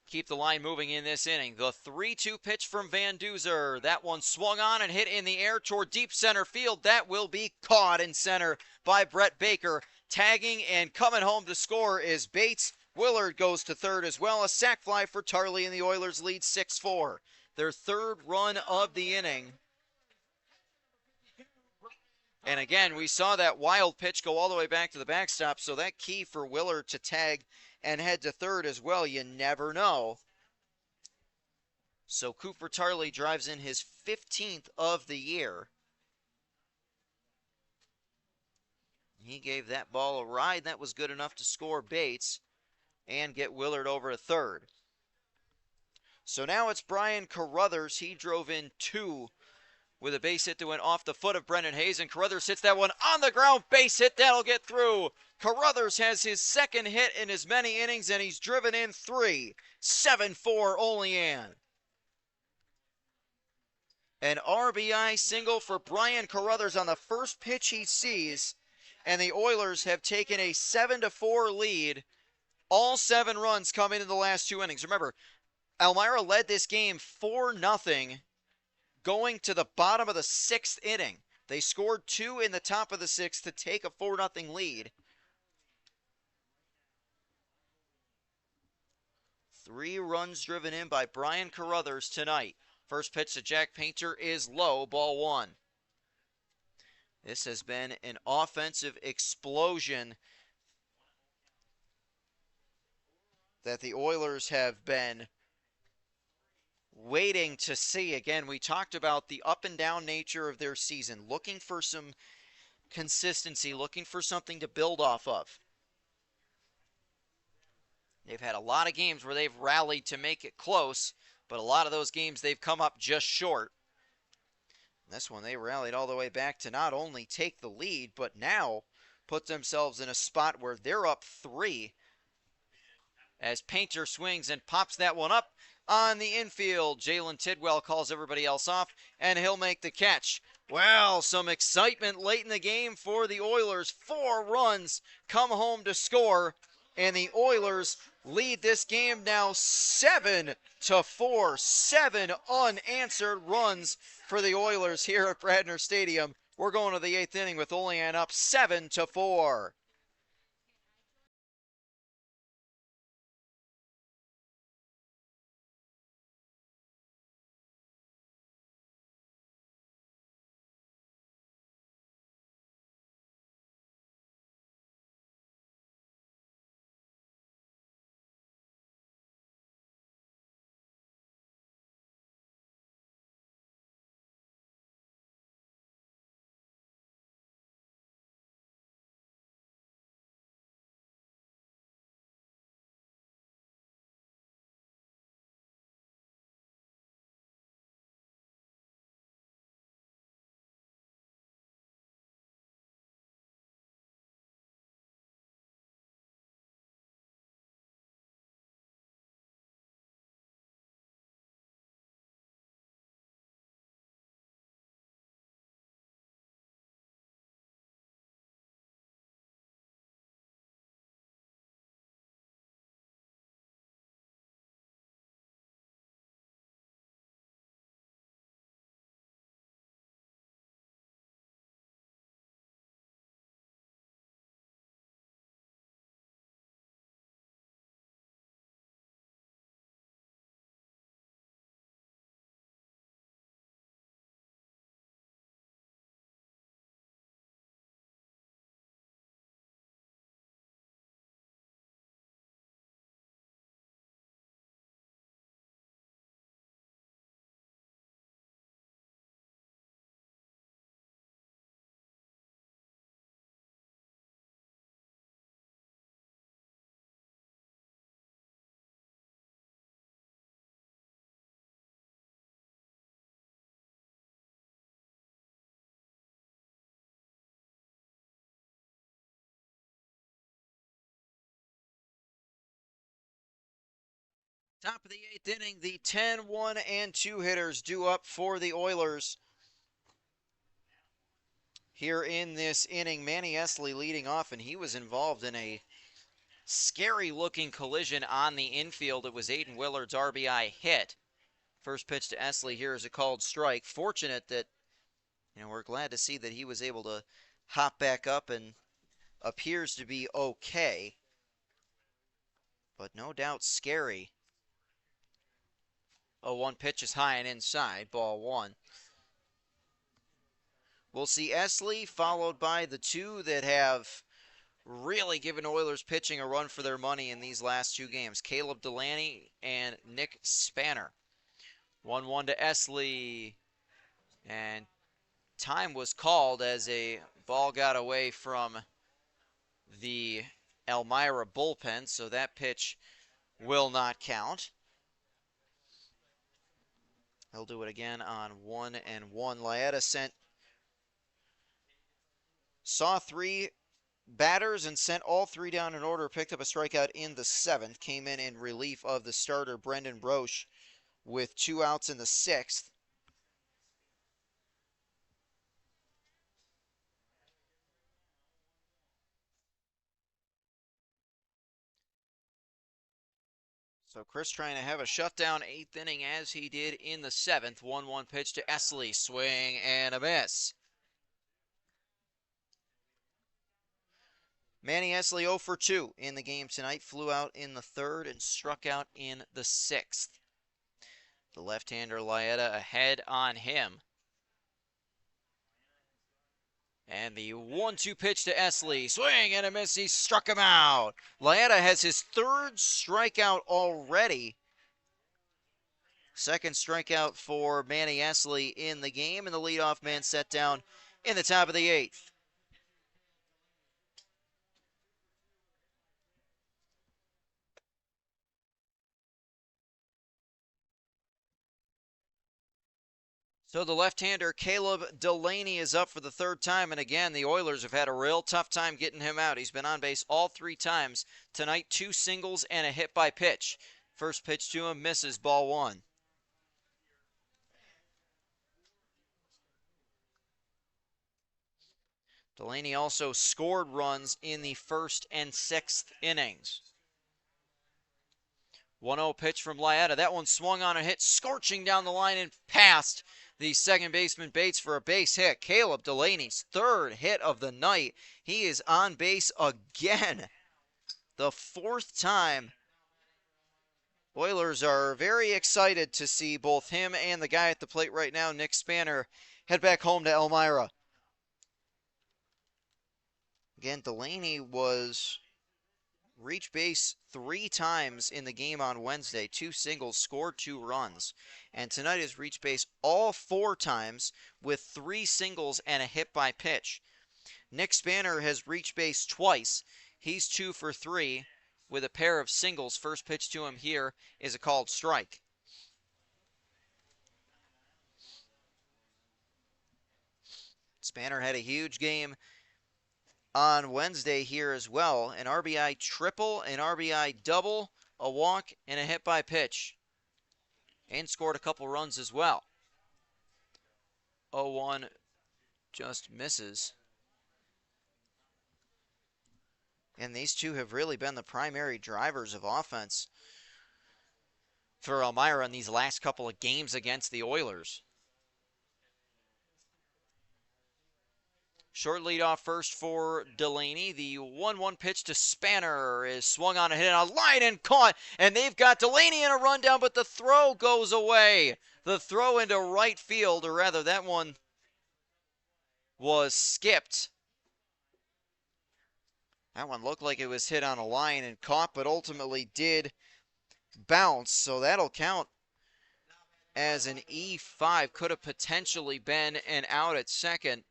keep the line moving in this inning. The 3-2 pitch from Van Duzer. That one swung on and hit in the air toward deep center field. That will be caught in center by Brett Baker. Tagging and coming home to score is Bates. Willard goes to third as well. A sac fly for Tarley, and the Oilers lead 6-4. Their third run of the inning. And again, we saw that wild pitch go all the way back to the backstop, so that key for Willard to tag and head to third as well. You never know. So Cooper Tarley drives in his 15th of the year. He gave that ball a ride. That was good enough to score Bates and get Willard over to third. So now it's Brian Carruthers. He drove in 2 with a base hit that went off the foot of Brendan Hayes, and Carruthers hits that one on the ground. Base hit, that'll get through. Carruthers has his second hit in as many innings, and he's driven in 3. 7-4 Olean. An RBI single for Brian Carruthers on the first pitch he sees, and the Oilers have taken a 7-4 lead. All 7 runs coming in the last 2 innings. Remember, Elmira led this game 4-0 going to the bottom of the 6th inning. They scored 2 in the top of the 6th to take a 4-0 lead. 3 runs driven in by Brian Carruthers tonight. First pitch to Jack Painter is low, ball 1. This has been an offensive explosion that the Oilers have been waiting to see. Again, we talked about the up and down nature of their season, looking for some consistency, looking for something to build off of. They've had a lot of games where they've rallied to make it close, but a lot of those games they've come up just short. This one they rallied all the way back to not only take the lead, but now put themselves in a spot where they're up 3 as Painter swings and pops that one up on the infield. Jalen Tidwell calls everybody else off, and he'll make the catch. Well, some excitement late in the game for the Oilers. 4 runs come home to score, and the Oilers lead this game now 7-4. 7 unanswered runs for the Oilers here at Bradner Stadium. We're going to the 8th inning with Olean up 7-4. Top of the 8th inning, the 10, 1, and 2 hitters due up for the Oilers. Here in this inning, Manny Esley leading off, and he was involved in a scary-looking collision on the infield. It was Aiden Willard's RBI hit. First pitch to Esley here is a called strike. Fortunate that, we're glad to see that he was able to hop back up and appears to be okay. But no doubt scary. 0-1 pitch is high and inside, ball one. We'll see Esley followed by the two that have really given Oilers pitching a run for their money in these last two games, Caleb Delaney and Nick Spanner. 1-1 to Esley, and time was called as a ball got away from the Elmira bullpen, so that pitch will not count. He'll do it again on 1-1. Laeta saw three batters and sent all three down in order, picked up a strikeout in the 7th, came in relief of the starter, Brendan Broche, with 2 outs in the 6th. So Chris trying to have a shutdown 8th inning as he did in the 7th. 1-1 pitch to Esley. Swing and a miss. Manny Esley 0 for 2 in the game tonight. Flew out in the 3rd and struck out in the 6th. The left-hander Laeta ahead on him. And the 1-2 pitch to Esley. Swing and a miss. He struck him out. Laeta has his 3rd strikeout already. 2nd strikeout for Manny Esley in the game. And the leadoff man set down in the top of the 8th. So the left-hander Caleb Delaney is up for the 3rd time, and again, the Oilers have had a real tough time getting him out. He's been on base all 3 times. Tonight, 2 singles and a hit by pitch. First pitch to him, misses, ball 1. Delaney also scored runs in the 1st and 6th innings. 1-0 pitch from Laeta. That one swung on a hit, scorching down the line and past the second baseman Bates for a base hit. Caleb Delaney's 3rd hit of the night. He is on base again. The 4th time. Oilers are very excited to see both him and the guy at the plate right now, Nick Spanner, head back home to Elmira. Again, Delaney was reached base 3 times in the game on Wednesday. 2 singles, scored 2 runs. And tonight has reached base all 4 times with 3 singles and a hit by pitch. Nick Spanner has reached base twice. He's 2 for 3 with a pair of singles. First pitch to him here is a called strike. Spanner had a huge game on Wednesday here as well. An RBI triple, an RBI double, a walk, and a hit by pitch. And scored a couple runs as well. 0-1 just misses. And these two have really been the primary drivers of offense for Elmira in these last couple of games against the Oilers. Short lead off first for Delaney. The 1-1 pitch to Spanner is swung on a hit on a line and caught. And they've got Delaney in a rundown, but the throw goes away. The throw into right field, or rather that one was skipped. That one looked like it was hit on a line and caught, but ultimately did bounce. So that'll count as an E5. Could have potentially been an out at second.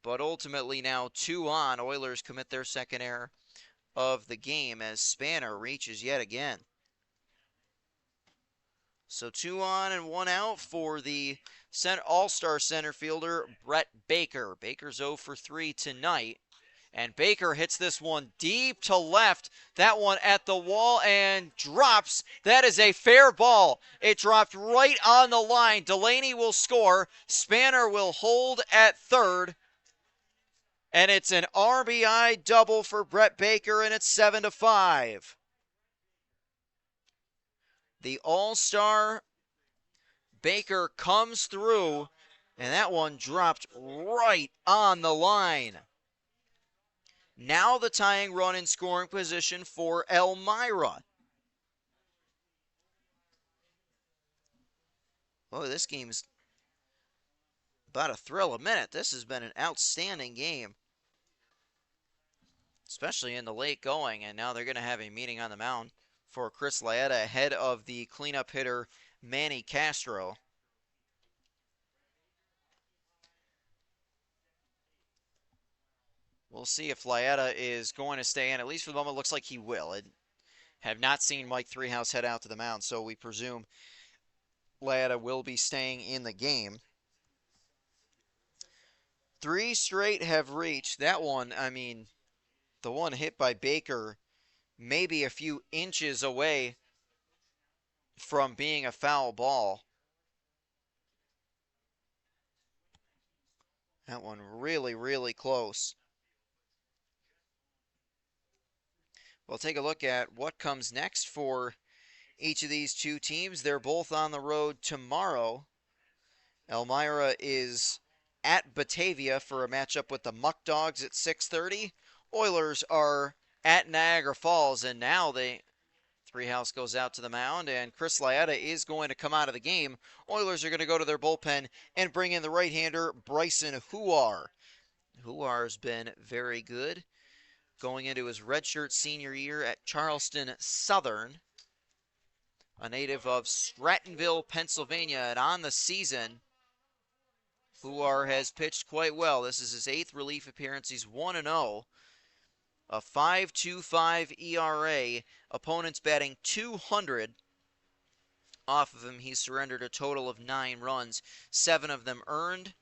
But ultimately now 2 on. Oilers commit their 2nd error of the game as Spanner reaches yet again. So 2 on and 1 out for the all-star center fielder Brett Baker. Baker's 0 for 3 tonight. And Baker hits this one deep to left. That one at the wall and drops. That is a fair ball. It dropped right on the line. Delaney will score. Spanner will hold at third. And it's an RBI double for Brett Baker, and it's 7-5. The All-Star Baker comes through, and that one dropped right on the line. Now the tying run in scoring position for Elmira. Oh, this game's about a thrill a minute. This has been an outstanding game, especially in the late going, and now they're going to have a meeting on the mound for Chris Laeta ahead of the cleanup hitter Manny Castro. We'll see if Laeta is going to stay in. At least for the moment, it looks like he will. I have not seen Mike Threehouse head out to the mound, so we presume Laeta will be staying in the game. 3 straight have reached. That one, I mean, the one hit by Baker, maybe a few inches away from being a foul ball. That one really, really close. We'll take a look at what comes next for each of these two teams. They're both on the road tomorrow. Elmira is at Batavia for a matchup with the Muck Dogs at 6:30. Oilers are at Niagara Falls, and now Threehouse goes out to the mound, and Chris Laeta is going to come out of the game. Oilers are going to go to their bullpen and bring in the right-hander Bryson Huar. Huar's been very good going into his redshirt senior year at Charleston Southern, a native of Strattonville, Pennsylvania, and on the season, Huar has pitched quite well. This is his 8th relief appearance. He's 1-0, a 5.25 ERA. Opponents batting .200 off of him. He's surrendered a total of 9 runs, 7 of them earned.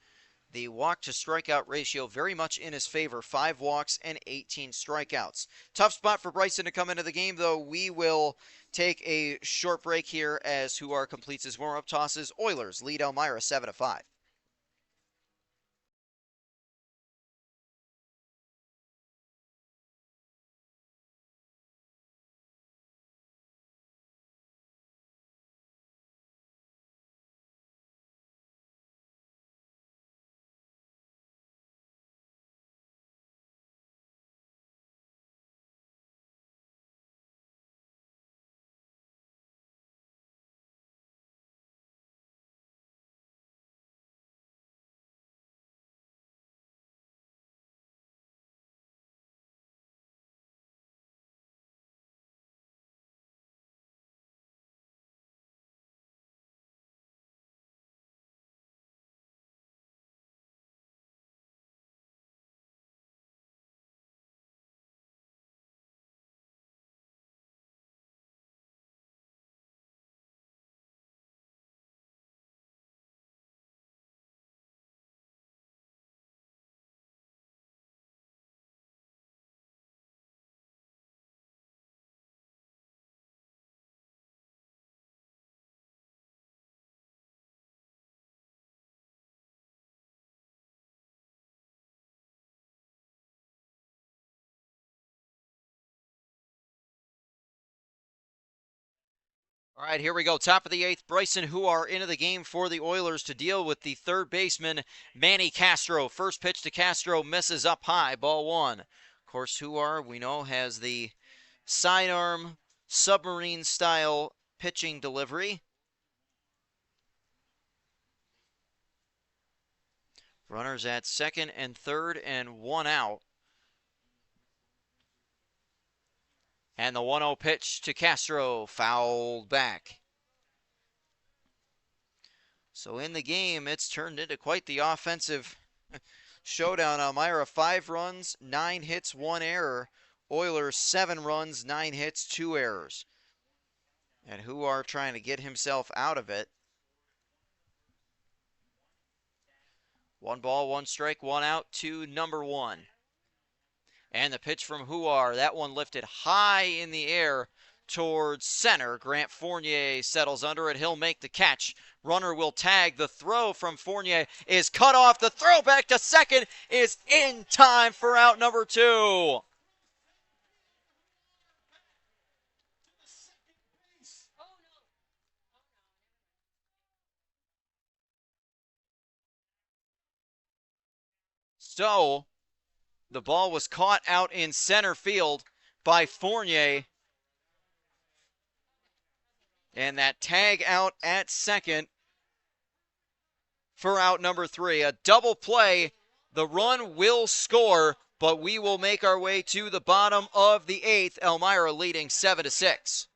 The walk-to-strikeout ratio very much in his favor, 5 walks and 18 strikeouts. Tough spot for Bryson to come into the game, though. We will take a short break here as Huar completes his warm-up tosses. Oilers lead Elmira 7-5. All right, here we go. Top of the 8th, Bryson Huar into the game for the Oilers to deal with the third baseman, Manny Castro. First pitch to Castro misses up high, ball 1. Of course, Huar, we know, has the sidearm, submarine-style pitching delivery. Runners at second and third and 1 out. And the 1-0 pitch to Castro, fouled back. So in the game, it's turned into quite the offensive showdown. Elmira 5 runs, 9 hits, 1 error. Oilers 7 runs, 9 hits, 2 errors. And Huar trying to get himself out of it. 1 ball, 1 strike, 1 out to number 1. And the pitch from Huar, that one lifted high in the air towards center. Grant Fournier settles under it. He'll make the catch. Runner will tag. The throw from Fournier is cut off. The throw back to second is in time for out number 2. So the ball was caught out in center field by Fournier. And that tag out at second for out number 3. A double play. The run will score, but we will make our way to the bottom of the 8th. Elmira leading 7-6.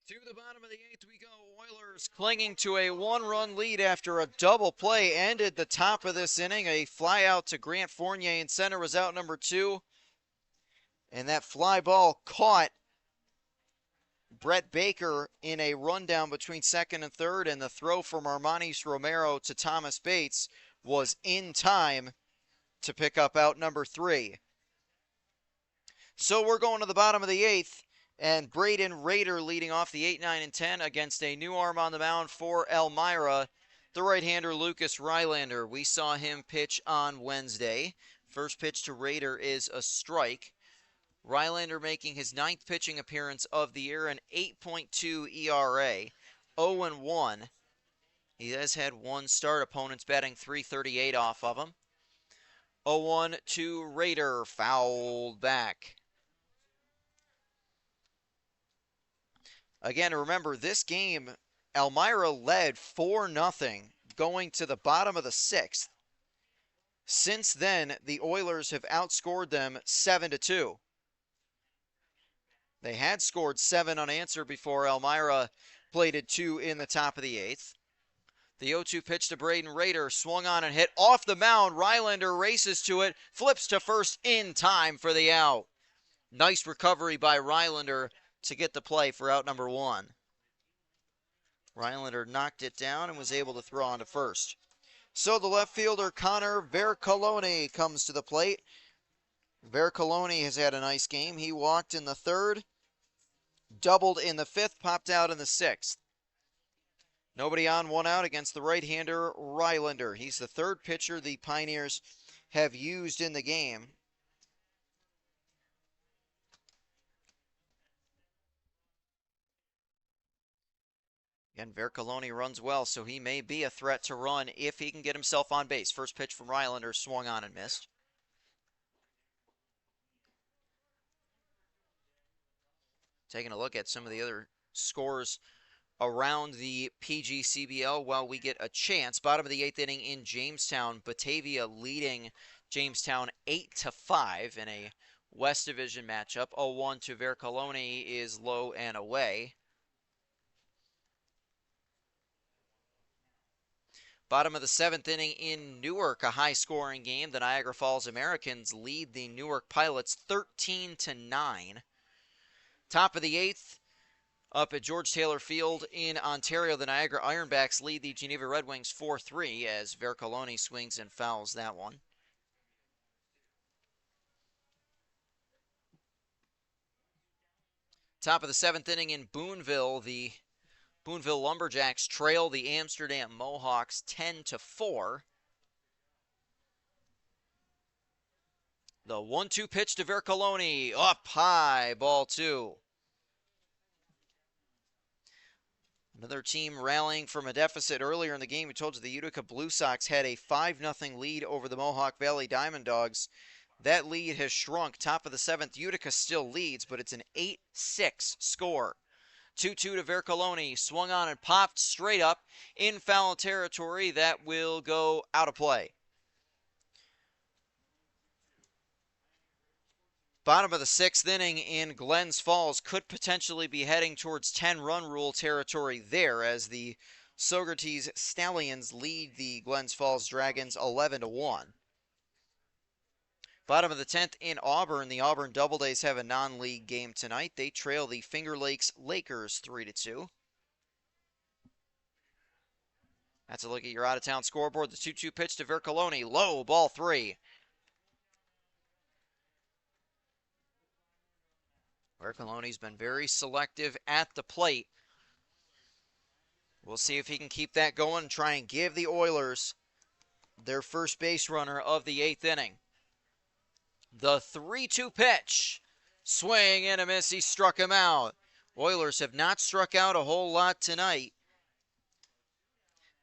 To the bottom of the 8th we go. Oilers clinging to a 1-run lead after a double play ended the top of this inning. A fly out to Grant Fournier in center was out number 2. And that fly ball caught Brett Baker in a rundown between second and third. And the throw from Armanis Romero to Thomas Bates was in time to pick up out number 3. So we're going to the bottom of the 8th. And Braden Rader leading off the 8, 9, and 10 against a new arm on the mound for Elmira, the right-hander Lucas Rylander. We saw him pitch on Wednesday. First pitch to Rader is a strike. Rylander making his 9th pitching appearance of the year, an 8.2 ERA, 0-1. He has had one start. Opponents batting .338 off of him. 0-1 to Rader, fouled back. Again, remember, this game, Elmira led 4-0 going to the bottom of the 6th. Since then, the Oilers have outscored them 7-2. They had scored 7 unanswered before Elmira plated 2 in the top of the 8th. The 0-2 pitch to Braden Rader, swung on and hit off the mound. Rylander races to it, flips to first in time for the out. Nice recovery by Rylander to get the play for out number 1. Rylander knocked it down and was able to throw on to first. So the left fielder, Connor Vercoloni, comes to the plate. Vercoloni has had a nice game. He walked in the 3rd, doubled in the 5th, popped out in the 6th. Nobody on, 1 out against the right-hander, Rylander. He's the 3rd pitcher the Pioneers have used in the game. And Vercoloni runs well, so he may be a threat to run if he can get himself on base. First pitch from Rylander swung on and missed. Taking a look at some of the other scores around the PGCBL while we get a chance. Bottom of the 8th inning in Jamestown, Batavia leading Jamestown 8-5 in a West Division matchup. 0-1 to Vercoloni is low and away. Bottom of the 7th inning in Newark, a high-scoring game. The Niagara Falls Americans lead the Newark Pilots 13-9. Top of the 8th, up at George Taylor Field in Ontario, the Niagara Ironbacks lead the Geneva Red Wings 4-3 as Vercoloni swings and fouls that one. Top of the 7th inning in Boonville, the Boonville Lumberjacks trail the Amsterdam Mohawks 10-4. The 1-2 pitch to Vercoloni, up high, ball 2. Another team rallying from a deficit earlier in the game. We told you the Utica Blue Sox had a 5-0 lead over the Mohawk Valley Diamond Dogs. That lead has shrunk. Top of the 7th, Utica still leads, but it's an 8-6 score. 2-2 to Vercoloni, swung on and popped straight up in foul territory. That will go out of play. Bottom of the 6th inning in Glens Falls could potentially be heading towards 10-run rule territory there as the Socrates Stallions lead the Glens Falls Dragons 11-1. Bottom of the 10th in Auburn, the Auburn Doubledays have a non-league game tonight. They trail the Finger Lakes Lakers 3-2. That's a look at your out-of-town scoreboard. The 2-2 pitch to Vercoloni, low, ball 3. Vercoloni's been very selective at the plate. We'll see if he can keep that going and try and give the Oilers their first base runner of the 8th inning. The 3-2 pitch. Swing and a miss. He struck him out. Oilers have not struck out a whole lot tonight.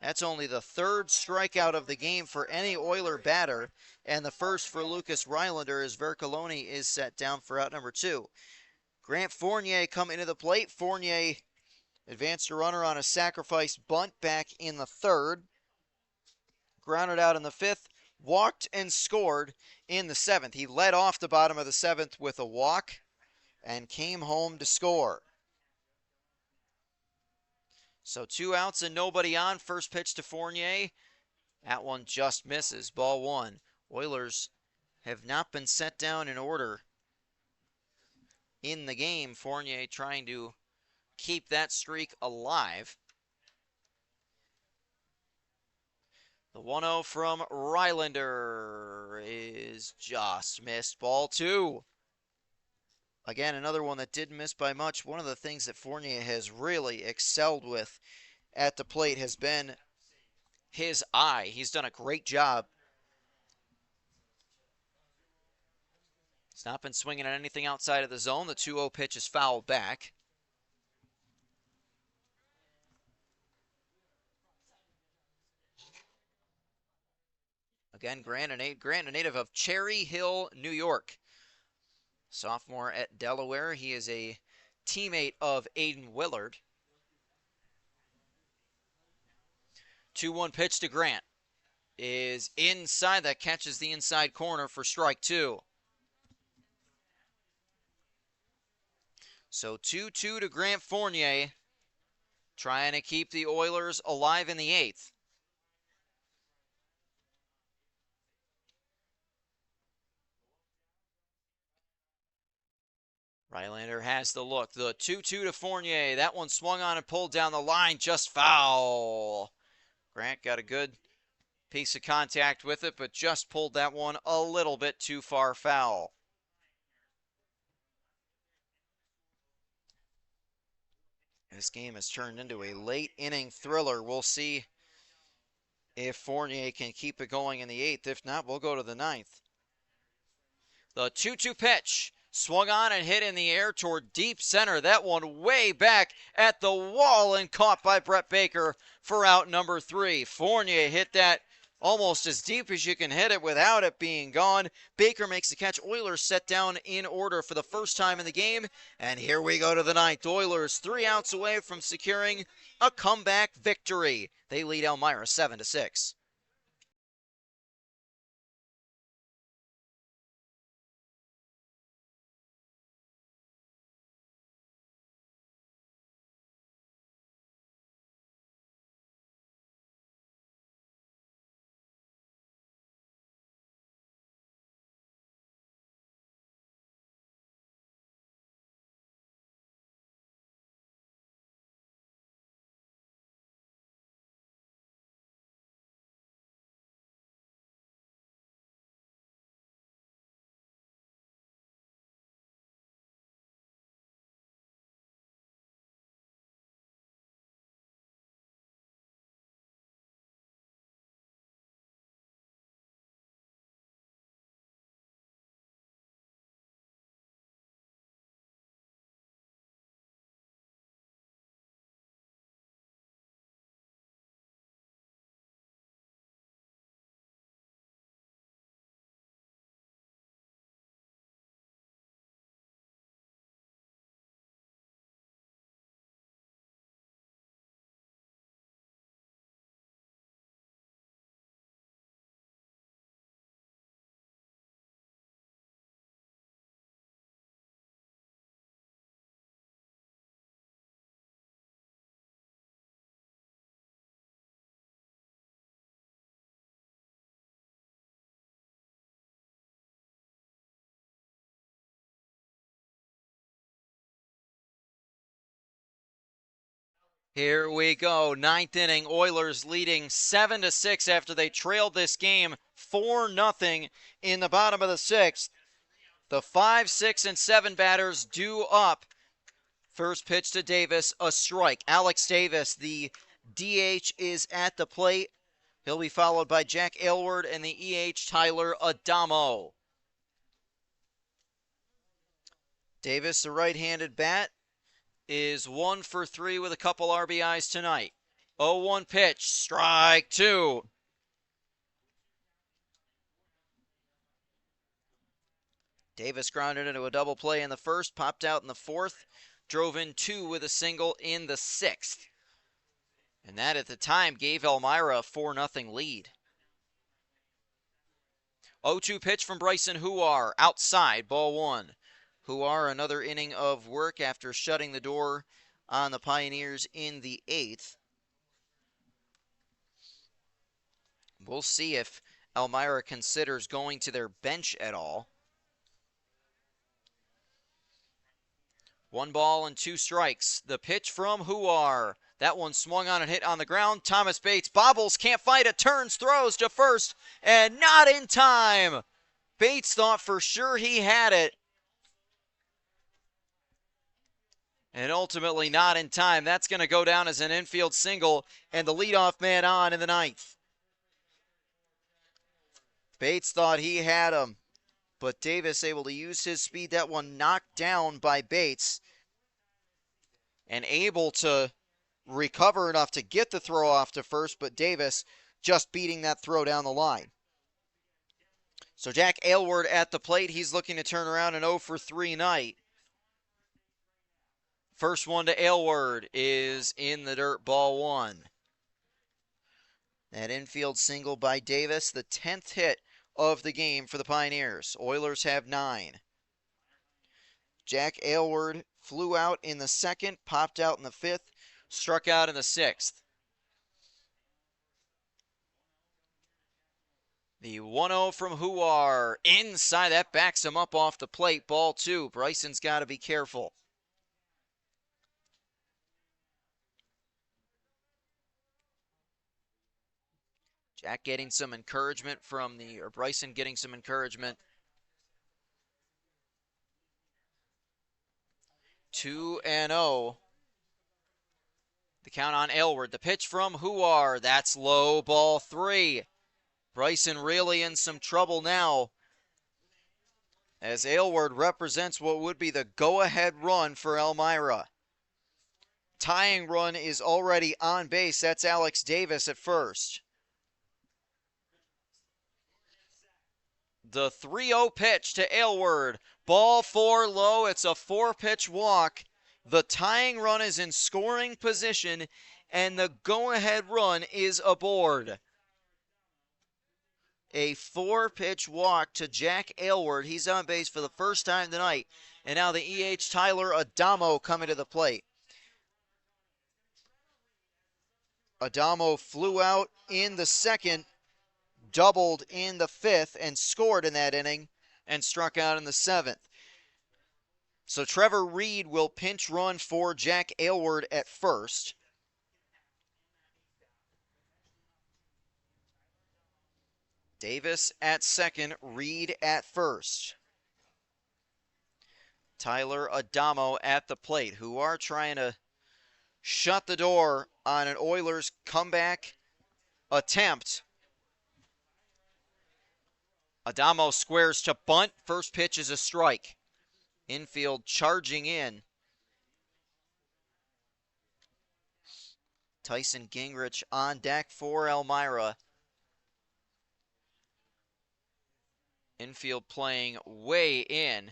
That's only the 3rd strikeout of the game for any Oiler batter, and the first for Lucas Rylander as Vercoloni is set down for out number 2. Grant Fournier coming to the plate. Fournier advanced a runner on a sacrifice bunt back in the 3rd. Grounded out in the 5th. Walked and scored in the 7th. He led off the bottom of the 7th with a walk and came home to score. So 2 outs and nobody on. First pitch to Fournier. That one just misses. Ball 1. Oilers have not been set down in order in the game. Fournier trying to keep that streak alive. The 1-0 from Rylander is just missed. Ball 2. Again, another one that didn't miss by much. One of the things that Fournier has really excelled with at the plate has been his eye. He's done a great job. He's not been swinging at anything outside of the zone. The 2-0 pitch is fouled back. Again, Grant, a native of Cherry Hill, New York. Sophomore at Delaware. He is a teammate of Aiden Willard. 2-1 pitch to Grant is inside. That catches the inside corner for strike 2. So 2-2 to Grant Fournier, trying to keep the Oilers alive in the 8th. Rylander has the look. The 2-2 to Fournier. That one swung on and pulled down the line. Just foul. Grant got a good piece of contact with it, but just pulled that one a little bit too far foul. This game has turned into a late inning thriller. We'll see if Fournier can keep it going in the 8th. If not, we'll go to the 9th. The 2-2 pitch Swung on and hit in the air toward deep center. That one way back at the wall and caught by Brett Baker for out number 3. Fournier hit that almost as deep as you can hit it without it being gone. Baker makes the catch. Oilers set down in order for the first time in the game. And here we go to the ninth. Oilers 3 outs away from securing a comeback victory. They lead Elmira 7-6. Here we go. Ninth inning. Oilers leading 7-6 after they trailed this game 4-0 in the bottom of the 6th. The 5, 6, and 7 batters due up. First pitch to Davis, a strike. Alex Davis, the DH, is at the plate. He'll be followed by Jack Aylward and the EH, Tyler Adamo. Davis, the right-handed bat, is 1 for 3 with a couple RBIs tonight. 0-1 pitch, strike 2. Davis grounded into a double play in the first, popped out in the fourth, drove in 2 with a single in the 6th. And that at the time gave Elmira a 4-0 lead. 0-2 pitch from Bryson Huar, outside, ball 1. Huar, another inning of work after shutting the door on the Pioneers in the 8th. We'll see if Elmira considers going to their bench at all. 1 ball and 2 strikes. The pitch from Huar. That one swung on and hit on the ground. Thomas Bates bobbles, can't fight it, turns, throws to first, and not in time. Bates thought for sure he had it. And ultimately not in time. That's going to go down as an infield single, and the leadoff man on in the 9th. Bates thought he had him, but Davis able to use his speed. That one knocked down by Bates, and able to recover enough to get the throw off to first, but Davis just beating that throw down the line. So Jack Aylward at the plate. He's looking to turn around an 0 for 3 night. First one to Aylward is in the dirt, ball 1. That infield single by Davis, the 10th hit of the game for the Pioneers. Oilers have 9. Jack Aylward flew out in the 2nd, popped out in the 5th, struck out in the 6th. The 1-0 from Huar, inside, that backs him up off the plate, ball 2. Bryson's got to be careful. Jack getting some encouragement from Bryson getting some encouragement. 2-0. The count on Aylward. The pitch from Huar. That's low, ball 3. Bryson really in some trouble now. as Aylward represents what would be the go-ahead run for Elmira. Tying run is already on base. That's Alex Davis at first. The 3-0 pitch to Aylward. Ball 4 low. It's a 4-pitch walk. The tying run is in scoring position, and the go-ahead run is aboard. A 4-pitch walk to Jack Aylward. He's on base for the first time tonight. And now the EH Tyler Adamo coming to the plate. Adamo flew out in the second, doubled in the fifth, and scored in that inning, and struck out in the seventh. So Trevor Reed will pinch run for Jack Aylward at first. Davis at second, Reed at first. Tyler Adamo at the plate, who are trying to shut the door on an Oilers comeback attempt. Adamo squares to bunt. First pitch is a strike. Infield charging in. Tyson Gingrich on deck for Elmira. Infield playing way in.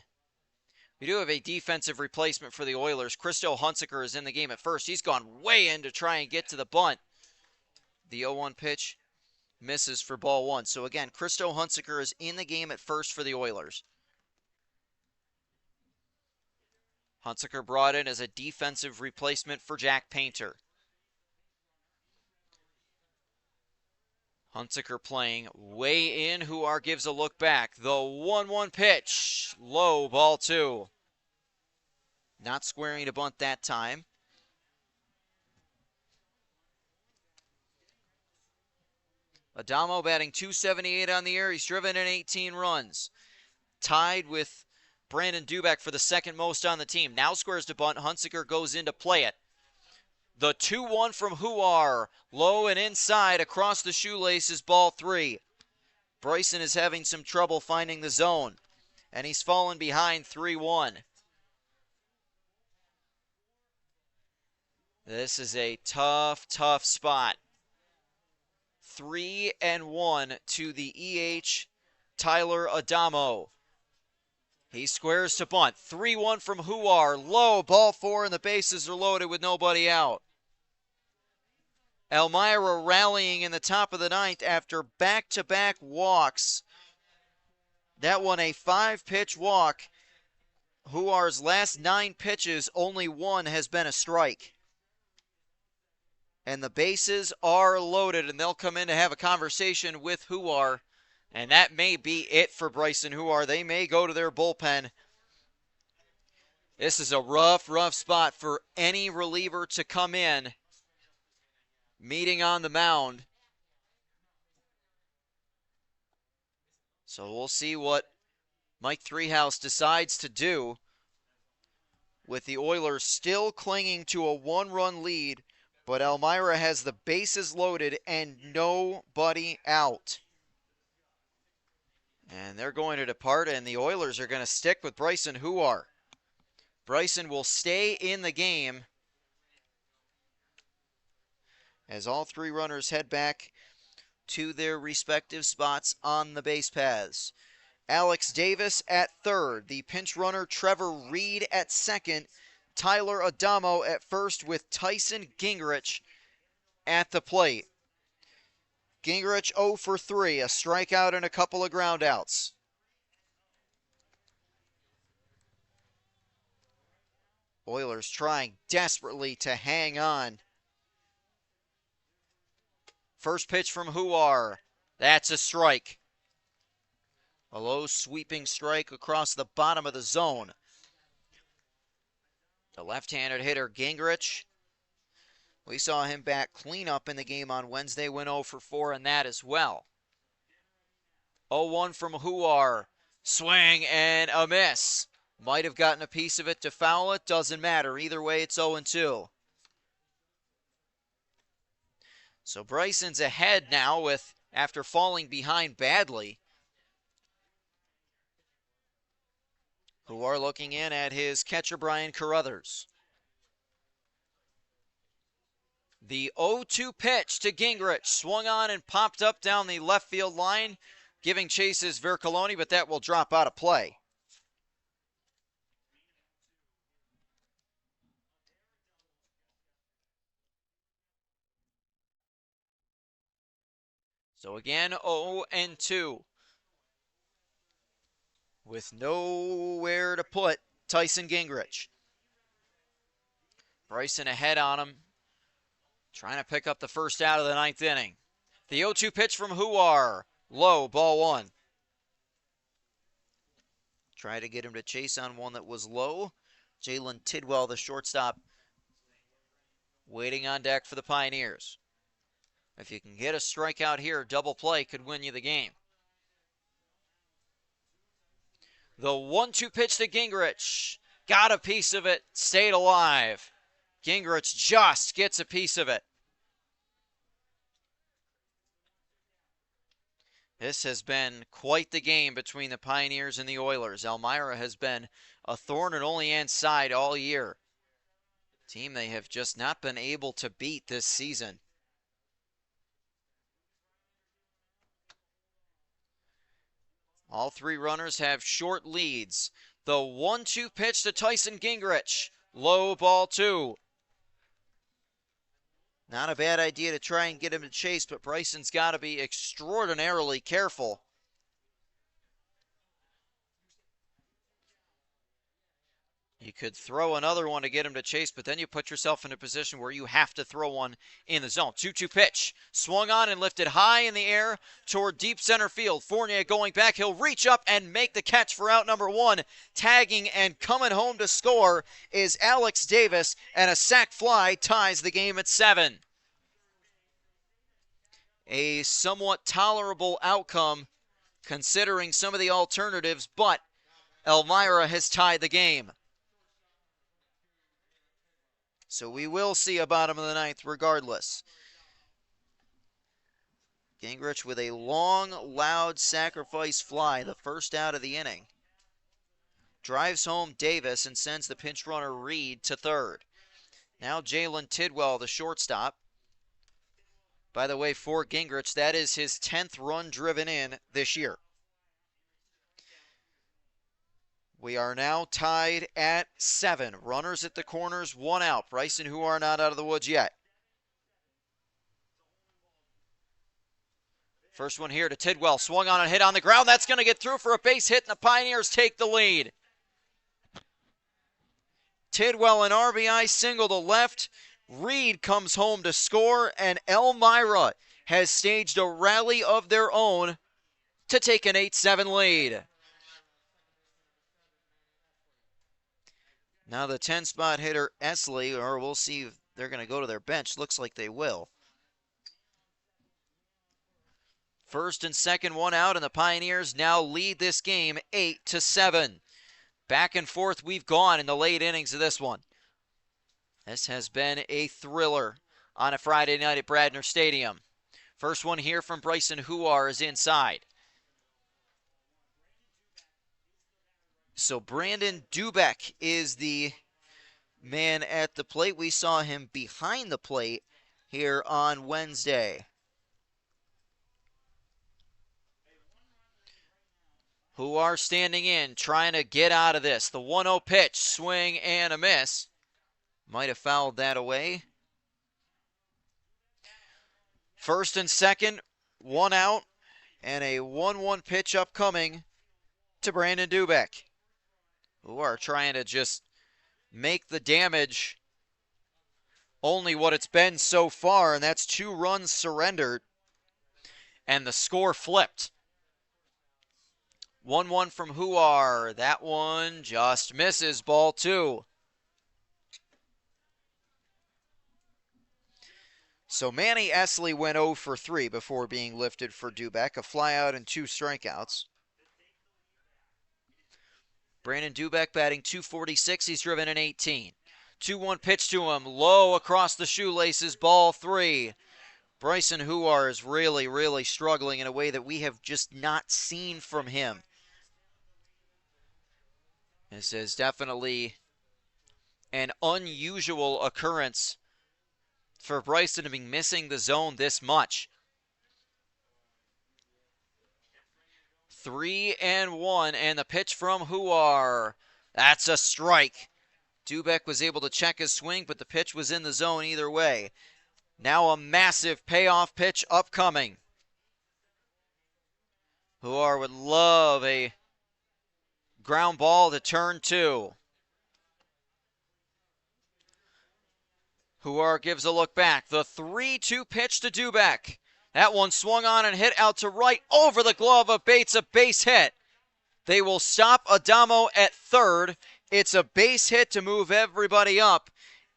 We do have a defensive replacement for the Oilers. Christo Hunsaker is in the game at first. He's gone way in to try and get to the bunt. The 0-1 pitch misses for ball one. So again, Christo Hunsaker is in the game at first for the Oilers. Hunsaker brought in as a defensive replacement for Jack Painter. Hunsaker playing way in. Huar gives a look back. The 1-1 pitch. Low, ball 2. Not squaring to bunt that time. Adamo batting .278 on the year. He's driven in 18 runs. Tied with Brandon Dubek for the second most on the team. Now squares to bunt. Hunsaker goes in to play it. The 2-1 from Huar. Low and inside across the shoelaces, ball 3. Bryson is having some trouble finding the zone, and he's fallen behind 3-1. This is a tough spot. 3-1 to the EH Tyler Adamo. He squares to bunt. 3-1 from Huar. Low, ball 4, and the bases are loaded with nobody out. Elmira rallying in the top of the ninth after back-to-back walks. That one a 5-pitch walk. Huar's last 9 pitches, only 1 has been a strike. And the bases are loaded, and they'll come in to have a conversation with Huar. And that may be it for Bryson Huar. They may go to their bullpen. This is a rough spot for any reliever to come in. Meeting on the mound. So we'll see what Mike Threehouse decides to do with the Oilers still clinging to a 1-run lead, but Elmira has the bases loaded and nobody out. And they're going to depart, and the Oilers are going to stick with Bryson Huar. Bryson will stay in the game as all 3 runners head back to their respective spots on the base paths. Alex Davis at third. The pinch runner Trevor Reed at second. Tyler Adamo at first with Tyson Gingrich at the plate. Gingrich 0 for 3, a strikeout and a couple of groundouts. Oilers trying desperately to hang on. First pitch from Huar. That's a strike. A low sweeping strike across the bottom of the zone. The left-handed hitter Gingrich. We saw him bat cleanup in the game on Wednesday. Went 0 for 4 in that as well. 0-1 from Huar. Swing and a miss. Might have gotten a piece of it to foul it. Doesn't matter. Either way, it's 0-2. So Bryson's ahead now after falling behind badly. who are looking in at his catcher, Brian Carruthers. The 0-2 pitch to Gingrich, swung on and popped up down the left field line, giving chase is Vercoloni, but that will drop out of play. So again, 0-2. With nowhere to put Tyson Gingrich. Bryson ahead on him, trying to pick up the first out of the ninth inning. The 0-2 pitch from Huar, low, ball one. Try to get him to chase on one that was low. Jalen Tidwell, the shortstop, waiting on deck for the Pioneers. If you can get a strikeout here, double play could win you the game. The 1-2 pitch to Gingrich. Got a piece of it, stayed alive. Gingrich just gets a piece of it. This has been quite the game between the Pioneers and the Oilers. Elmira has been a thorn in Olean's side all year. Team they have just not been able to beat this season. All three runners have short leads. The 1-2 pitch to Tyson Gingrich. Low, ball two. Not a bad idea to try and get him to chase, but Bryson's got to be extraordinarily careful. You could throw another one to get him to chase, but then you put yourself in a position where you have to throw one in the zone. 2-2 pitch. Swung on and lifted high in the air toward deep center field. Fournier going back. He'll reach up and make the catch for out number one. Tagging and coming home to score is Alex Davis, and a sac fly ties the game at 7. A somewhat tolerable outcome considering some of the alternatives, but Elmira has tied the game. So we will see a bottom of the ninth regardless. Gingrich with a long, loud sacrifice fly, the first out of the inning. Drives home Davis and sends the pinch runner Reed to third. Now Jalen Tidwell, the shortstop. By the way, for Gingrich, that is his 10th run driven in this year. We are now tied at 7. Runners at the corners, 1 out. Bryson Huar not out of the woods yet. First one here to Tidwell. Swung on and hit on the ground. That's going to get through for a base hit, and the Pioneers take the lead. Tidwell an RBI single to left. Reed comes home to score, and Elmira has staged a rally of their own to take an 8-7 lead. Now the 10-spot hitter, Esley, or we'll see if they're going to go to their bench. Looks like they will. First and second, 1 out, and the Pioneers now lead this game 8-7. Back and forth we've gone in the late innings of this one. This has been a thriller on a Friday night at Bradner Stadium. First one here from Bryson Huar is inside. So Brandon Dubeck is the man at the plate. We saw him behind the plate here on Wednesday. Huar standing in, trying to get out of this. The 1-0 pitch, swing and a miss. Might have fouled that away. First and second, 1 out, and a 1-1 pitch upcoming to Brandon Dubeck. Huar trying to just make the damage only what it's been so far, and that's 2 runs surrendered, and the score flipped. 1-1 from Huar. That one just misses, ball 2. So Manny Esley went 0 for 3 before being lifted for Dubeck. A flyout and 2 strikeouts. Brandon Dubeck batting .246. He's driven an 18. 2-1 pitch to him. Low across the shoelaces. Ball 3. Bryson Huar is really struggling in a way that we have just not seen from him. This is definitely an unusual occurrence for Bryson to be missing the zone this much. 3-1, and the pitch from Huar. That's a strike. Dubek was able to check his swing, but the pitch was in the zone either way. Now a massive payoff pitch upcoming. Huar would love a ground ball to turn two. Huar gives a look back. The 3-2 pitch to Dubek. That one swung on and hit out to right over the glove of Bates, a base hit. They will stop Adamo at third. It's a base hit to move everybody up,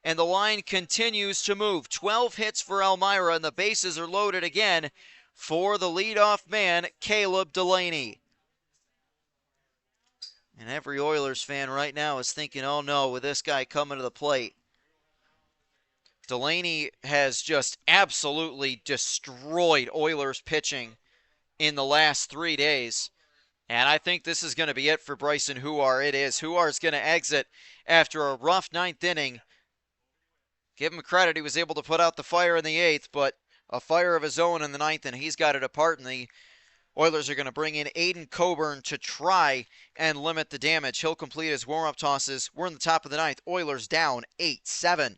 and the line continues to move. 12 hits for Elmira, and the bases are loaded again for the leadoff man, Caleb Delaney. And every Oilers fan right now is thinking, oh no, with this guy coming to the plate. Delaney has just absolutely destroyed Oilers pitching in the last 3 days. And I think this is going to be it for Bryson Huar. It is. Huar is going to exit after a rough 9th inning. Give him credit. He was able to put out the fire in the 8th, but a fire of his own in the 9th, and he's got it apart. And the Oilers are going to bring in Aiden Coburn to try and limit the damage. He'll complete his warm-up tosses. We're in the top of the 9th. Oilers down 8-7.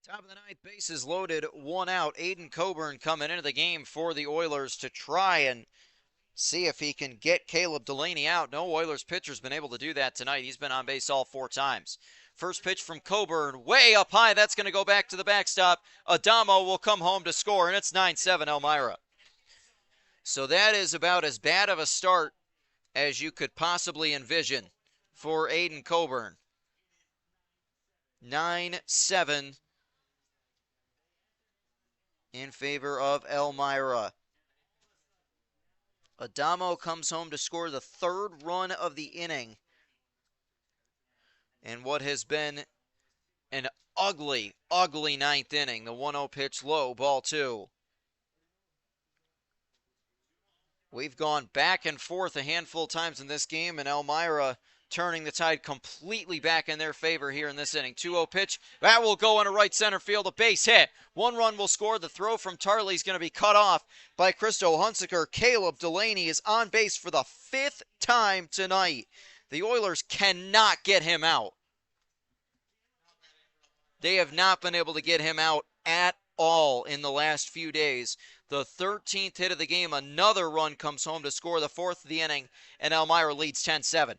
Top of the 9th, bases loaded, 1 out. Aiden Coburn coming into the game for the Oilers to try and see if he can get Caleb Delaney out. No Oilers pitcher's been able to do that tonight. He's been on base all 4 times. First pitch from Coburn, way up high. That's going to go back to the backstop. Adamo will come home to score, and it's 9-7 Elmira. So that is about as bad of a start as you could possibly envision for Aiden Coburn. 9-7 in favor of Elmira. Adamo comes home to score the 3rd run of the inning. And what has been an ugly, ugly 9th inning. The 1-0 pitch low, ball 2. We've gone back and forth a handful of times in this game, and Elmira turning the tide completely back in their favor here in this inning. 2-0 pitch. That will go into right center field. A base hit. 1 run will score. The throw from Tarley is going to be cut off by Christo Hunsaker. Caleb Delaney is on base for the 5th time tonight. The Oilers cannot get him out. They have not been able to get him out at all in the last few days. The 13th hit of the game. Another run comes home to score the 4th of the inning, and Elmira leads 10-7.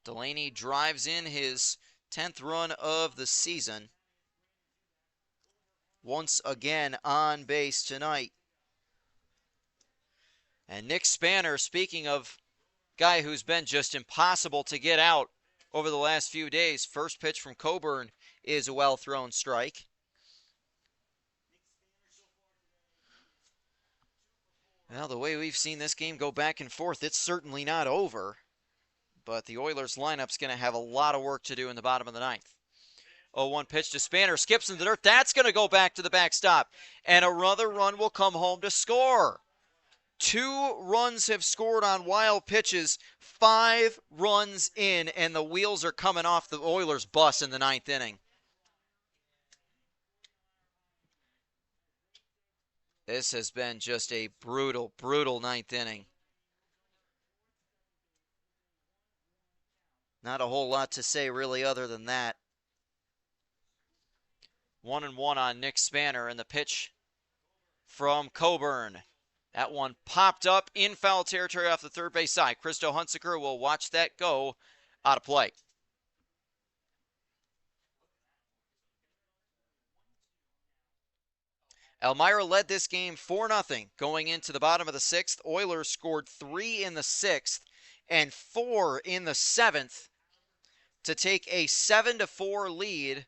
Delaney drives in his 10th run of the season. Once again on base tonight. And Nick Spanner, speaking of guy who's been just impossible to get out, over the last few days. First pitch from Coburn is a well-thrown strike. Well, the way we've seen this game go back and forth, it's certainly not over. But the Oilers lineup's going to have a lot of work to do in the bottom of the ninth. 0-1 pitch to Spanner, skips in the dirt. That's going to go back to the backstop. And another run will come home to score. 2 runs have scored on wild pitches, 5 runs in, and the wheels are coming off the Oilers' bus in the ninth inning. This has been just a brutal, brutal ninth inning. Not a whole lot to say really other than that. 1-1 on Nick Spanner, and the pitch from Coburn. That one popped up in foul territory off the third base side. Christo Hunsaker will watch that go out of play. Elmira led this game 4-0 going into the bottom of the 6th. Oilers scored 3 in the 6th and 4 in the 7th to take a 7-4 lead.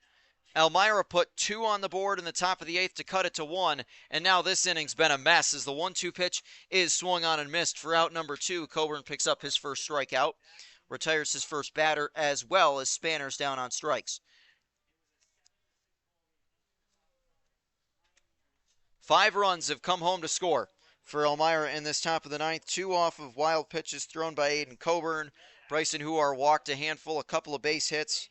Elmira put 2 on the board in the top of the 8th to cut it to 1, and now this inning's been a mess as the 1-2 pitch is swung on and missed for out number 2. Coburn picks up his first strikeout, retires his first batter, as well as Spanner's down on strikes. 5 runs have come home to score for Elmira in this top of the 9th. 2 off of wild pitches thrown by Aiden Coburn. Bryson Huar walked a handful, a couple of base hits.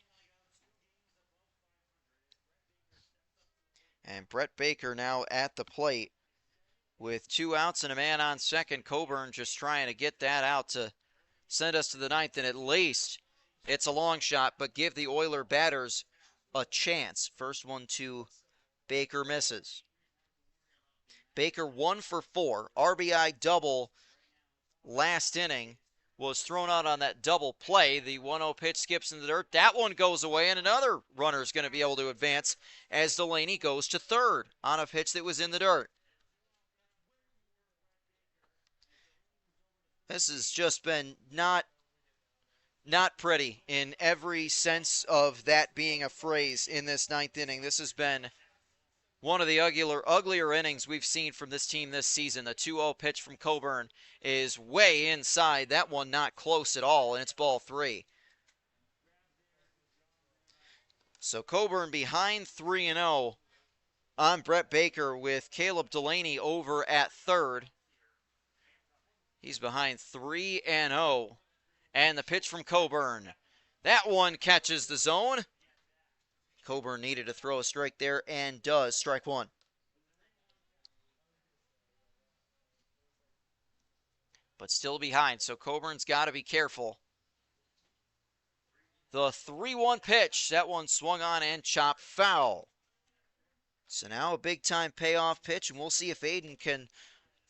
And Brett Baker now at the plate with 2 outs and a man on second. Coburn just trying to get that out to send us to the 9th, and at least it's a long shot, but give the Oiler batters a chance. First one to Baker, misses. Baker 1 for 4, RBI double last inning, was thrown out on that double play. The 1-0 pitch skips in the dirt. That one goes away, and another runner is going to be able to advance as Delaney goes to third on a pitch that was in the dirt. This has just been not pretty in every sense of that being a phrase in this 9th inning. This has been one of the uglier innings we've seen from this team this season. The 2-0 pitch from Coburn is way inside. That one not close at all, and it's ball 3. So Coburn behind 3-0 on Brett Baker with Caleb Delaney over at third. He's behind 3-0. And the pitch from Coburn. That one catches the zone. Coburn needed to throw a strike there and does. Strike 1. But still behind, so Coburn's got to be careful. The 3-1 pitch, that one swung on and chopped foul. So now a big-time payoff pitch, and we'll see if Aiden can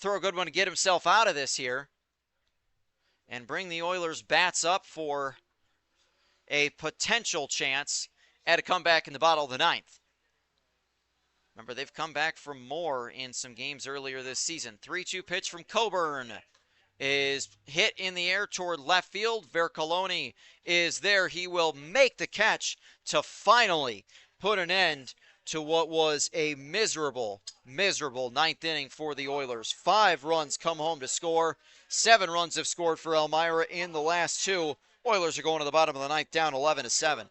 throw a good one to get himself out of this here and bring the Oilers' bats up for a potential chance at a comeback in the bottom of the 9th. Remember, they've come back from more in some games earlier this season. 3-2 pitch from Coburn is hit in the air toward left field. Vercoloni is there. He will make the catch to finally put an end to what was a miserable 9th inning for the Oilers. 5 runs come home to score. 7 runs have scored for Elmira in the last 2. Oilers are going to the bottom of the 9th down 11-7.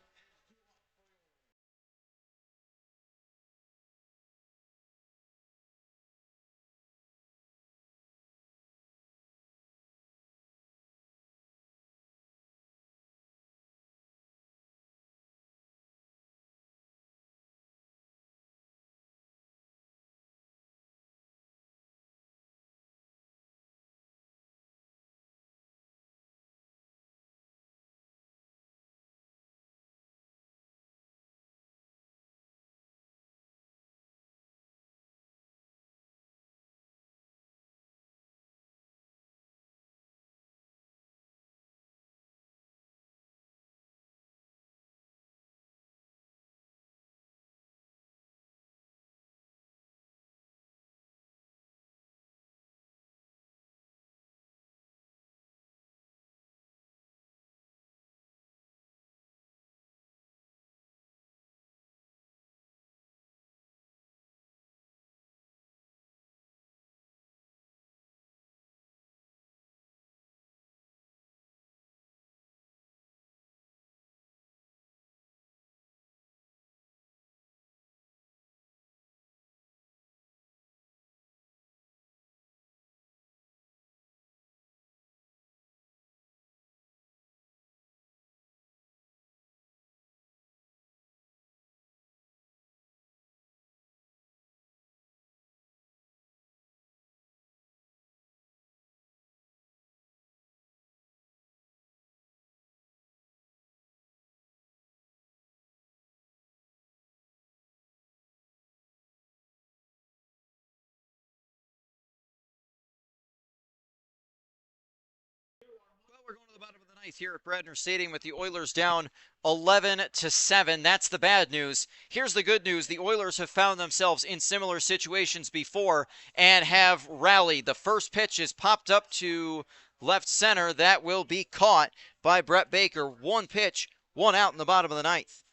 ninth here at Bradner Stadium with the Oilers down 11-7. That's the bad news. Here's the good news. The Oilers have found themselves in similar situations before and have rallied. The first pitch is popped up to left center. That will be caught by Brett Baker. One pitch, one out in the bottom of the ninth.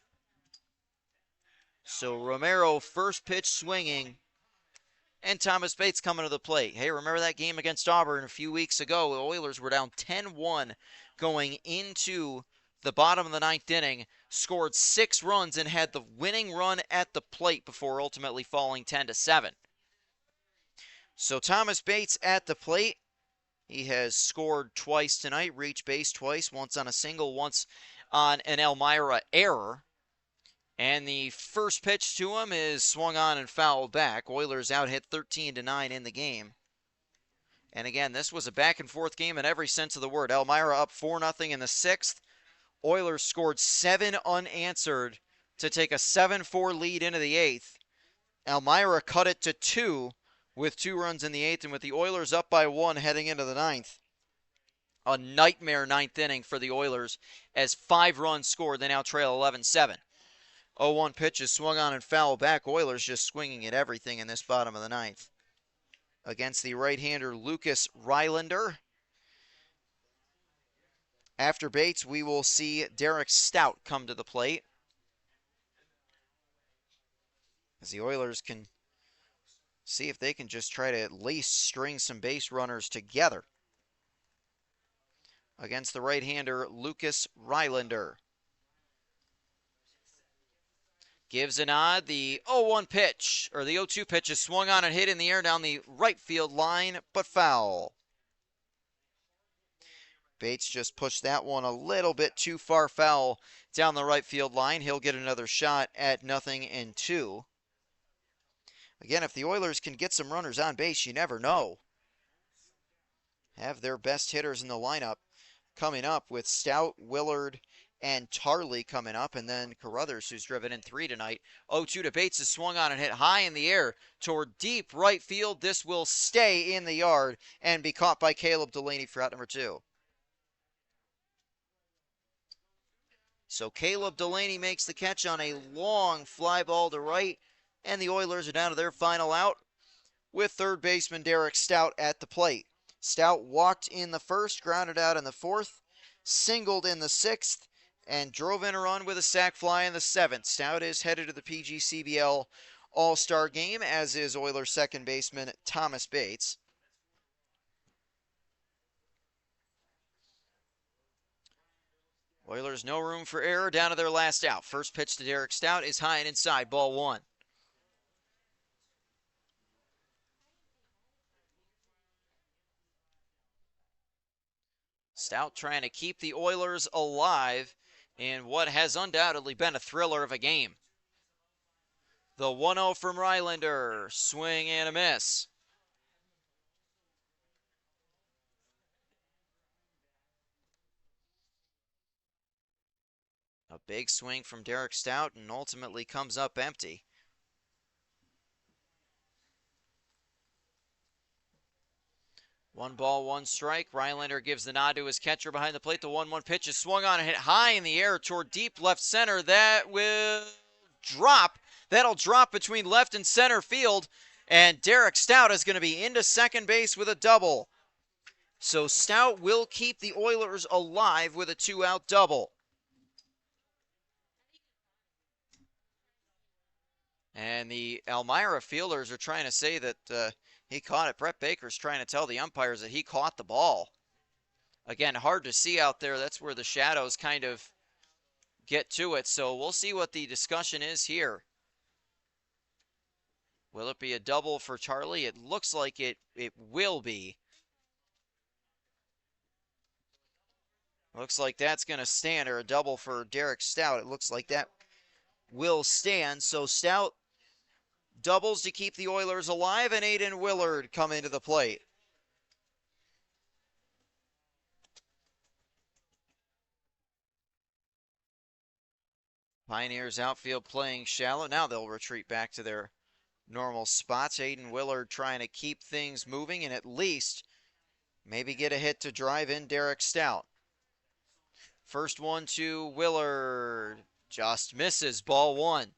So Romero, first pitch swinging. And Thomas Bates coming to the plate. Hey, remember that game against Auburn a few weeks ago? The Oilers were down 10-1 going into the bottom of the ninth inning, scored 6 runs and had the winning run at the plate before ultimately falling 10-7. So Thomas Bates at the plate. He has scored twice tonight, reached base twice, once on a single, once on an Elmira error. And the first pitch to him is swung on and fouled back. Oilers out hit 13-9 in the game. And again, this was a back and forth game in every sense of the word. Elmira up 4-0 in the 6th. Oilers scored 7 unanswered to take a 7-4 lead into the 8th. Elmira cut it to 2 with 2 runs in the 8th, and with the Oilers up by 1 heading into the 9th. A nightmare 9th inning for the Oilers as 5 runs scored. They now trail 11-7. 0-1 pitch is swung on and fouled back. Oilers just swinging at everything in this bottom of the 9th. Against the right-hander Lucas Rylander. After Bates, we will see Derek Stout come to the plate. As the Oilers can see if they can just try to at least string some base runners together. Against the right-hander Lucas Rylander. Gives a nod. The 0-1 pitch, or the 0-2 pitch is swung on and hit in the air down the right field line, but foul. Bates just pushed that one a little bit too far foul down the right field line. He'll get another shot at 0-2. Again, if the Oilers can get some runners on base, you never know. Have their best hitters in the lineup coming up with Stout, Willard, and Tarley coming up, and then Carruthers, who's driven in 3 tonight. 0-2 to Bates is swung on and hit high in the air toward deep right field. This will stay in the yard and be caught by Caleb Delaney for out number 2. So Caleb Delaney makes the catch on a long fly ball to right, and the Oilers are down to their final out with third baseman Derek Stout at the plate. Stout walked in the first, grounded out in the 4th, singled in the 6th, and drove in a run with a sac fly in the 7th. Stout is headed to the PGCBL All-Star Game, as is Oilers second baseman Thomas Bates. Oilers no room for error, down to their last out. First pitch to Derek Stout is high and inside, ball 1. Stout trying to keep the Oilers alive in what has undoubtedly been a thriller of a game. The 1-0 from Rylander, swing and a miss. A big swing from Derek Stout and ultimately comes up empty. One ball, one strike. Rylander gives the nod to his catcher behind the plate. The 1-1 pitch is swung on and hit high in the air toward deep left center. That will drop. That'll drop between left and center field. And Derek Stout is going to be into second base with a double. So Stout will keep the Oilers alive with a 2-out double. And the Elmira fielders are trying to say that he caught it. Brett Baker's trying to tell the umpires that he caught the ball. Again, hard to see out there. That's where the shadows kind of get to it. So we'll see what the discussion is here. Will it be a double for Charlie? It looks like it will be. Looks like that's going to stand, or a double for Derek Stout. It looks like that will stand. So Stout doubles to keep the Oilers alive, and Aiden Willard come into the plate. Pioneers outfield playing shallow. Now they'll retreat back to their normal spots. Aiden Willard trying to keep things moving and at least maybe get a hit to drive in Derek Stout. First one to Willard. Just misses. Ball one.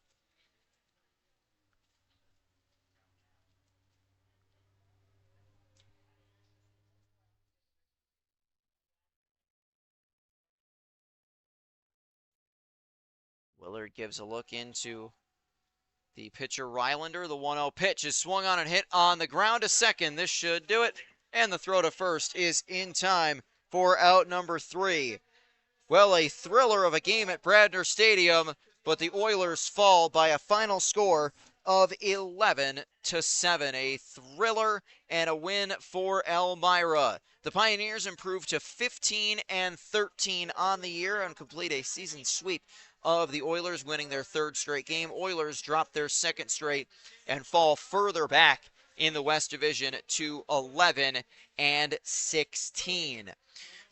Willard gives a look into the pitcher Rylander. The 1-0 pitch is swung on and hit on the ground to second. This should do it. And the throw to first is in time for out number 3. Well, a thriller of a game at Bradner Stadium, but the Oilers fall by a final score of 11-7. A thriller and a win for Elmira. The Pioneers improve to 15-13 on the year and complete a season sweep of the Oilers, winning their third straight game. Oilers drop their second straight and fall further back in the West Division to 11-16.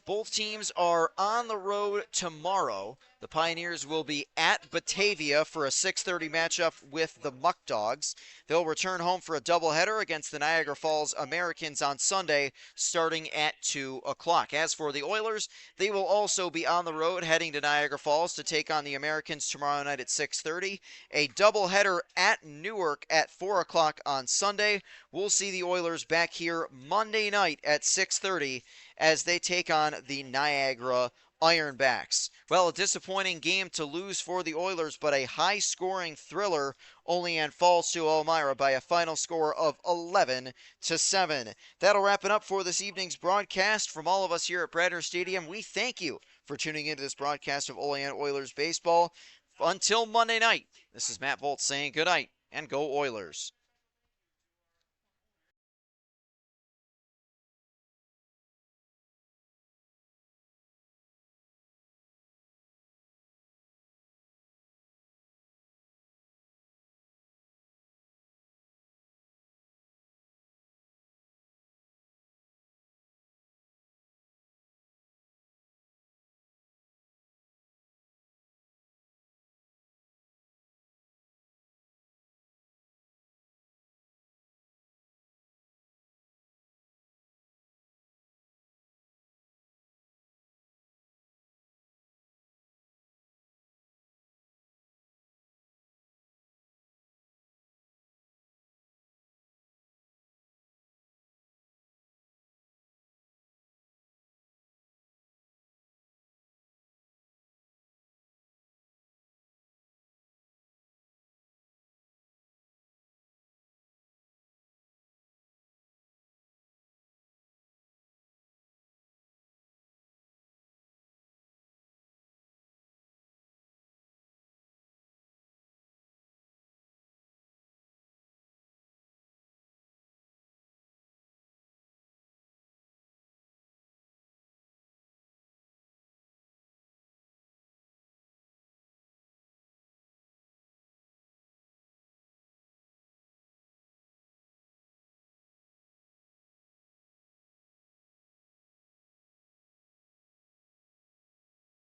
Both teams are on the road tomorrow. The Pioneers will be at Batavia for a 6:30 matchup with the Muck Dogs. They'll return home for a doubleheader against the Niagara Falls Americans on Sunday, starting at 2 o'clock. As for the Oilers, they will also be on the road heading to Niagara Falls to take on the Americans tomorrow night at 6:30. A doubleheader at Newark at 4 o'clock on Sunday. We'll see the Oilers back here Monday night at 6:30 as they take on the Niagara Ironbacks. Well, a disappointing game to lose for the Oilers, but a high-scoring thriller. Olean falls to Elmira by a final score of 11-7. That'll wrap it up for this evening's broadcast. From all of us here at Bradner Stadium, we thank you for tuning into this broadcast of Olean Oilers baseball. Until Monday night, this is Matt Volt saying good night and go Oilers.